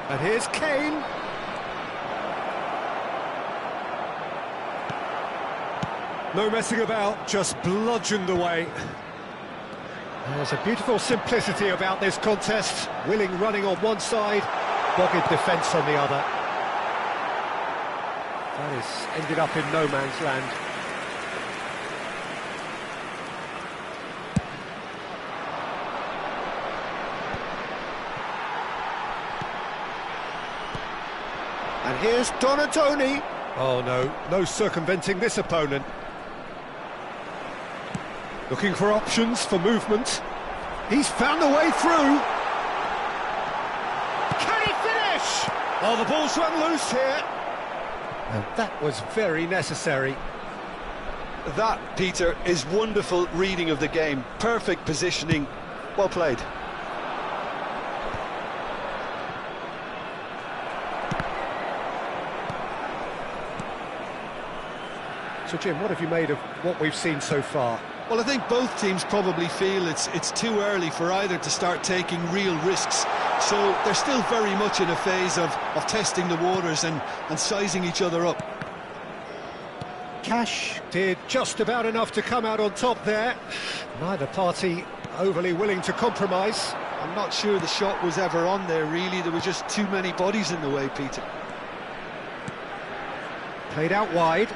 And here's Kane. No messing about, just bludgeoned away. There's a beautiful simplicity about this contest. Willing running on one side, dogged defence on the other. That has ended up in no man's land. And here's Donatoni. Oh no, no circumventing this opponent. Looking for options for movement. He's found a way through. Can he finish? Oh, the ball's run loose here. And that was very necessary. That, Peter, is wonderful reading of the game. Perfect positioning. Well played. So, Jim, what have you made of what we've seen so far? Well, I think both teams probably feel it's too early for either to start taking real risks. So they're still very much in a phase of testing the waters and sizing each other up. Cash did just about enough to come out on top there. Neither party overly willing to compromise. I'm not sure the shot was ever on there, really. There were just too many bodies in the way, Peter. Played out wide.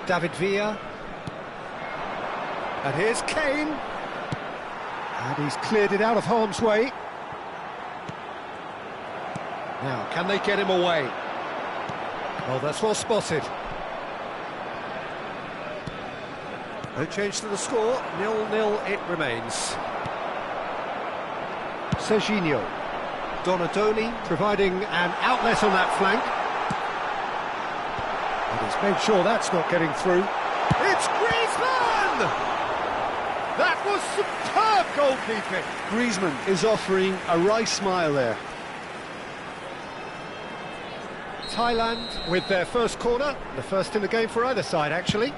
David Villa. And here's Kane. And he's cleared it out of harm's way. Now, can they get him away? Well, that's well spotted. No change to the score. 0-0 it remains. Serginho. Donatoni providing an outlet on that flank. And he's made sure that's not getting through. It's Griezmann! That was superb goalkeeping. Griezmann is offering a wry smile there. Thailand with their first corner, the first in the game for either side, actually.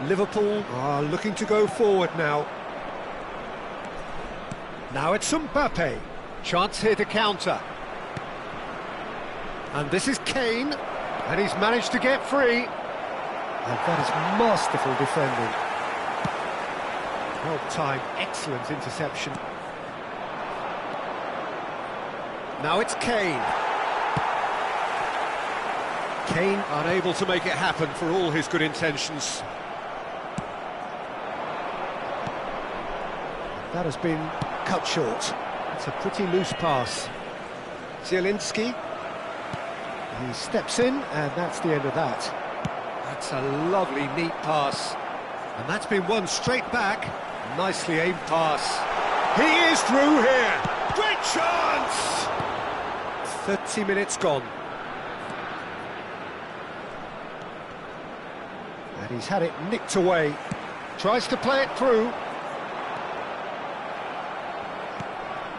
Liverpool are looking to go forward now. Now it's Mbappe. Chance here to counter. And this is Kane. And he's managed to get free. And that is masterful defending. Well timed, excellent interception. Now it's Kane. Kane unable to make it happen for all his good intentions. That has been cut short. It's a pretty loose pass. Zielinski. He steps in, and that's the end of that. That's a lovely, neat pass. And that's been won straight back. Nicely aimed pass. He is through here. Great chance! 30 minutes gone. And he's had it nicked away. Tries to play it through.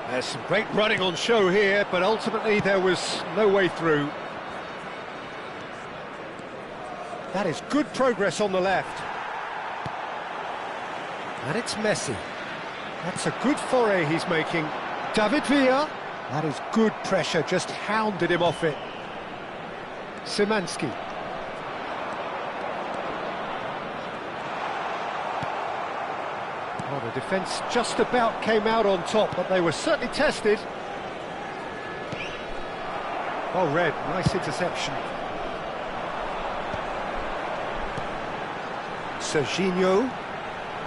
There's some great running on show here, but ultimately there was no way through. That is good progress on the left. And it's Messi. That's a good foray he's making. David Villa. That is good pressure, just hounded him off it. Szymanski. Well, the defence just about came out on top, but they were certainly tested. Well read, nice interception. Serginho.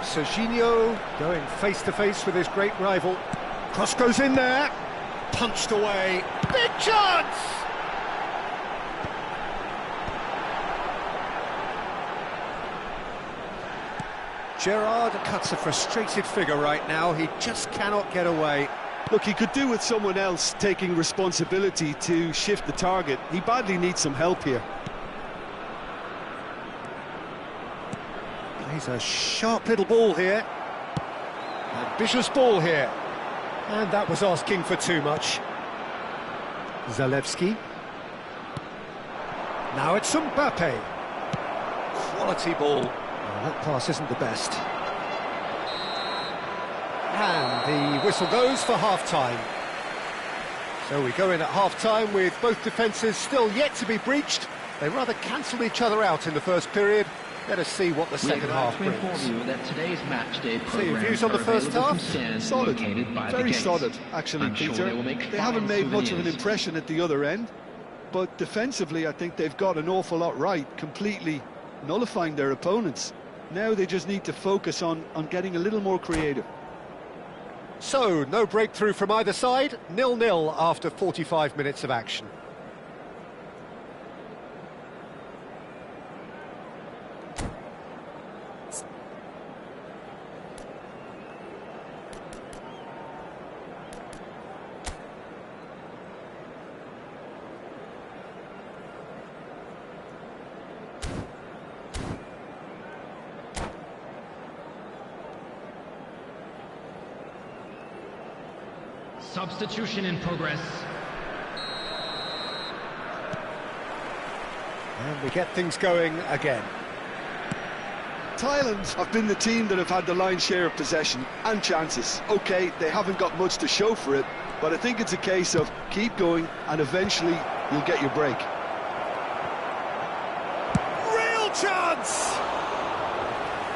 Serginho going face-to-face with his great rival. Cross goes in there, punched away. Big chance! Gerrard cuts a frustrated figure right now. He just cannot get away. Look, he could do with someone else taking responsibility to shift the target. He badly needs some help here. Plays a sharp little ball here. Ambitious ball here. And that was asking for too much. Zalewski. Now it's Mbappe. Quality ball. Oh, that pass isn't the best. And the whistle goes for half-time. So we go in at half-time with both defences still yet to be breached. They rather cancelled each other out in the first period. Let us see what the second half brings. So your views on the first half? Solid, very solid, actually, Peter. They haven't made much of an impression at the other end, but defensively I think they've got an awful lot right, completely nullifying their opponents. Now they just need to focus on getting a little more creative. So, no breakthrough from either side, 0-0 after 45 minutes of action. Substitution in progress. And we get things going again. Thailand have been the team that have had the lion's share of possession and chances. OK, they haven't got much to show for it, but I think it's a case of keep going and eventually you'll get your break. Real chance!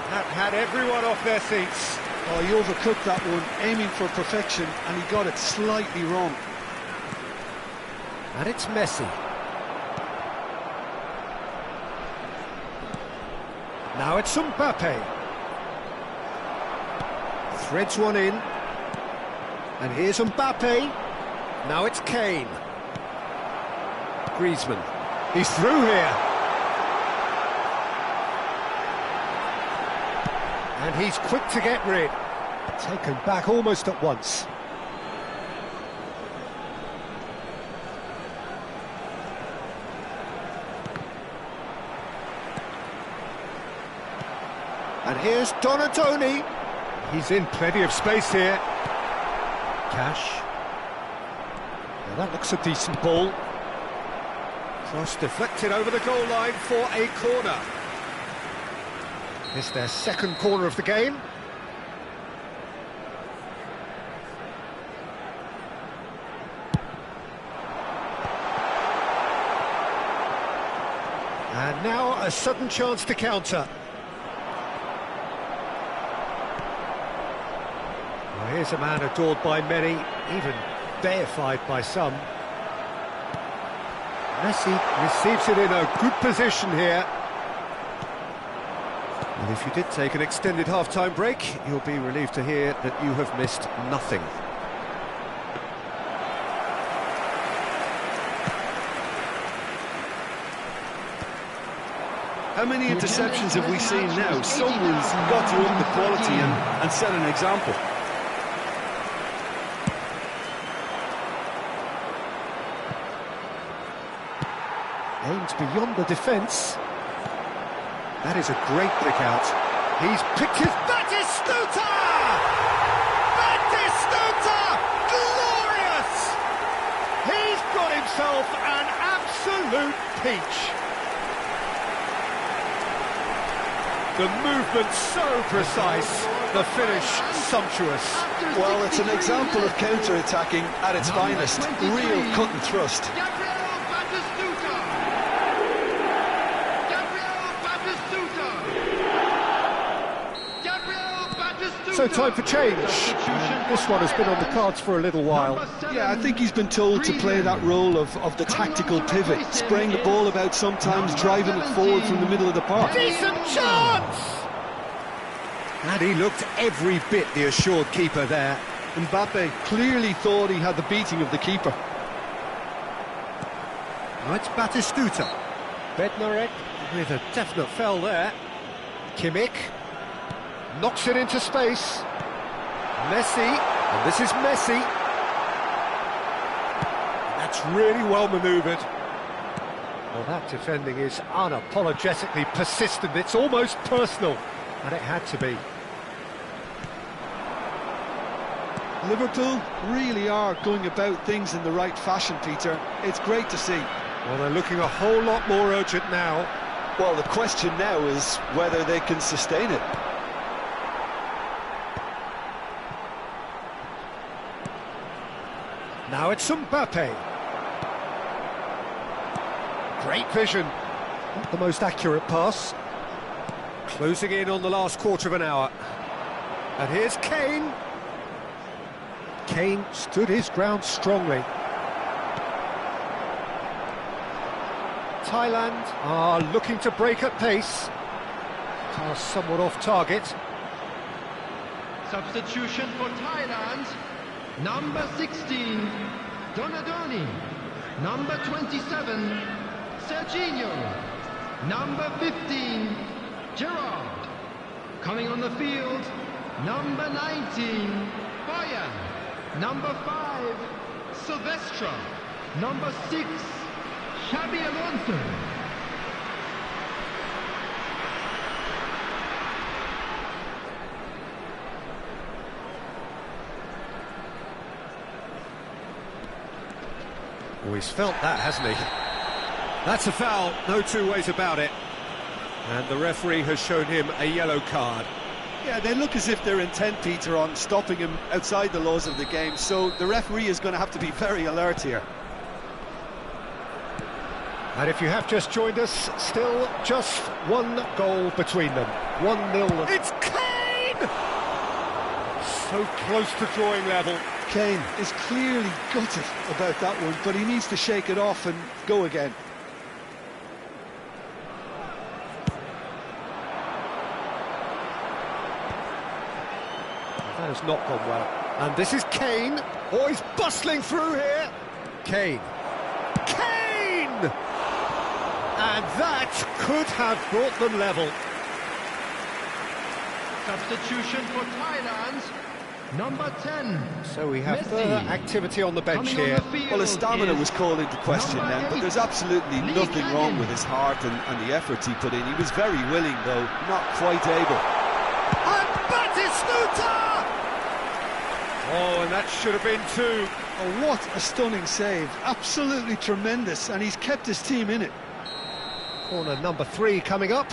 That had everyone off their seats. Oh, he overcooked that one, aiming for perfection, and he got it slightly wrong. And it's Messi. Now it's Mbappe. Threads one in. And here's Mbappe. Now it's Kane. Griezmann. He's through here. And he's quick to get rid. Taken back almost at once. And here's Donatoni. He's in plenty of space here. Cash. Now that looks a decent ball. Cross deflected over the goal line for a corner. It's their second corner of the game. And now a sudden chance to counter. Well, here's a man adored by many, even deified by some. Messi receives it in a good position here. Well, if you did take an extended half-time break, you'll be relieved to hear that you have missed nothing. How many interceptions have we seen now? Someone's got to up the quality and set an example. Aimed beyond the defence. That is a great pick out. He's picked his Batistuta! Batistuta! Glorious! He's got himself an absolute peach. The movement so precise, the finish sumptuous. Well, it's an example of counter-attacking at its finest. Real cut and thrust. So time for change. And this one has been on the cards for a little while. Yeah, I think he's been told to play that role of the tactical pivot, spraying the ball about sometimes, driving it forward from the middle of the park. Decent chance! And he looked every bit the assured keeper there. Mbappe clearly thought he had the beating of the keeper. Now it's Batistuta. Bednarek with a definite foul there. Kimmich knocks it into space. Messi, and this is Messi. That's really well manoeuvred. Well, that defending is unapologetically persistent. It's almost personal, and it had to be. Liverpool really are going about things in the right fashion, Peter. It's great to see. Well, they're looking a whole lot more urgent now. Well, the question now is whether they can sustain it. Now it's Mbappe. Great vision. Not the most accurate pass. Closing in on the last quarter of an hour. And here's Kane. Kane stood his ground strongly. Thailand are looking to break at pace. Pass somewhat off target. Substitution for Thailand. Number 16, Donadoni. Number 27, Serginho. Number 15, Gerrard. Coming on the field, number 19, Boyan. Number 5, Silvestre. Number 6, Xabi Alonso. Oh, he's felt that, hasn't he? That's a foul, no two ways about it. And the referee has shown him a yellow card. Yeah, they look as if they're intent, Peter, on stopping him outside the laws of the game, so the referee is going to have to be very alert here. And if you have just joined us, still just one goal between them. 1-0. It's Kane! So close to drawing level. Kane is clearly gutted about that one, but he needs to shake it off and go again. That has not gone well. And this is Kane. Oh, he's bustling through here. Kane. Kane! And that could have brought them level. Substitution for Thailand. Number 10. So we have Messi. further activity on the bench Coming here. on the field Well, his stamina is was called into question number then, but 8, there's absolutely Lee nothing wrong Canyon. with his heart and the efforts he put in. He was very willing, though, not quite able. And Batistuta! Oh, and that should have been 2. Oh, what a stunning save. Absolutely tremendous, and he's kept his team in it. Corner number 3 coming up.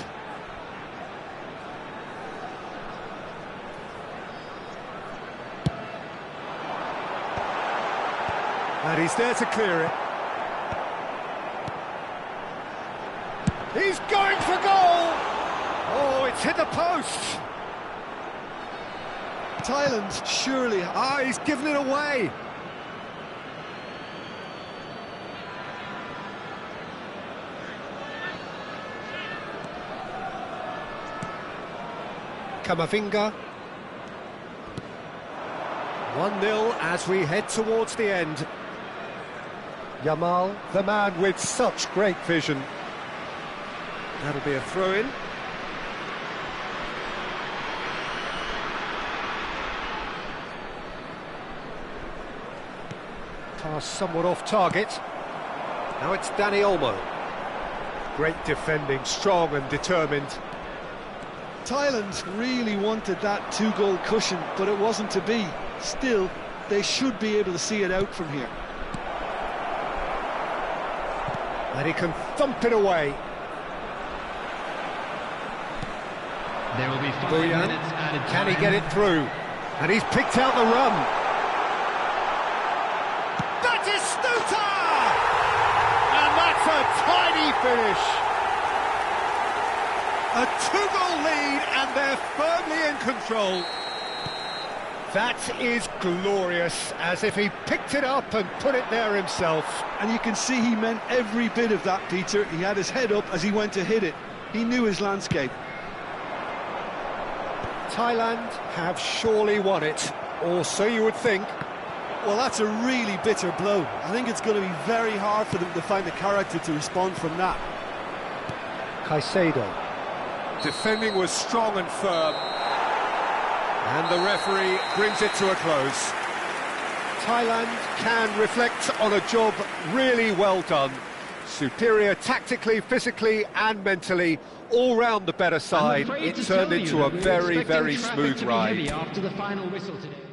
And he's there to clear it. He's going for goal! Oh, it's hit the post! Thailand surely... Ah, he's given it away! Kamavinga. 1-0 as we head towards the end. Yamal, the man with such great vision. That'll be a throw-in. Pass somewhat off target. Now it's Dani Olmo. Great defending, strong and determined. Thailand really wanted that two-goal cushion, but it wasn't to be. Still, they should be able to see it out from here. And he can thump it away. There will be 5 Boyan, minutes added can he time. get it through? And he's picked out the run. Batistuta! And that's a tiny finish. A 2-goal lead and they're firmly in control. That is glorious, as if he picked it up and put it there himself. And you can see he meant every bit of that, Peter. He had his head up as he went to hit it. He knew his landscape. Thailand have surely won it, or so you would think. Well, that's a really bitter blow. I think it's going to be very hard for them to find the character to respond from that. Caicedo. Defending was strong and firm. And the referee brings it to a close. Thailand can reflect on a job really well done. Superior tactically, physically and mentally, all round the better side. It turned into a very, very smooth ride. After the final whistle today.